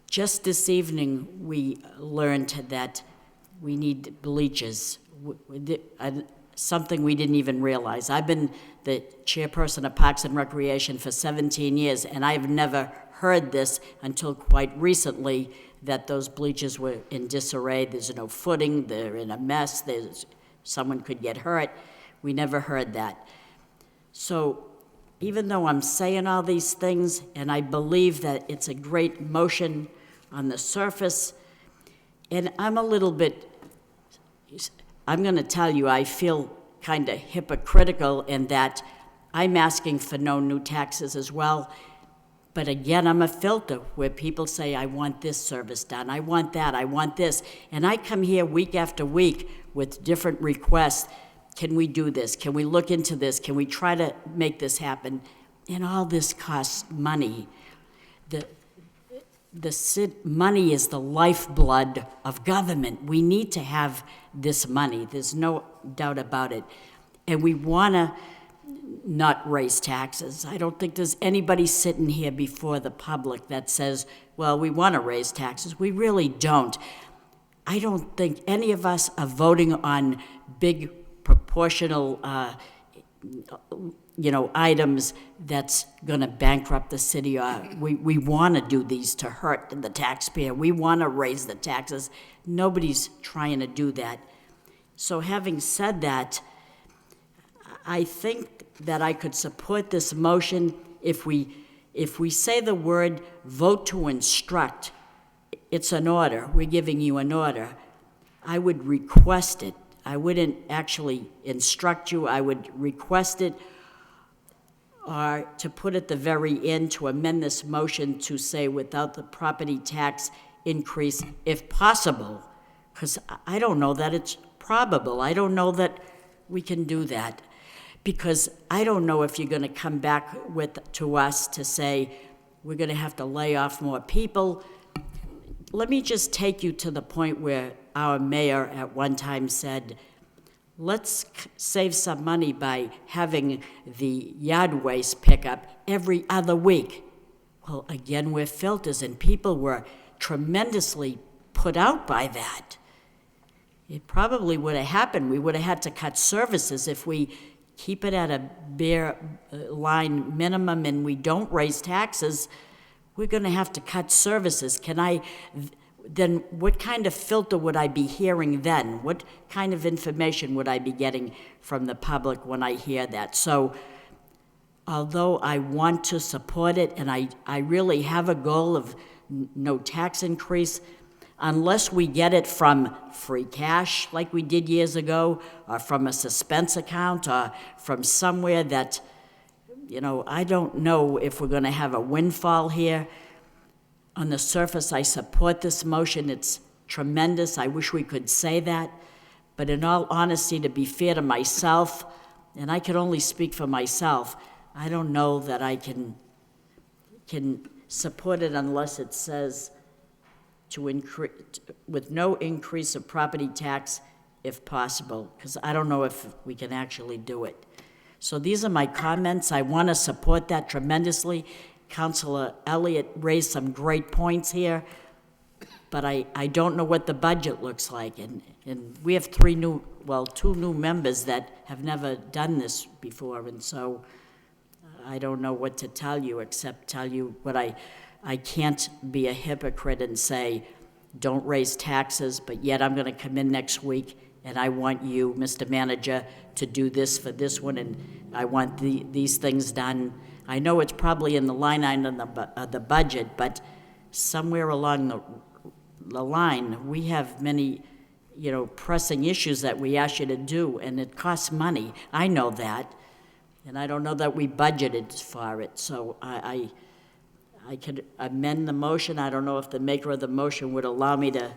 Just this evening, we learned that we need bleachers, something we didn't even realize. I've been the chairperson of Parks and Recreation for 17 years, and I've never heard this until quite recently, that those bleachers were in disarray. There's no footing, they're in a mess, someone could get hurt. We never heard that. So even though I'm saying all these things, and I believe that it's a great motion on the surface, and I'm a little bit, I'm going to tell you, I feel kind of hypocritical in that I'm asking for no new taxes as well. But again, I'm a filter where people say, I want this service done, I want that, I want this. And I come here week after week with different requests. Can we do this? Can we look into this? Can we try to make this happen? And all this costs money. Money is the lifeblood of government. We need to have this money. There's no doubt about it. And we want to not raise taxes. I don't think there's anybody sitting here before the public that says, well, we want to raise taxes. We really don't. I don't think any of us are voting on big proportional items that's going to bankrupt the city. We want to do these to hurt the taxpayer. We want to raise the taxes. Nobody's trying to do that. So having said that, I think that I could support this motion if we say the word vote to instruct. It's an order. We're giving you an order. I would request it. I wouldn't actually instruct you. I would request it, or to put at the very end, to amend this motion to say without the property tax increase, if possible, because I don't know that it's probable. I don't know that we can do that, because I don't know if you're going to come back to us to say we're going to have to lay off more people. Let me just take you to the point where our mayor at one time said, let's save some money by having the yard waste pickup every other week. Well, again, we're filters, and people were tremendously put out by that. It probably would have happened. We would have had to cut services if we keep it at a bare line minimum and we don't raise taxes. We're going to have to cut services. then what kind of filter would I be hearing then? What kind of information would I be getting from the public when I hear that? So although I want to support it, and I really have a goal of no tax increase, unless we get it from free cash like we did years ago, or from a suspense account, or from somewhere that, I don't know if we're going to have a windfall here. On the surface, I support this motion. It's tremendous. I wish we could say that. But in all honesty, to be fair to myself, and I can only speak for myself, I don't know that I can support it unless it says to increase, with no increase of property tax if possible, because I don't know if we can actually do it. So these are my comments. I want to support that tremendously. Councilor Elliott raised some great points here, but I don't know what the budget looks like. And we have two new members that have never done this before, and so I don't know what to tell you except tell you what I can't be a hypocrite and say, don't raise taxes, but yet I'm going to come in next week and I want you, Mr. Manager, to do this for this one, and I want these things done. I know it's probably in the line item of the budget, but somewhere along the line, we have many, pressing issues that we ask you to do, and it costs money. I know that, and I don't know that we budgeted for it, so I could amend the motion. I don't know if the maker of the motion would allow me to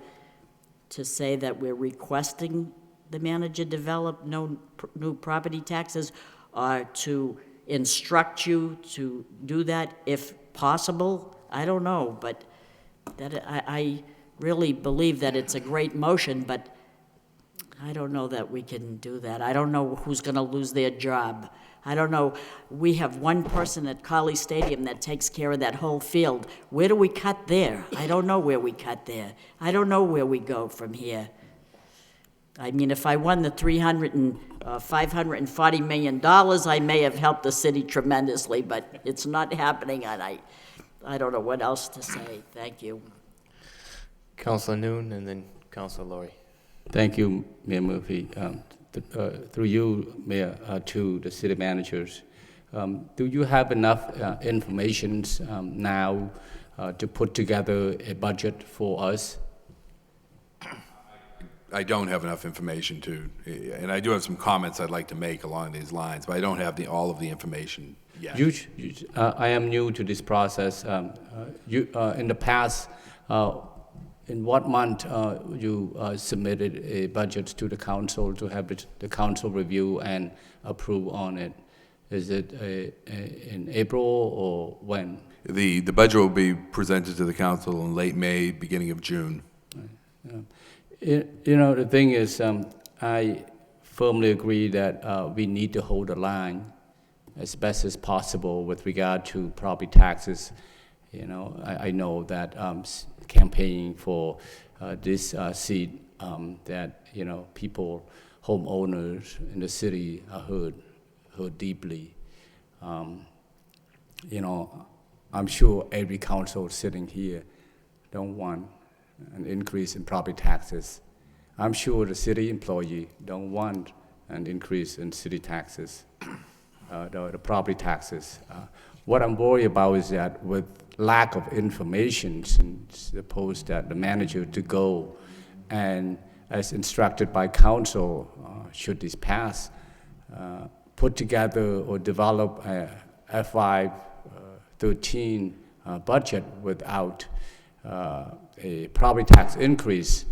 say that we're requesting the manager develop no new property taxes, or to instruct you to do that if possible. I don't know, but that I really believe that it's a great motion, but I don't know that we can do that. I don't know who's going to lose their job. I don't know. We have one person at Colley Stadium that takes care of that whole field. Where do we cut there? I don't know where we cut there. I don't know where we go from here. I mean, if I won the $540 million, I may have helped the city tremendously, but it's not happening, and I don't know what else to say. Thank you. Councilor Noon, and then Councilor Laurie. Thank you, Mayor Murphy. Through you, Mayor, to the city managers, do you have enough information now to put together a budget for us? I don't have enough information to, and I do have some comments I'd like to make along these lines, but I don't have all of the information yet. I am new to this process. In the past, in what month you submitted a budget to the council to have the council review and approve on it? Is it in April or when? The budget will be presented to the council in late May, beginning of June. The thing is, I firmly agree that we need to hold the line as best as possible with regard to property taxes. I know that campaigning for this seat, that people, homeowners in the city are hurt deeply. I'm sure every council sitting here don't want an increase in property taxes. I'm sure the city employee don't want an increase in city taxes, the property taxes. What I'm worried about is that with lack of information, suppose that the manager to go and, as instructed by council, should this pass, put together or develop a FY13 budget without a property tax increase,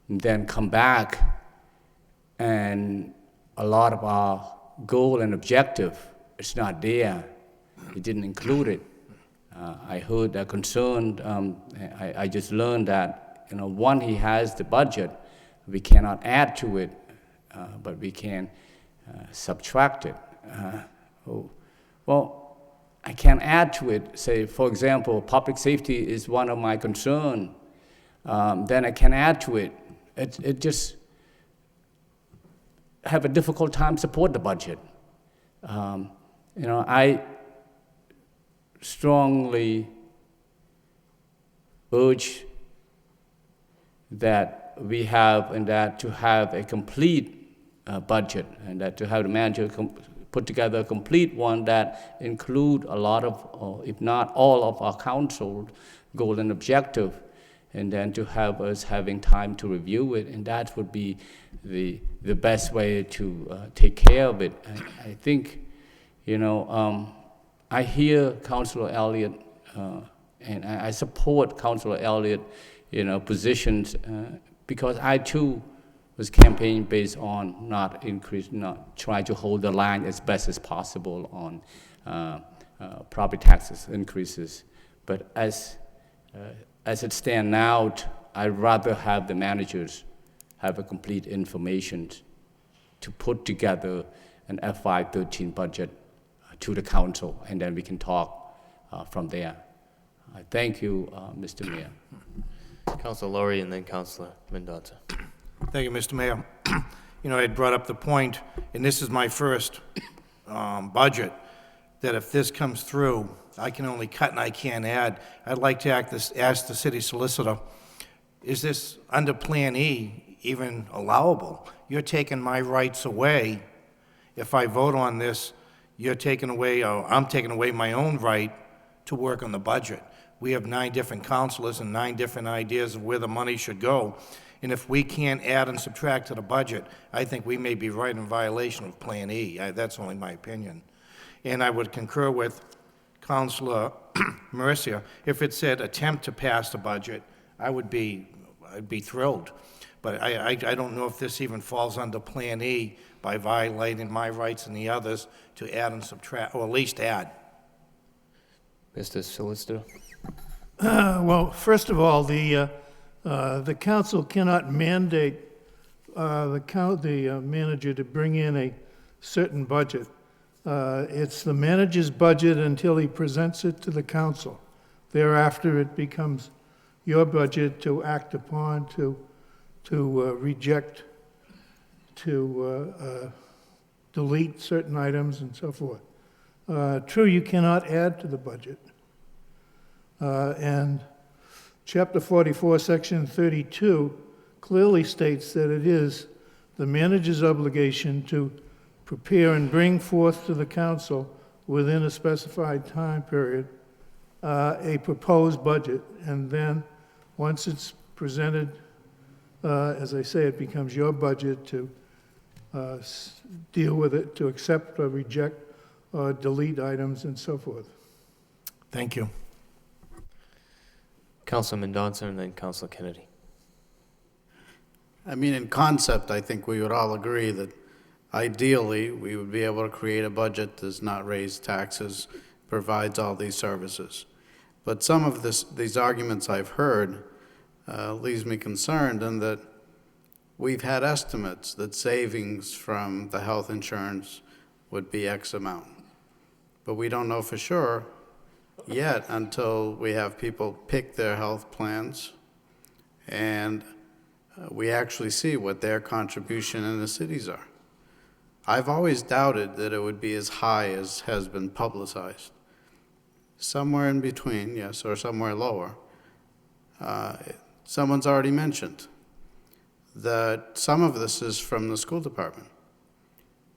then come back and a lot of our goal and objective is not there. It didn't include it. I heard a concern. I just learned that once he has the budget, we cannot add to it, but we can subtract it. Well, I can add to it. Say, for example, public safety is one of my concerns. Then I can add to it. It just have a difficult time support the budget. I strongly urge that we have, and that to have a complete budget, and that to have the manager put together a complete one that include a lot of, if not all of our council goal and objective, and then to have us having time to review it, and that would be the best way to take care of it. I think, you know, I hear Councilor Elliott, and I support Councilor Elliott, you know, positions, because I too was campaigning based on not trying to hold the line as best as possible on property taxes increases. But as it stands now, I'd rather have the managers have a complete information to put together an FY13 budget to the council, and then we can talk from there. Thank you, Mr. Mayor. Councilor Laurie and then Councilor Mendoza. Thank you, Mr. Mayor. You know, I had brought up the point, and this is my first budget, that if this comes through, I can only cut and I can't add. I'd like to ask the city solicitor, is this under Plan E even allowable? You're taking my rights away. If I vote on this, you're taking away, or I'm taking away my own right to work on the budget. We have 9 different councilors and 9 different ideas of where the money should go. And if we can't add and subtract to the budget, I think we may be right in violation of Plan E. That's only my opinion. And I would concur with Councilor Mercia. If it said attempt to pass the budget, I'd be thrilled. But I don't know if this even falls under Plan E by violating my rights and the others to add and subtract, or at least add. Mr. Solicitor? Well, first of all, the council cannot mandate the manager to bring in a certain budget. It's the manager's budget until he presents it to the council. Thereafter, it becomes your budget to act upon, to reject, to delete certain items and so forth. True, you cannot add to the budget. And Chapter 44, Section 32 clearly states that it is the manager's obligation to prepare and bring forth to the council within a specified time period a proposed budget. And then once it's presented, as I say, it becomes your budget to deal with it, to accept or reject or delete items and so forth. Thank you. Councilor Mendoza and then Councilor Kennedy. I mean, in concept, I think we would all agree that ideally, we would be able to create a budget that does not raise taxes, provides all these services. But some of these arguments I've heard leaves me concerned in that we've had estimates that savings from the health insurance would be X amount. But we don't know for sure yet until we have people pick their health plans and we actually see what their contribution in the cities are. I've always doubted that it would be as high as has been publicized. Somewhere in between, yes, or somewhere lower. Someone's already mentioned that some of this is from the school department.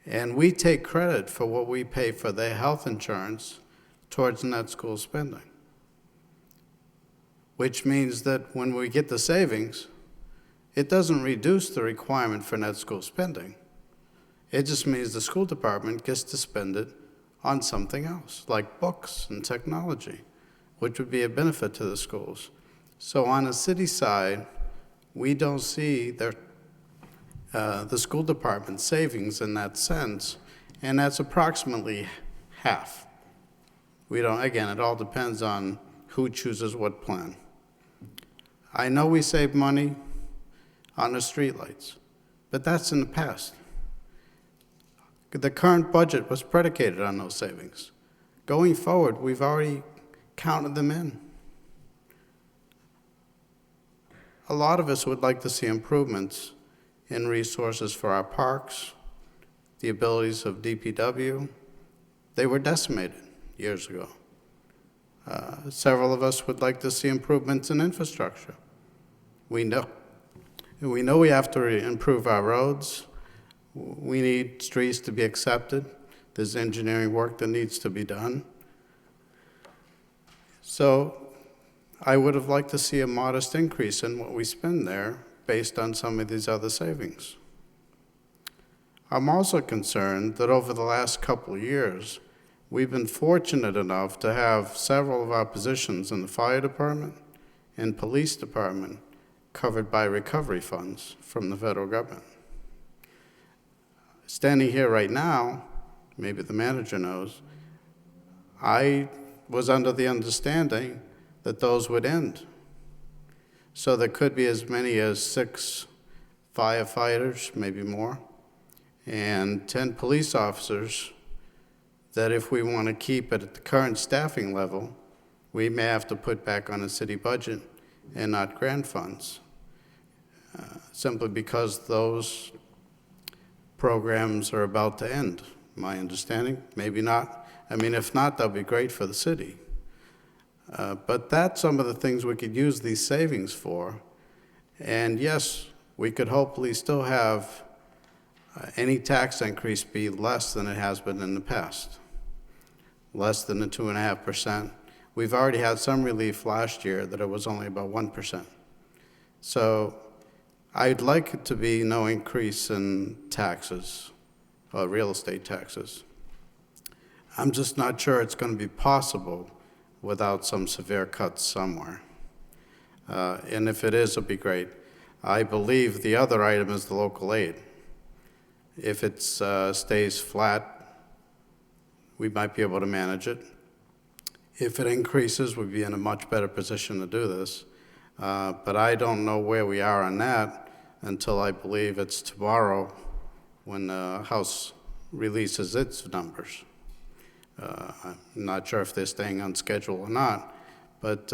And we take credit for what we pay for their health insurance towards net school spending. Which means that when we get the savings, it doesn't reduce the requirement for net school spending. It just means the school department gets to spend it on something else, like books and technology, which would be a benefit to the schools. So on the city side, we don't see the school department savings in that sense, and that's approximately half. We don't, again, it all depends on who chooses what plan. I know we save money on the streetlights, but that's in the past. The current budget was predicated on those savings. Going forward, we've already counted them in. A lot of us would like to see improvements in resources for our parks, the abilities of DPW. They were decimated years ago. Several of us would like to see improvements in infrastructure. We know we have to improve our roads. We need streets to be accepted. There's engineering work that needs to be done. So I would have liked to see a modest increase in what we spend there based on some of these other savings. I'm also concerned that over the last couple of years, we've been fortunate enough to have several of our positions in the fire department and police department covered by recovery funds from the federal government. Standing here right now, maybe the manager knows, I was under the understanding that those would end. So there could be as many as 6 firefighters, maybe more, and 10 police officers that if we want to keep it at the current staffing level, we may have to put back on a city budget and not grant funds, simply because those programs are about to end, my understanding. Maybe not. I mean, if not, that'll be great for the city. But that's some of the things we could use these savings for. And yes, we could hopefully still have any tax increase be less than it has been in the past, less than the 2.5%. We've already had some relief last year that it was only about 1%. So I'd like it to be no increase in taxes, real estate taxes. I'm just not sure it's going to be possible without some severe cuts somewhere. And if it is, it'll be great. I believe the other item is the local aid. If it stays flat, we might be able to manage it. If it increases, we'd be in a much better position to do this. But I don't know where we are on that until I believe it's tomorrow when the House releases its numbers. I'm not sure if they're staying on schedule or not, but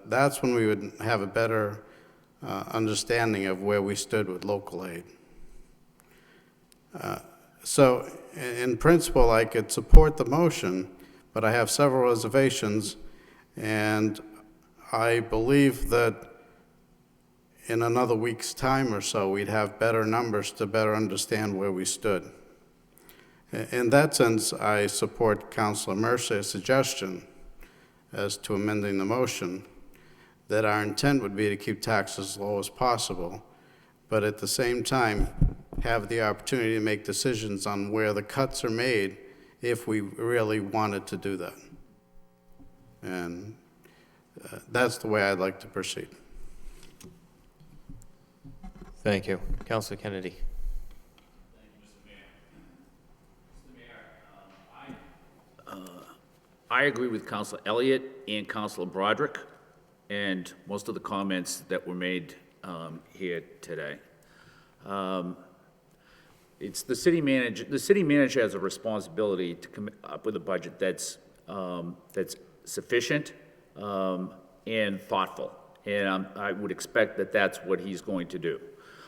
that's when we would have a better understanding of where we stood with local aid. So in principle, I could support the motion, but I have several reservations, and I believe that in another week's time or so, we'd have better numbers to better understand where we stood. In that sense, I support Councilor Mercer's suggestion as to amending the motion, that our intent would be to keep taxes as low as possible, but at the same time, have the opportunity to make decisions on where the cuts are made if we really wanted to do that. And that's the way I'd like to proceed. Thank you. Councilor Kennedy. I agree with Councilor Elliott and Councilor Broderick and most of the comments that were made here today. It's the city manager. The city manager has a responsibility to come up with a budget that's sufficient and thoughtful, and I would expect that that's what he's going to do.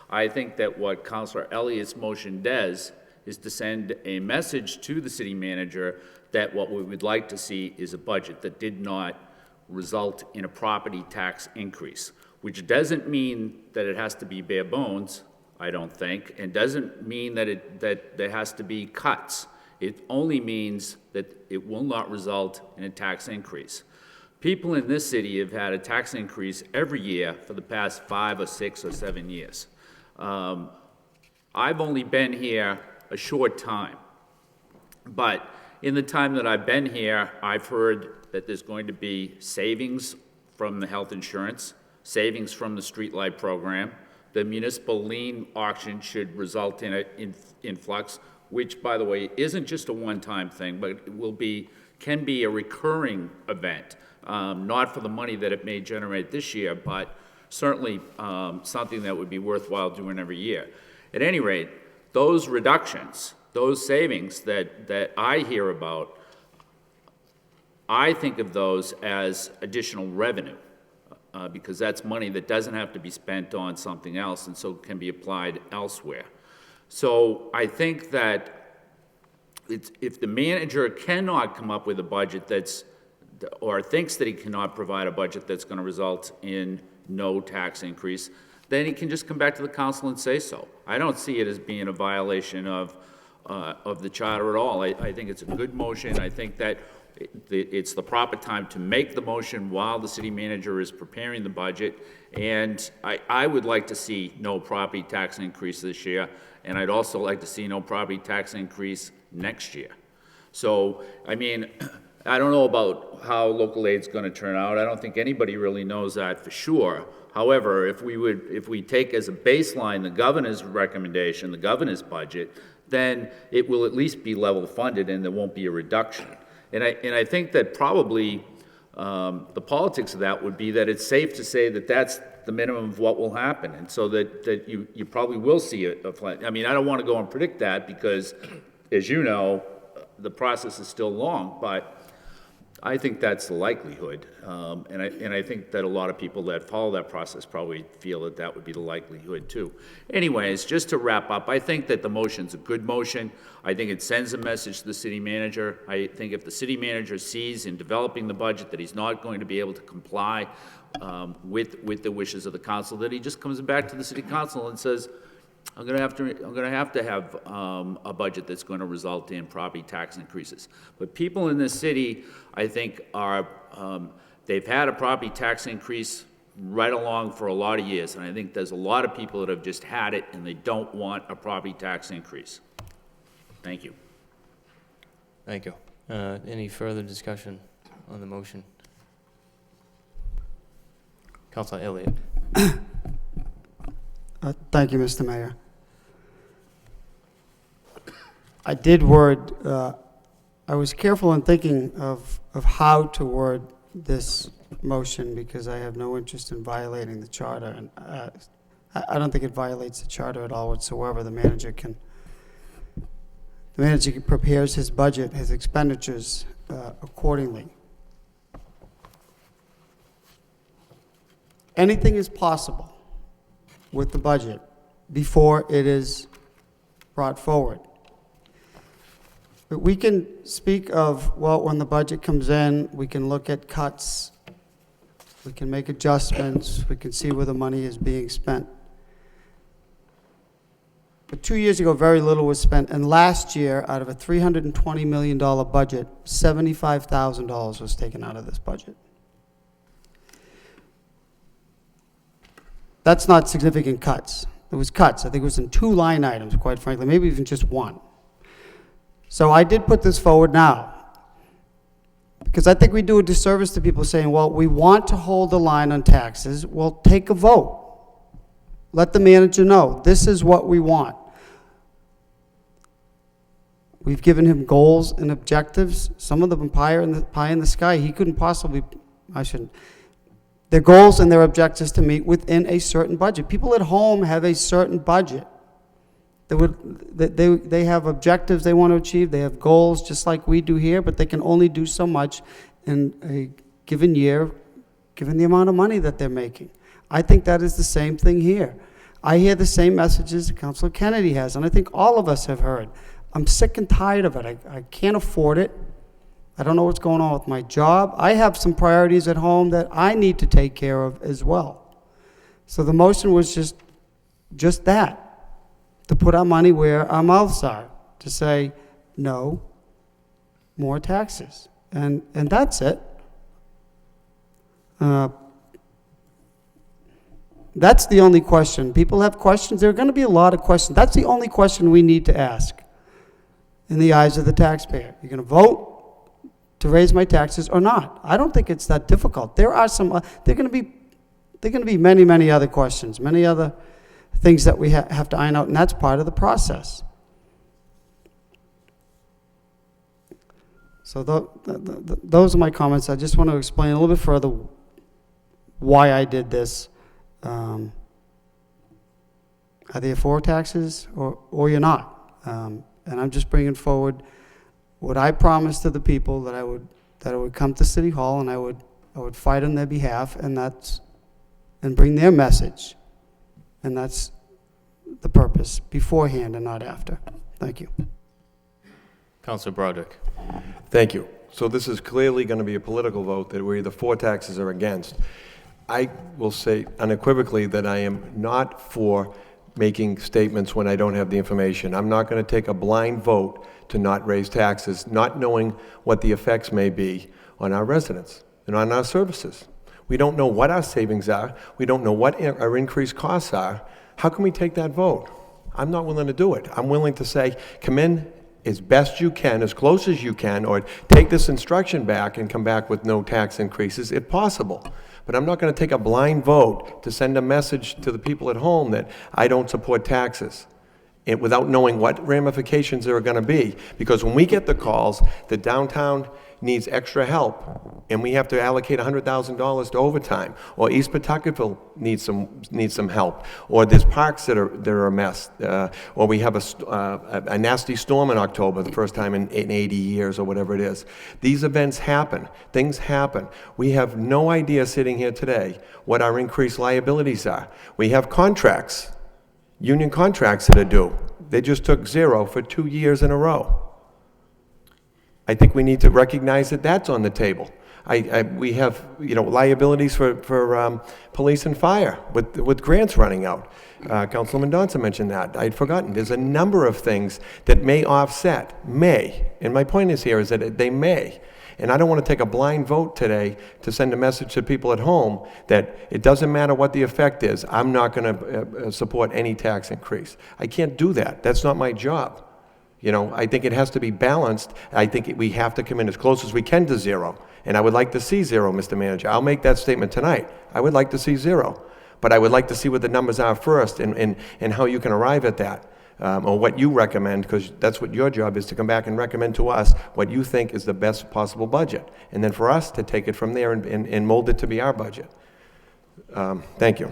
I think that what Councilor Elliott's motion does is to send a message to the city manager that what we would like to see is a budget that did not result in a property tax increase, which doesn't mean that it has to be bare bones, I don't think, and doesn't mean that that there has to be cuts. It only means that it will not result in a tax increase. People in this city have had a tax increase every year for the past 5 or 6 or 7 years. I've only been here a short time, but in the time that I've been here, I've heard that there's going to be savings from the health insurance, savings from the streetlight program. The municipal lien auction should result in an influx, which, by the way, isn't just a one-time thing, but it can be a recurring event, not for the money that it may generate this year, but certainly something that would be worthwhile doing every year. At any rate, those reductions, those savings that I hear about, I think of those as additional revenue, because that's money that doesn't have to be spent on something else and so can be applied elsewhere. So I think that if the manager cannot come up with a budget or thinks that he cannot provide a budget that's going to result in no tax increase, then he can just come back to the council and say so. I don't see it as being a violation of the charter at all. I think it's a good motion. I think that it's the proper time to make the motion while the city manager is preparing the budget. And I would like to see no property tax increase this year, and I'd also like to see no property tax increase next year. So, I mean, I don't know about how local aid's going to turn out. I don't think anybody really knows that for sure. However, if we take as a baseline the governor's recommendation, the governor's budget, then it will at least be level funded and there won't be a reduction. And I think that probably the politics of that would be that it's safe to say that that's the minimum of what will happen, and so that you probably will see a flat. I mean, I don't want to go and predict that because, as you know, the process is still long, but I think that's the likelihood, and I think that a lot of people that follow that process probably feel that that would be the likelihood too. Anyways, just to wrap up, I think that the motion's a good motion. I think it sends a message to the city manager. I think if the city manager sees in developing the budget that he's not going to be able to comply with the wishes of the council, that he just comes back to the city council and says, I'm going to have to have a budget that's going to result in property tax increases. But people in this city, I think, are they've had a property tax increase right along for a lot of years, and I think there's a lot of people that have just had it and they don't want a property tax increase. Thank you. Thank you. Any further discussion on the motion? Councilor Elliott. Thank you, Mr. Mayor. I did word, I was careful in thinking of how to word this motion because I have no interest in violating the charter. And I don't think it violates the charter at all whatsoever. The manager prepares his budget, his expenditures accordingly. Anything is possible with the budget before it is brought forward. But we can speak of, well, when the budget comes in, we can look at cuts, we can make adjustments, we can see where the money is being spent. But 2 years ago, very little was spent, and last year, out of a $320 million budget, $75,000 was taken out of this budget. That's not significant cuts. It was cuts. I think it was in 2 line items, quite frankly, maybe even just 1. So I did put this forward now, because I think we do a disservice to people saying, well, we want to hold the line on taxes. Well, take a vote. Let the manager know, this is what we want. We've given him goals and objectives. Some of them pie in the sky. He couldn't possibly, I shouldn't. Their goals and their objectives to meet within a certain budget. People at home have a certain budget. They have objectives they want to achieve. They have goals just like we do here, but they can only do so much in a given year, given the amount of money that they're making. I think that is the same thing here. I hear the same messages Councilor Kennedy has, and I think all of us have heard. I'm sick and tired of it. I can't afford it. I don't know what's going on with my job. I have some priorities at home that I need to take care of as well. So the motion was just that, to put our money where our mouths are, to say, no, more taxes. And that's it. That's the only question. People have questions. There are going to be a lot of questions. That's the only question we need to ask in the eyes of the taxpayer. You're going to vote to raise my taxes or not? I don't think it's that difficult. There are some, there are going to be many, many other questions, many other things that we have to iron out, and that's part of the process. So those are my comments. I just want to explain a little bit further why I did this. Are they for taxes or you're not? And I'm just bringing forward what I promised to the people, that I would come to City Hall and I would fight on their behalf, and bring their message. And that's the purpose, beforehand and not after. Thank you. Councilor Broderick. Thank you. So this is clearly going to be a political vote that we're either for taxes or against. I will say unequivocally that I am not for making statements when I don't have the information. I'm not going to take a blind vote to not raise taxes, not knowing what the effects may be on our residents and on our services. We don't know what our savings are. We don't know what our increased costs are. How can we take that vote? I'm not willing to do it. I'm willing to say, come in as best you can, as close as you can, or take this instruction back and come back with no tax increases if possible. But I'm not going to take a blind vote to send a message to the people at home that I don't support taxes, without knowing what ramifications there are going to be. Because when we get the calls that downtown needs extra help, and we have to allocate $100,000 to overtime, or East Pawtucketville needs some help, or there's parks that are a mess, or we have a nasty storm in October, the first time in 80 years, or whatever it is. These events happen. Things happen. We have no idea sitting here today what our increased liabilities are. We have contracts, union contracts that are due. They just took 0 for 2 years in a row. I think we need to recognize that that's on the table. We have, liabilities for police and fire with grants running out. Councilman Mendonça mentioned that. I'd forgotten. There's a number of things that may offset, and my point is that they may. And I don't want to take a blind vote today to send a message to people at home that it doesn't matter what the effect is, I'm not going to support any tax increase. I can't do that. That's not my job. I think it has to be balanced. I think we have to come in as close as we can to 0. And I would like to see 0, Mr. Manager. I'll make that statement tonight. I would like to see 0. But I would like to see what the numbers are first and how you can arrive at that. Or what you recommend, because that's what your job is, to come back and recommend to us what you think is the best possible budget. And then for us to take it from there and mold it to be our budget. Thank you.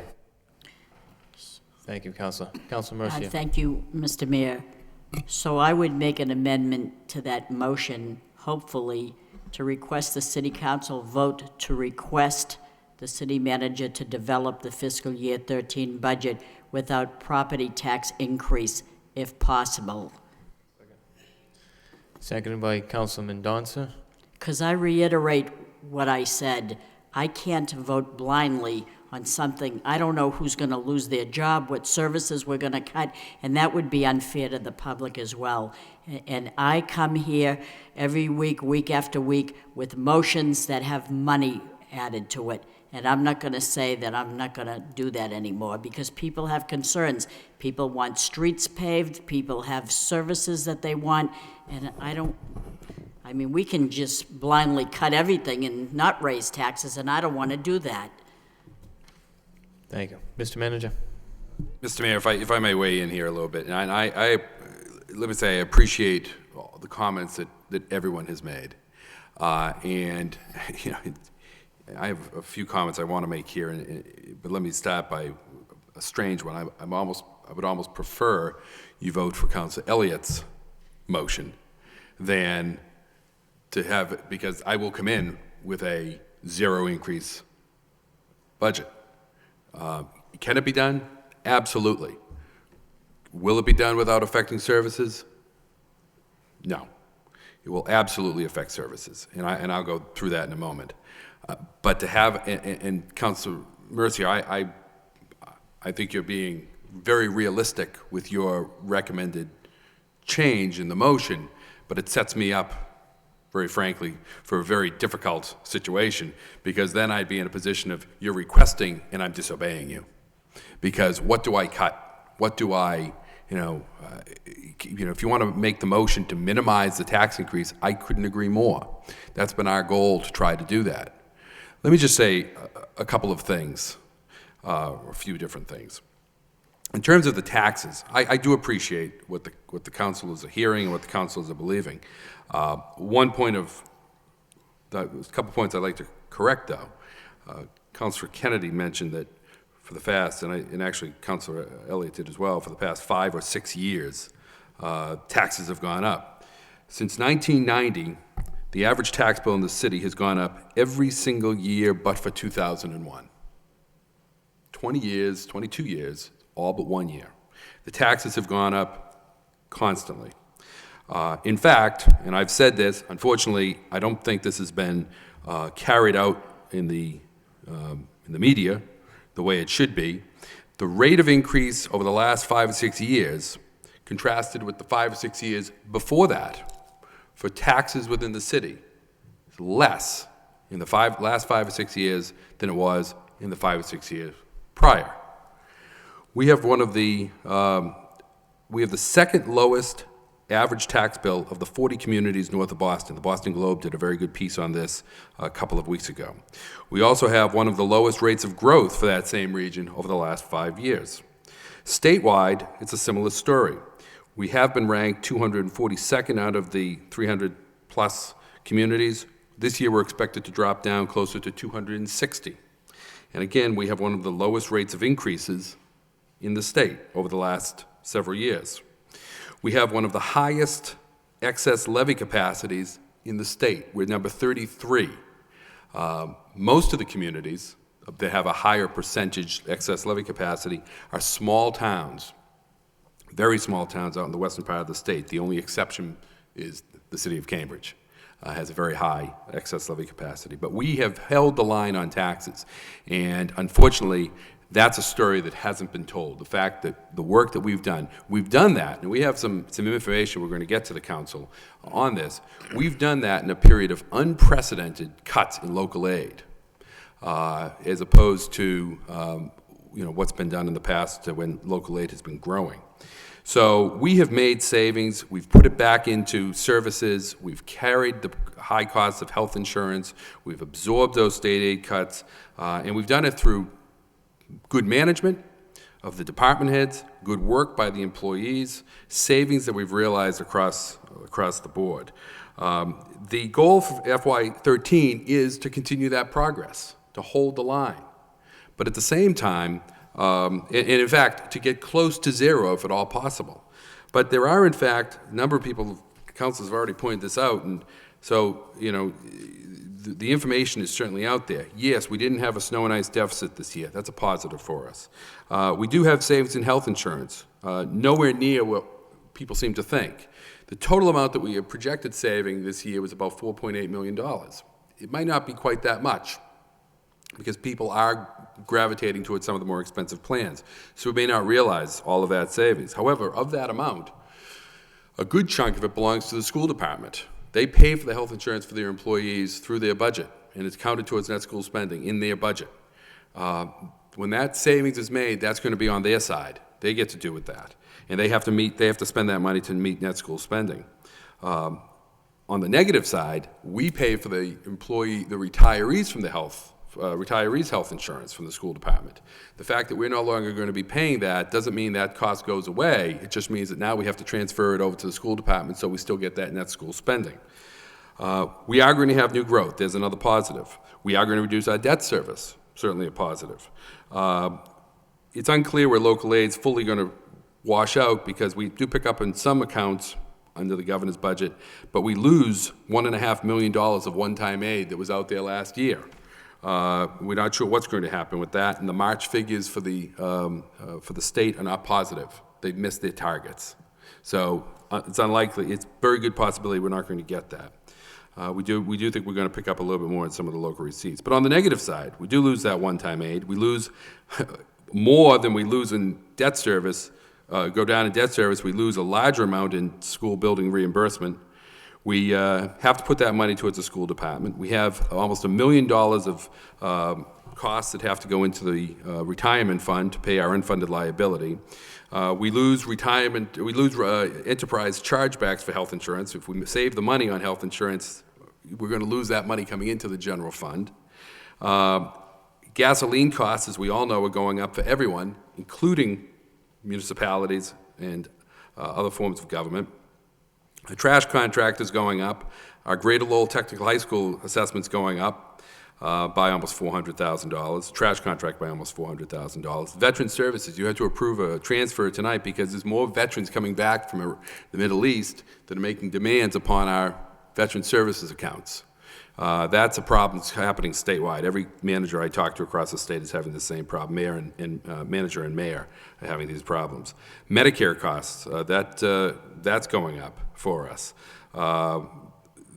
Thank you, Councilor. Councilor Mercia. Thank you, Mr. Mayor. So I would make an amendment to that motion, hopefully, to request the City Council vote to request the city manager to develop the fiscal year 13 budget without property tax increase, if possible. Seconded by Councilman Mendonça. Because I reiterate what I said, I can't vote blindly on something. I don't know who's going to lose their job, what services we're going to cut, and that would be unfair to the public as well. And I come here every week, week after week, with motions that have money added to it. And I'm not going to say that I'm not going to do that anymore, because people have concerns. People want streets paved, people have services that they want, and we can just blindly cut everything and not raise taxes, and I don't want to do that. Thank you. Mr. Manager. Mr. Mayor, if I may weigh in here a little bit, and I let me say I appreciate all the comments that everyone has made, and I have a few comments I want to make here, but let me start by a strange one. I would almost prefer you vote for Councilor Elliott's motion than to have it, because I will come in with a 0 increase budget. Can it be done? Absolutely. Will it be done without affecting services? No. It will absolutely affect services, and I'll go through that in a moment. But to have, and Councilor Mercia, I think you're being very realistic with your recommended change in the motion, but it sets me up, very frankly, for a very difficult situation, because then I'd be in a position of you're requesting and I'm disobeying you. Because what do I cut? What do I, if you want to make the motion to minimize the tax increase, I couldn't agree more. That's been our goal, to try to do that. Let me just say a couple of things, a few different things. In terms of the taxes, I do appreciate what the councilors are hearing and what the councilors are believing. A couple points I'd like to correct, though. Councilor Kennedy mentioned that for the past, and actually Councilor Elliott did as well, for the past 5 or 6 years, taxes have gone up. Since 1990, the average tax bill in the city has gone up every single year but for 2001. 20 years, 22 years, all but 1 year. The taxes have gone up constantly. In fact, and I've said this, unfortunately, I don't think this has been carried out in the media the way it should be. The rate of increase over the last 5 or 6 years, contrasted with the 5 or 6 years before that, for taxes within the city, is less in the last 5 or 6 years than it was in the 5 or 6 years prior. We have we have the second lowest average tax bill of the 40 communities north of Boston. The Boston Globe did a very good piece on this a couple of weeks ago. We also have one of the lowest rates of growth for that same region over the last 5 years. Statewide, it's a similar story. We have been ranked 242nd out of the 300 plus communities. This year we're expected to drop down closer to 260. And again, we have one of the lowest rates of increases in the state over the last several years. We have one of the highest excess levy capacities in the state. We're number 33. Most of the communities that have a higher percentage excess levy capacity are small towns, very small towns out in the western part of the state. The only exception is the city of Cambridge. Has a very high excess levy capacity. But we have held the line on taxes, and unfortunately, that's a story that hasn't been told. The fact that the work that we've done that, and we have some information we're going to get to the council on this. We've done that in a period of unprecedented cuts in local aid, as opposed to what's been done in the past when local aid has been growing. So we have made savings, we've put it back into services, we've carried the high costs of health insurance, we've absorbed those state aid cuts, and we've done it through good management of the department heads, good work by the employees, savings that we've realized across the board. The goal for FY13 is to continue that progress, to hold the line. But at the same time, and in fact, to get close to zero if at all possible. But there are, in fact, a number of people, councils have already pointed this out, and so, the information is certainly out there. Yes, we didn't have a snow and ice deficit this year. That's a positive for us. We do have savings in health insurance, nowhere near what people seem to think. The total amount that we have projected saving this year was about $4.8 million. It might not be quite that much, because people are gravitating towards some of the more expensive plans. So we may not realize all of that savings. However, of that amount, a good chunk of it belongs to the school department. They pay for the health insurance for their employees through their budget, and it's counted towards net school spending in their budget. When that savings is made, that's going to be on their side. They get to do with that. And they have to spend that money to meet net school spending. On the negative side, we pay for the retirees from the retirees' health insurance from the school department. The fact that we're no longer going to be paying that doesn't mean that cost goes away. It just means that now we have to transfer it over to the school department so we still get that net school spending. We are going to have new growth. There's another positive. We are going to reduce our debt service, certainly a positive. It's unclear where local aid's fully going to wash out, because we do pick up in some accounts under the governor's budget, but we lose $1.5 million of one-time aid that was out there last year. We're not sure what's going to happen with that, and the March figures for the state are not positive. They've missed their targets. So it's unlikely, it's a very good possibility we're not going to get that. We do think we're going to pick up a little bit more in some of the local receipts. But on the negative side, we do lose that one-time aid. We lose more than we lose in debt service, go down in debt service. We lose a larger amount in school building reimbursement. We have to put that money towards the school department. We have almost $1 million of costs that have to go into the retirement fund to pay our unfunded liability. We lose enterprise chargebacks for health insurance. If we save the money on health insurance, we're going to lose that money coming into the general fund. Gasoline costs, as we all know, are going up for everyone, including municipalities and other forms of government. The trash contract is going up. Our Greater Lowell Technical High School assessment's going up by almost $400,000. Trash contract by almost $400,000. Veteran services, you had to approve a transfer tonight because there's more veterans coming back from the Middle East that are making demands upon our veteran services accounts. That's a problem that's happening statewide. Every manager I talk to across the state is having the same problem. Manager and mayor are having these problems. Medicare costs, that's going up for us.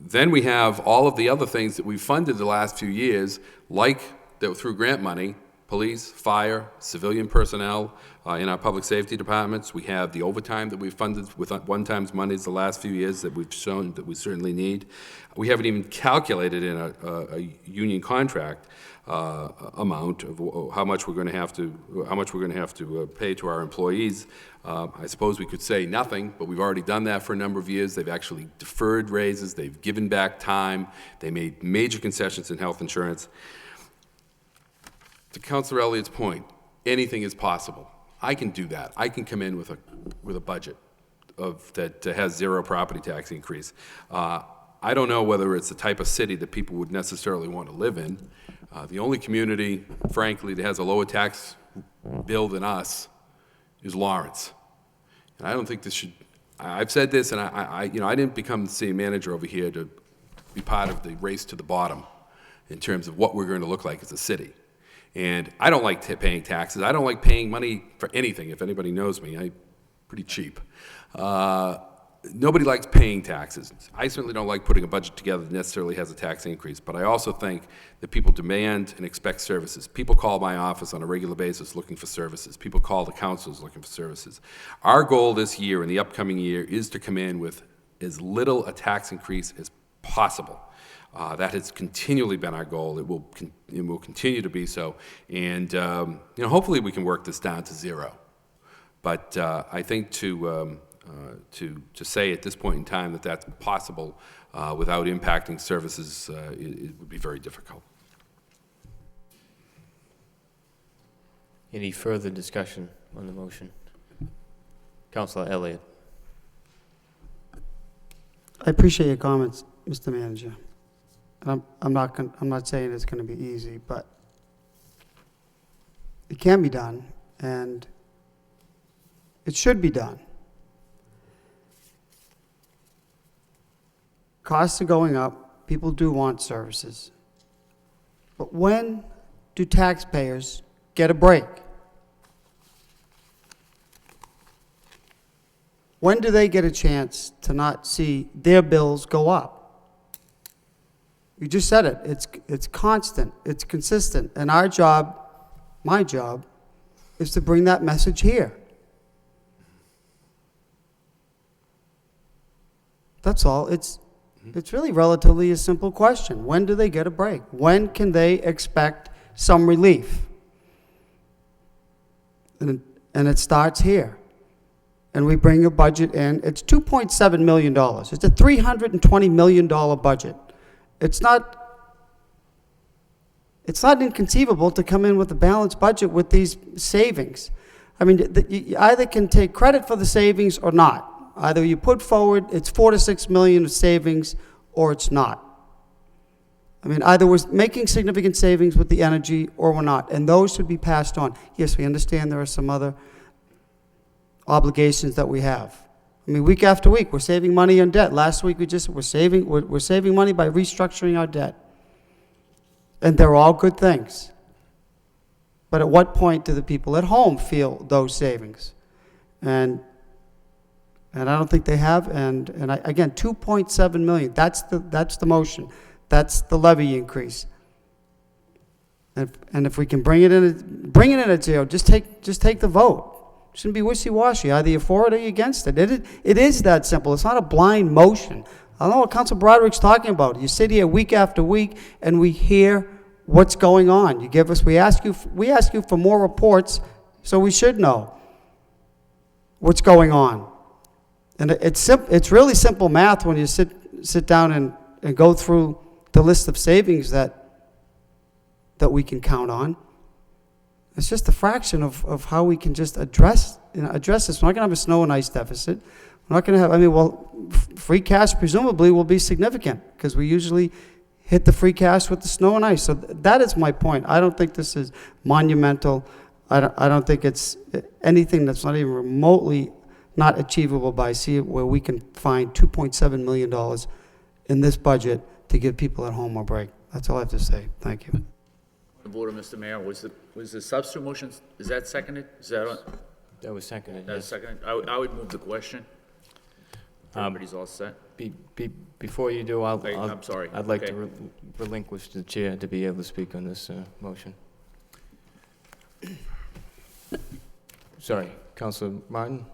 Then we have all of the other things that we've funded the last few years, like through grant money, police, fire, civilian personnel in our public safety departments. We have the overtime that we've funded with one-time monies the last few years that we've shown that we certainly need. We haven't even calculated in a union contract amount of how much we're going to have to pay to our employees. I suppose we could say nothing, but we've already done that for a number of years. They've actually deferred raises. They've given back time. They made major concessions in health insurance. To Councilor Elliott's point, anything is possible. I can do that. I can come in with a budget that has zero property tax increase. I don't know whether it's the type of city that people would necessarily want to live in. The only community, frankly, that has a lower tax bill than us is Lawrence. And I don't think this should. I've said this, and I didn't become the city manager over here to be part of the race to the bottom in terms of what we're going to look like as a city. And I don't like paying taxes. I don't like paying money for anything. If anybody knows me, I'm pretty cheap. Nobody likes paying taxes. I certainly don't like putting a budget together that necessarily has a tax increase, but I also think that people demand and expect services. People call my office on a regular basis looking for services. People call the councils looking for services. Our goal this year and the upcoming year is to come in with as little a tax increase as possible. That has continually been our goal. It will continue to be so. And hopefully we can work this down to zero. But I think to say at this point in time that that's possible without impacting services, it would be very difficult. Any further discussion on the motion? Councilor Elliott. I appreciate your comments, Mr. Manager. And I'm not saying it's going to be easy, but it can be done, and it should be done. Costs are going up. People do want services. But when do taxpayers get a break? When do they get a chance to not see their bills go up? You just said it. It's constant. It's consistent. And our job, my job, is to bring that message here. That's all. It's really relatively a simple question. When do they get a break? When can they expect some relief? And it starts here. And we bring a budget in. It's $2.7 million. It's a $320 million budget. It's not inconceivable to come in with a balanced budget with these savings. I mean, you either can take credit for the savings or not. Either you put forward it's $4 to $6 million of savings or it's not. I mean, either we're making significant savings with the energy or we're not, and those should be passed on. Yes, we understand there are some other obligations that we have. I mean, week after week, we're saving money on debt. Last week, we're saving money by restructuring our debt. And they're all good things. But at what point do the people at home feel those savings? And I don't think they have. And again, $2.7 million. That's the motion. That's the levy increase. And if we can bring it in at zero, just take the vote. Shouldn't be wishy-washy. Either you're for it or you're against it. It is that simple. It's not a blind motion. I don't know what Council Broderick's talking about. You sit here week after week and we hear what's going on. We ask you for more reports, so we should know what's going on. And it's really simple math when you sit down and go through the list of savings that we can count on. It's just a fraction of how we can just address this. We're not going to have a snow and ice deficit. We're not going to have, free cash presumably will be significant because we usually hit the free cash with the snow and ice. So that is my point. I don't think this is monumental. I don't think it's anything that's not even remotely not achievable by where we can find $2.7 million in this budget to give people at home a break. That's all I have to say. Thank you. The vote of Mr. Mayor, was the substitute motion, is that seconded? Is that on? That was seconded, That was yes. seconded? I would move the question. Everybody's all set? Before you do, I'm sorry. I'd like Okay. to relinquish the chair to be able to speak on this motion. Sorry, Councilor Martin?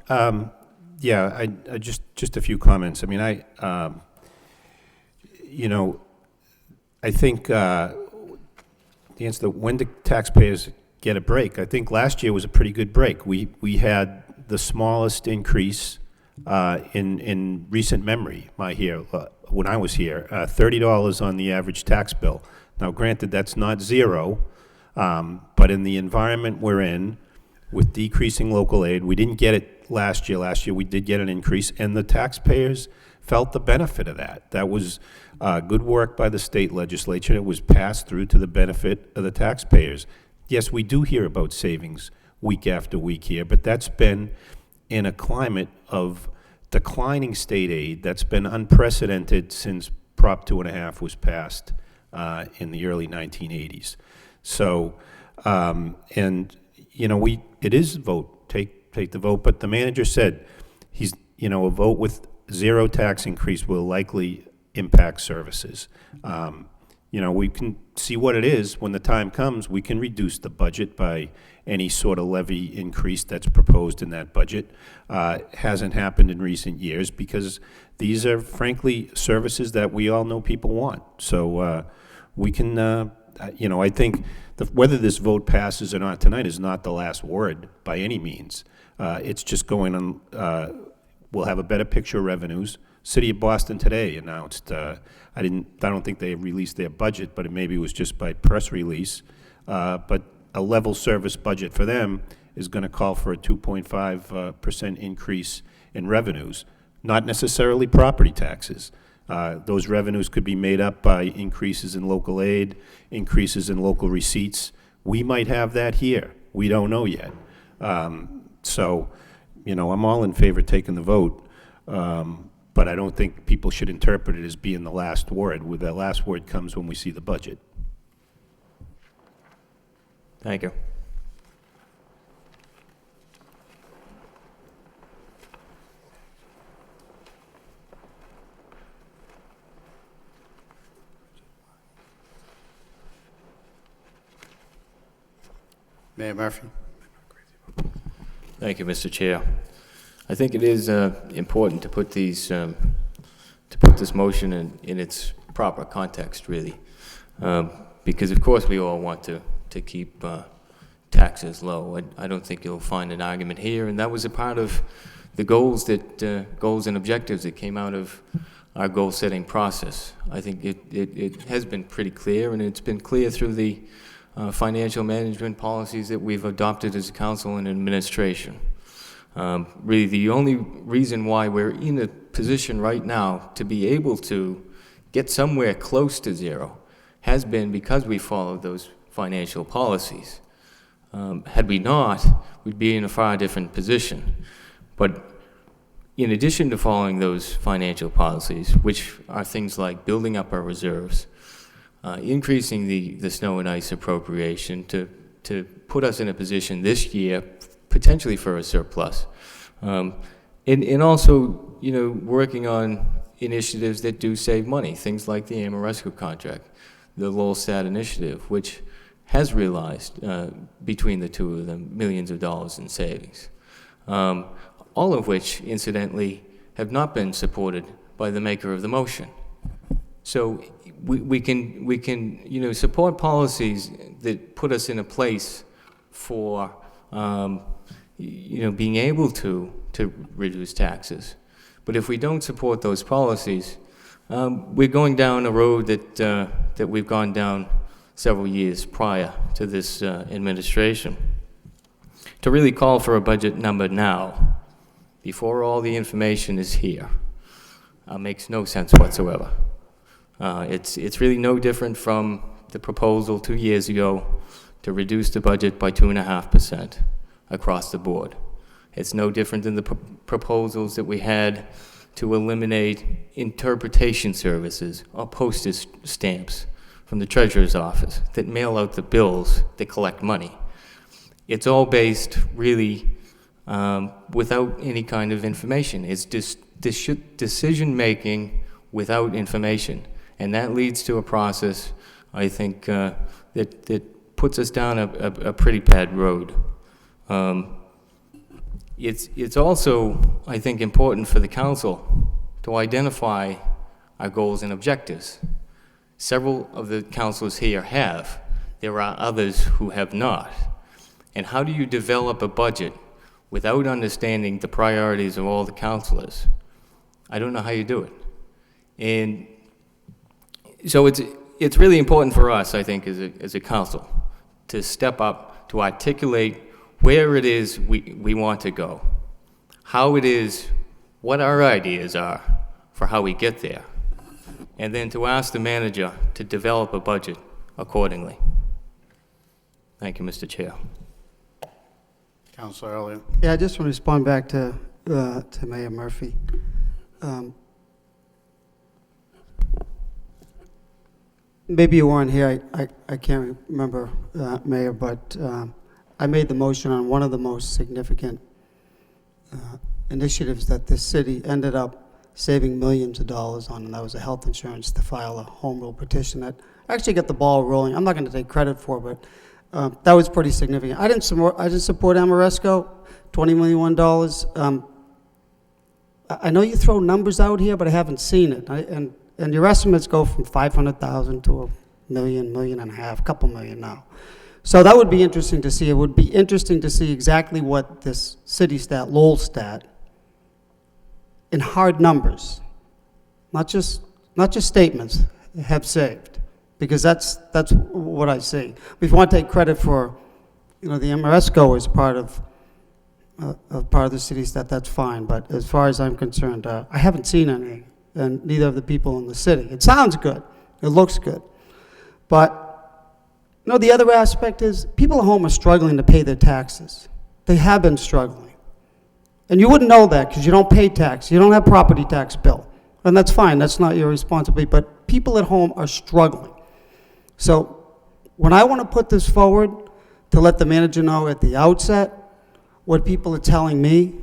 Yeah, I just a few comments. I mean, you know, I think the answer to when do taxpayers get a break, I think last year was a pretty good break. We had the smallest increase in recent memory, when I was here, $30 on the average tax bill. Now, granted, that's not zero, but in the environment we're in, with decreasing local aid, we didn't get it last year. Last year, we did get an increase, and the taxpayers felt the benefit of that. That was good work by the state legislature. It was passed through to the benefit of the taxpayers. Yes, we do hear about savings week after week here, but that's been in a climate of declining state aid that's been unprecedented since Prop 2.5 was passed in the early 1980s. So, and, you know, it is a vote, take the vote, but the manager said a vote with zero tax increase will likely impact services. We can see what it is. When the time comes, we can reduce the budget by any sort of levy increase that's proposed in that budget. Hasn't happened in recent years because these are, frankly, services that we all know people want. So we can, I think whether this vote passes or not tonight is not the last word by any means. It's just going on, we'll have a better picture of revenues. City of Boston today announced, I don't think they released their budget, but maybe it was just by press release. But a level service budget for them is going to call for a 2.5% increase in revenues, not necessarily property taxes. Those revenues could be made up by increases in local aid, increases in local receipts. We might have that here. We don't know yet. So, I'm all in favor of taking the vote. But I don't think people should interpret it as being the last word. Where the last word comes when we see the budget. Thank you. Mayor Murphy. Thank you, Mr. Chair. I think it is important to put this motion in its proper context, really, because of course we all want to keep taxes low. I don't think you'll find an argument here, and that was a part of the goals and objectives that came out of our goal-setting process. I think it has been pretty clear, and it's been clear through the financial management policies that we've adopted as a council and administration. Really, the only reason why we're in a position right now to be able to get somewhere close to zero has been because we followed those financial policies. Had we not, we'd be in a far different position. But in addition to following those financial policies, which are things like building up our reserves, increasing the snow and ice appropriation to put us in a position this year potentially for a surplus, and also working on initiatives that do save money, things like the Amoresco contract, the Lowell Stat initiative, which has realized between the two of them millions of dollars in savings, all of which incidentally have not been supported by the maker of the motion. So we can support policies that put us in a place for being able to reduce taxes. But if we don't support those policies, we're going down a road that we've gone down several years prior to this administration. To really call for a budget number now, before all the information is here, makes no sense whatsoever. It's really no different from the proposal 2 years ago to reduce the budget by 2.5% across the board. It's no different than the proposals that we had to eliminate interpretation services or postage stamps from the treasurer's office that mail out the bills that collect money. It's all based really without any kind of information. It's just decision-making without information. And that leads to a process, I think, that puts us down a pretty bad road. It's also, I think, important for the council to identify our goals and objectives. Several of the councilors here have. There are others who have not. And how do you develop a budget without understanding the priorities of all the councilors? I don't know how you do it. And so it's really important for us, I think, as a council, to step up, to articulate where it is we want to go, how it is, what our ideas are for how we get there, and then to ask the manager to develop a budget accordingly. Thank you, Mr. Chair. Councilor Elliott. Yeah, I just want to respond back to Mayor Murphy. Maybe you weren't here, I can't remember, Mayor, but I made the motion on one of the most significant initiatives that this city ended up saving millions of dollars on, and that was a health insurance to file a home rule petition that actually got the ball rolling. I'm not going to take credit for it, but that was pretty significant. I didn't support Amoresco, $20 million. I know you throw numbers out here, but I haven't seen it. And your estimates go from 500,000 to $1 million, $1.5 million, a couple million now. So that would be interesting to see. It would be interesting to see exactly what this city stat, Lowell stat, in hard numbers, not just statements, have saved, because that's what I see. If you want to take credit for, the Amoresco is part of the city stat, that's fine. But as far as I'm concerned, I haven't seen any, and neither of the people in the city. It sounds good, it looks good, but the other aspect is people at home are struggling to pay their taxes. They have been struggling. And you wouldn't know that because you don't pay tax. You don't have property tax bill. And that's fine. That's not your responsibility. But people at home are struggling. So when I want to put this forward to let the manager know at the outset what people are telling me,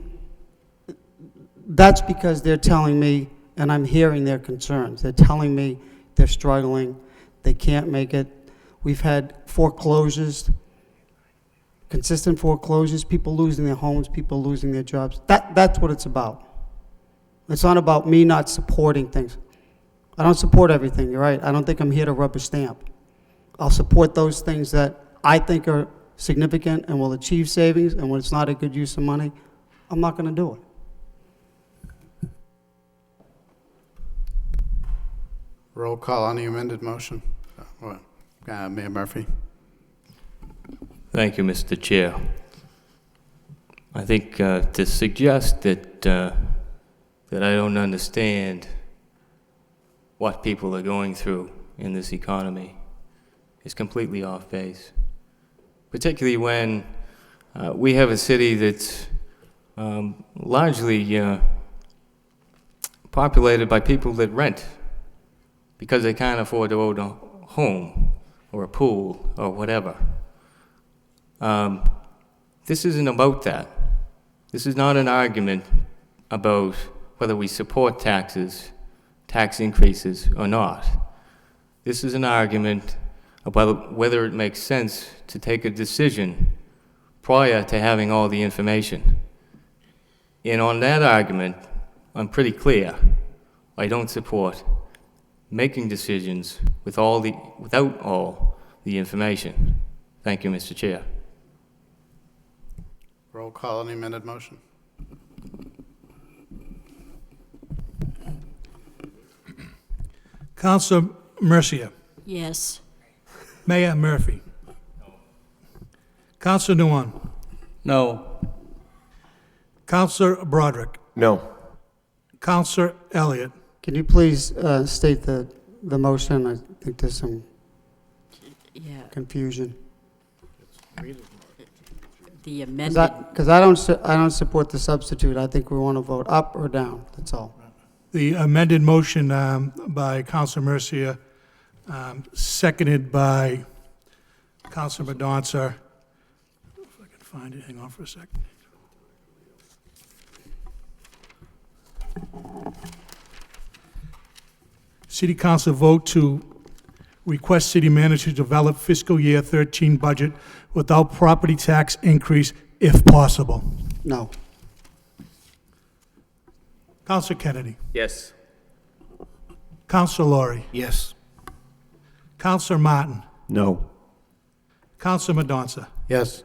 that's because they're telling me, and I'm hearing their concerns. They're telling me they're struggling. They can't make it. We've had foreclosures, consistent foreclosures, people losing their homes, people losing their jobs. That's what it's about. It's not about me not supporting things. I don't support everything, you're right. I don't think I'm here to rubber stamp. I'll support those things that I think are significant and will achieve savings, and when it's not a good use of money, I'm not going to do it. Roll call on the amended motion. Mayor Murphy. Thank you, Mr. Chair. I think to suggest that I don't understand what people are going through in this economy is completely off base, particularly when we have a city that's largely populated by people that rent because they can't afford to own a home or a pool or whatever. This isn't about that. This is not an argument about whether we support taxes, tax increases, or not. This is an argument about whether it makes sense to take a decision prior to having all the information. And on that argument, I'm pretty clear. I don't support making decisions without all the information. Thank you, Mr. Chair. Roll call on the amended motion. Councilor Mercia. Yes. Mayor Murphy. Councilor Nguyen. No. Councilor Broderick. No. Councilor Elliott. Can you please state the motion? I think there's some confusion. The amended. Because I don't support the substitute. I think we want to vote up or down. That's all. The amended motion by Councilor Mercia, seconded by Councilor Madonza. If I can find it, hang on for a second. City Council vote to request city manager to develop fiscal year 13 budget without property tax increase if possible. No. Councilor Kennedy. Yes. Councilor Laurie. Yes. Councilor Martin. No. Councilor Madonza. Yes.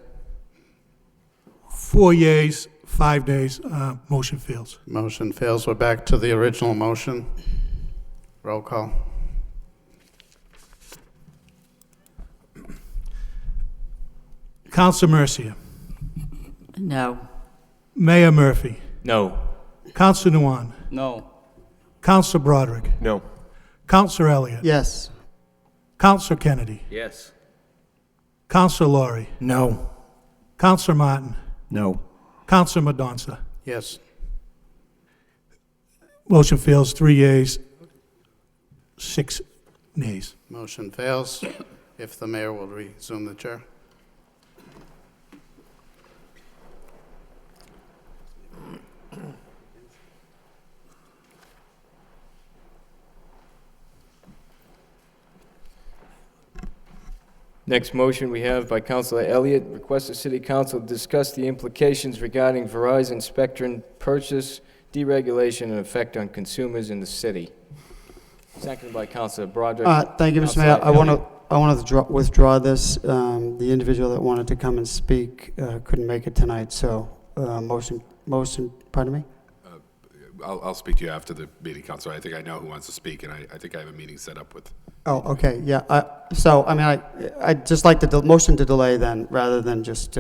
4 yeas, 5 nays, motion fails. Motion fails. We're back to the original motion. Roll call. Councilor Mercia. No. Mayor Murphy. No. Councilor Nguyen. No. Councilor Broderick. No. Councilor Elliott. Yes. Councilor Kennedy. Yes. Councilor Laurie. No. Councilor Martin. No. Councilor Madonza. Yes. Motion fails, 3 yeas, 6 nays. Motion fails. If the mayor will resume the chair. Next motion we have by Councilor Elliott, request the City Council discuss the implications regarding Verizon Spectrum purchase, deregulation, and effect on consumers in the city. Seconded by Councilor Broderick. Thank you, Mr. Councilor Mayor. Elliott. I want to withdraw this. The individual that wanted to come and speak couldn't make it tonight, so motion, pardon me? I'll speak to you after the meeting, Councilor. I think I know who wants to speak, and I think I have a meeting set up with. Oh, okay, yeah. So, I mean, I'd just like the motion to delay then, rather than just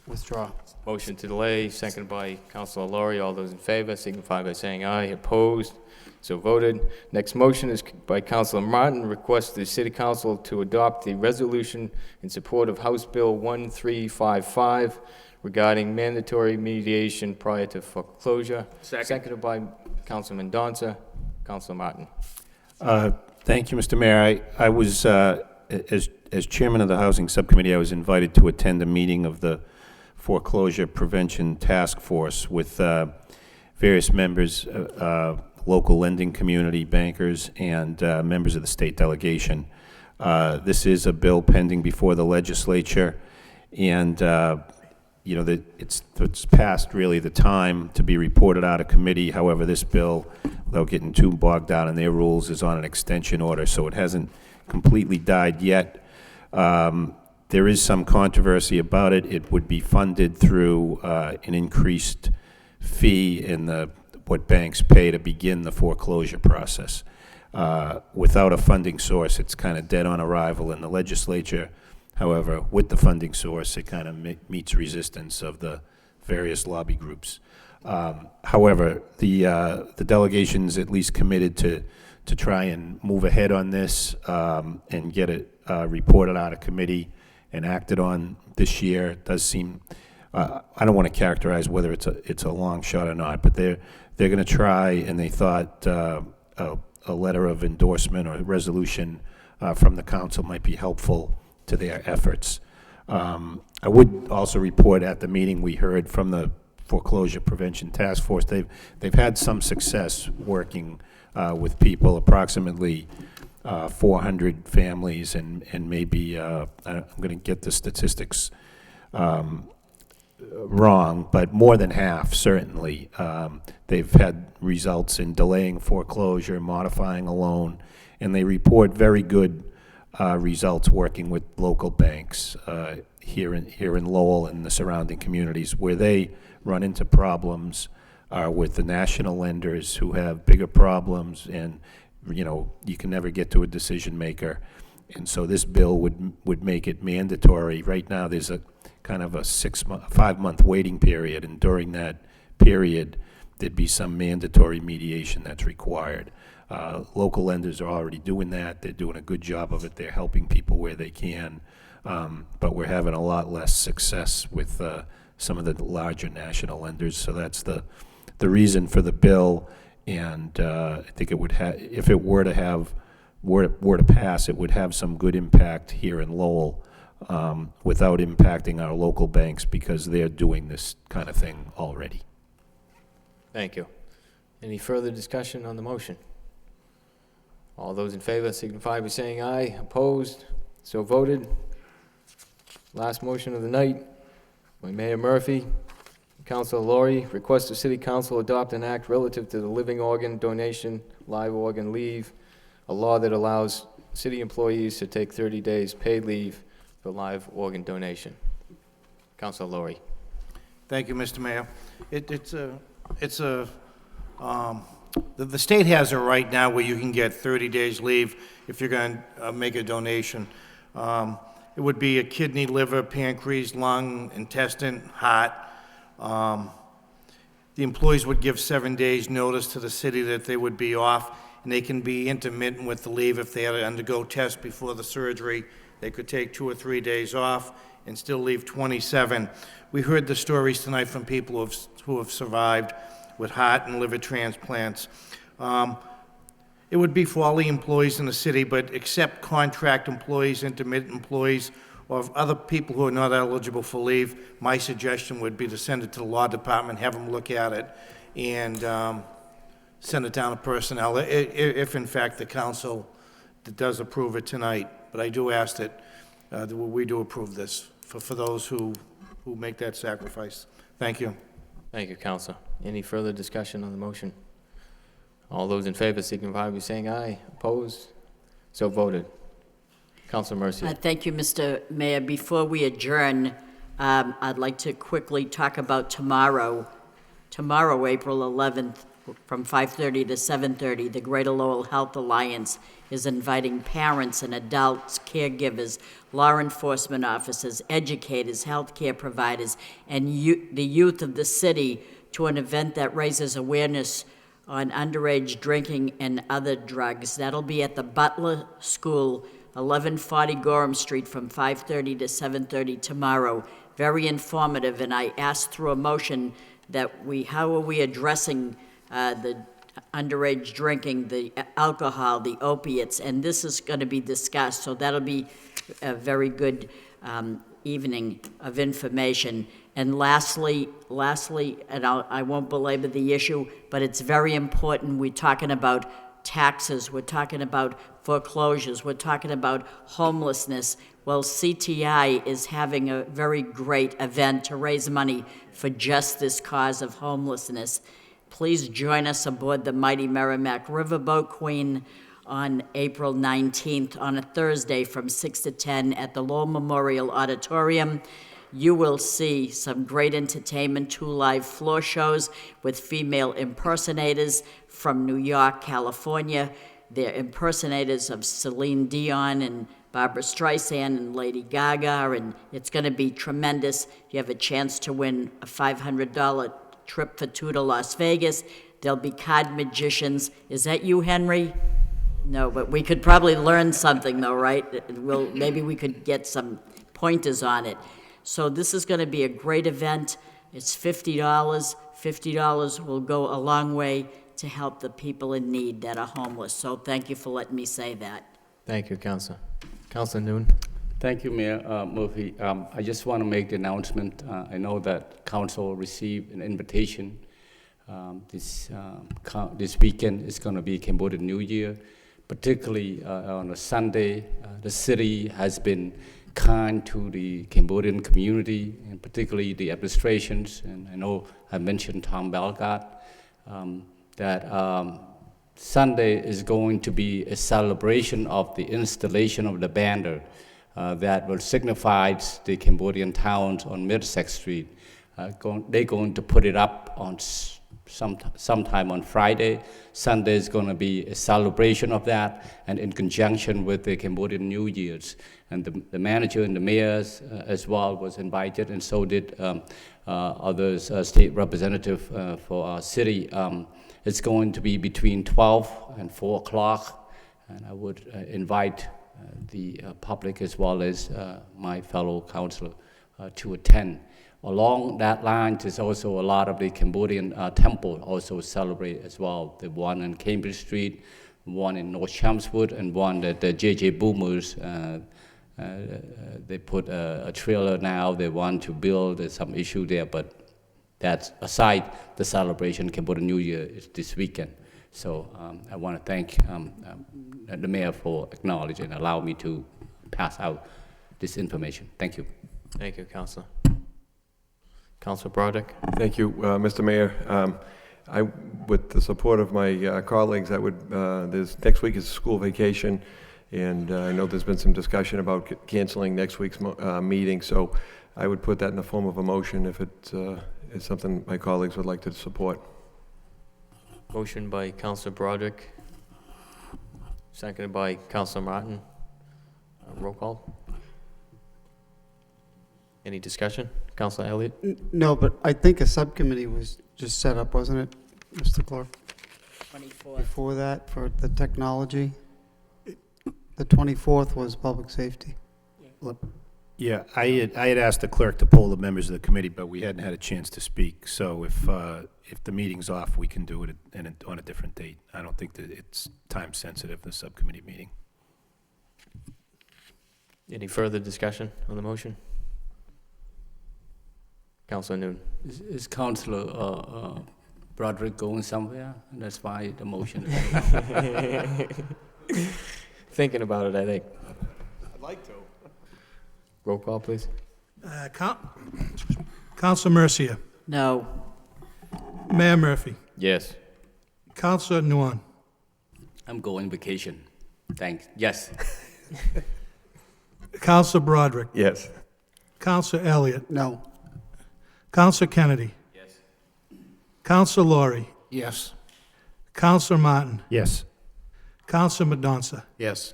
withdraw. Motion to delay, seconded by Councilor Laurie. All those in favor signify by saying aye. Opposed? So voted. Next motion is by Councilor Martin, request the City Council to adopt the resolution in support of House Bill 1355 regarding mandatory mediation prior to foreclosure. Seconded by Councilor Madonza. Councilor Martin. Thank you, Mr. Mayor. I was, as chairman of the Housing Subcommittee, I was invited to attend a meeting of the Foreclosure Prevention Task Force with various members, local lending community, bankers, and members of the state delegation. This is a bill pending before the legislature, and you know, it's past really the time to be reported out of committee. However, this bill, without getting too bogged down in their rules, is on an extension order, so it hasn't completely died yet. There is some controversy about it. It would be funded through an increased fee in what banks pay to begin the foreclosure process. Without a funding source, it's kind of dead on arrival in the legislature. However, with the funding source, it kind of meets resistance of the various lobby groups. However, the delegation's at least committed to try and move ahead on this and get it reported out of committee and acted on this year. It does seem, I don't want to characterize whether it's a long shot or not, but they're going to try, and they thought a letter of endorsement or resolution from the council might be helpful to their efforts. I would also report at the meeting we heard from the Foreclosure Prevention Task Force. They've had some success working with people, approximately 400 families, and maybe I'm going to get the statistics wrong, but more than half certainly. They've had results in delaying foreclosure, modifying a loan, and they report very good results working with local banks here in Lowell and the surrounding communities. Where they run into problems are with the national lenders who have bigger problems, and you can never get to a decision maker. And so this bill would make it mandatory. Right now there's a kind of a 5-month waiting period, and during that period there'd be some mandatory mediation that's required. Local lenders are already doing that. They're doing a good job of it. They're helping people where they can. But we're having a lot less success with some of the larger national lenders. So that's the reason for the bill. And I think it would have, if it were to pass, it would have some good impact here in Lowell, without impacting our local banks, because they're doing this kind of thing already. Thank you. Any further discussion on the motion? All those in favor signify by saying aye. Opposed? So voted. Last motion of the night by Mayor Murphy. Councilor Laurie, request the City Council adopt an act relative to the living organ donation, live organ leave, a law that allows city employees to take 30 days paid leave for live organ donation. Councilor Laurie. Thank you, Mr. Mayor. The state has a right now where you can get 30 days leave if you're going to make a donation. It would be a kidney, liver, pancreas, lung, intestine, heart. The employees would give 7 days notice to the city that they would be off, and they can be intermittent with the leave. If they had to undergo tests before the surgery, they could take 2 or 3 days off and still leave 27. We heard the stories tonight from people who have survived with heart and liver transplants. It would be for all the employees in the city, but except contract employees, intermittent employees, or other people who are not eligible for leave, my suggestion would be to send it to the law department, have them look at it, and send it down to personnel, if in fact the council does approve it tonight. But I do ask that we do approve this for those who make that sacrifice. Thank you. Thank you, Councilor. Any further discussion on the motion? All those in favor signify by saying aye. Opposed? So voted. Councilor Mercia. Thank you, Mr. Mayor. Before we adjourn, I'd like to quickly talk about tomorrow. Tomorrow, April 11th, from 5:30 to 7:30, the Greater Lowell Health Alliance is inviting parents and adults, caregivers, law enforcement officers, educators, healthcare providers, and the youth of the city to an event that raises awareness on underage drinking and other drugs. That'll be at the Butler School, 1140 Gorham Street, from 5:30 to 7:30 tomorrow. Very informative, and I asked through a motion that how are we addressing the underage drinking, the alcohol, the opiates, and this is going to be discussed, so that'll be a very good evening of information. And lastly, and I won't belabor the issue, but it's very important, we're talking about taxes, we're talking about foreclosures, we're talking about homelessness. Well, CTI is having a very great event to raise money for just this cause of homelessness. Please join us aboard the mighty Merrimack Riverboat Queen on April 19th on a Thursday from 6 to 10 at the Lowell Memorial Auditorium. You will see some great entertainment, 2 live floor shows with female impersonators from New York, California. They're impersonators of Celine Dion and Barbara Streisand and Lady Gaga, and it's going to be tremendous. You have a chance to win a $500 trip for 2 to Las Vegas. There'll be card magicians. Is that you, Henry? No, but we could probably learn something, though, right? Maybe we could get some pointers on it. So this is going to be a great event. It's $50. $50 will go a long way to help the people in need that are homeless. So thank you for letting me say that. Thank you, Councilor. Councilor Noon. Thank you, Mayor Murphy. I just want to make the announcement. I know that council received an invitation. This weekend is going to be Cambodian New Year, particularly on a Sunday. The city has been kind to the Cambodian community, and particularly the administrations. And I know I mentioned Tom Belgard, that Sunday is going to be a celebration of the installation of the banner that will signify the Cambodian towns on Middlesex Street. They're going to put it up on sometime on Friday. Sunday is going to be a celebration of that, and in conjunction with the Cambodian New Year's. And the manager and the mayors as well was invited, and so did others, state representative for our city. It's going to be between 12 and 4 o'clock, and I would invite the public as well as my fellow councilor to attend. along that line, there's also a lot of the Cambodian temple also celebrate as well. The one on Cambridge Street, one in North Chelmsford, and one that the J.J. Boomers, they put a trailer now. They want to build. There's some issue there, but that's aside the celebration. Cambodian New Year is this weekend. So I want to thank the mayor for acknowledging and allow me to pass out this information. Thank you. Thank you, Councilor. Councilor Broderick? Thank you, Mr. Mayor. With the support of my colleagues, next week is school vacation, and I know there's been some discussion about canceling next week's meeting, so I would put that in the form of a motion if it is something my colleagues would like to support. Motion by Councilor Broderick, seconded by Councilor Martin. Roll call. Any discussion? Councilor Elliott? No, but I think a subcommittee was just set up, wasn't it, Mr. Clerk? 24th. Before that, for the technology? The 24th was public safety. Yeah, I had asked the clerk to poll the members of the committee, but we hadn't had a chance to speak. So if the meeting's off, we can do it on a different date. I don't think that it's time sensitive, the subcommittee meeting. Any further discussion on the motion? Councilor Noon. Is Councilor Broderick going somewhere? And that's why the motion is. Thinking about it, I think. I'd like to. Roll call, please. Councilor Mercia. No. Mayor Murphy. Yes. Councilor Nguyen. I'm going vacation. Thanks. Yes. Councilor Broderick. Yes. Councilor Elliott. No. Councilor Kennedy. Yes. Councilor Laurie. Yes. Councilor Martin. Yes. Councilor Madonza. Yes.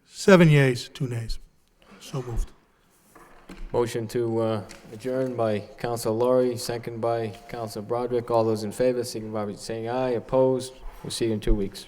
7 yeas, 2 nays. So moved. Motion to adjourn by Councilor Laurie, second by Councilor Broderick. All those in favor, signify by saying aye. Opposed? We'll see you in 2 weeks.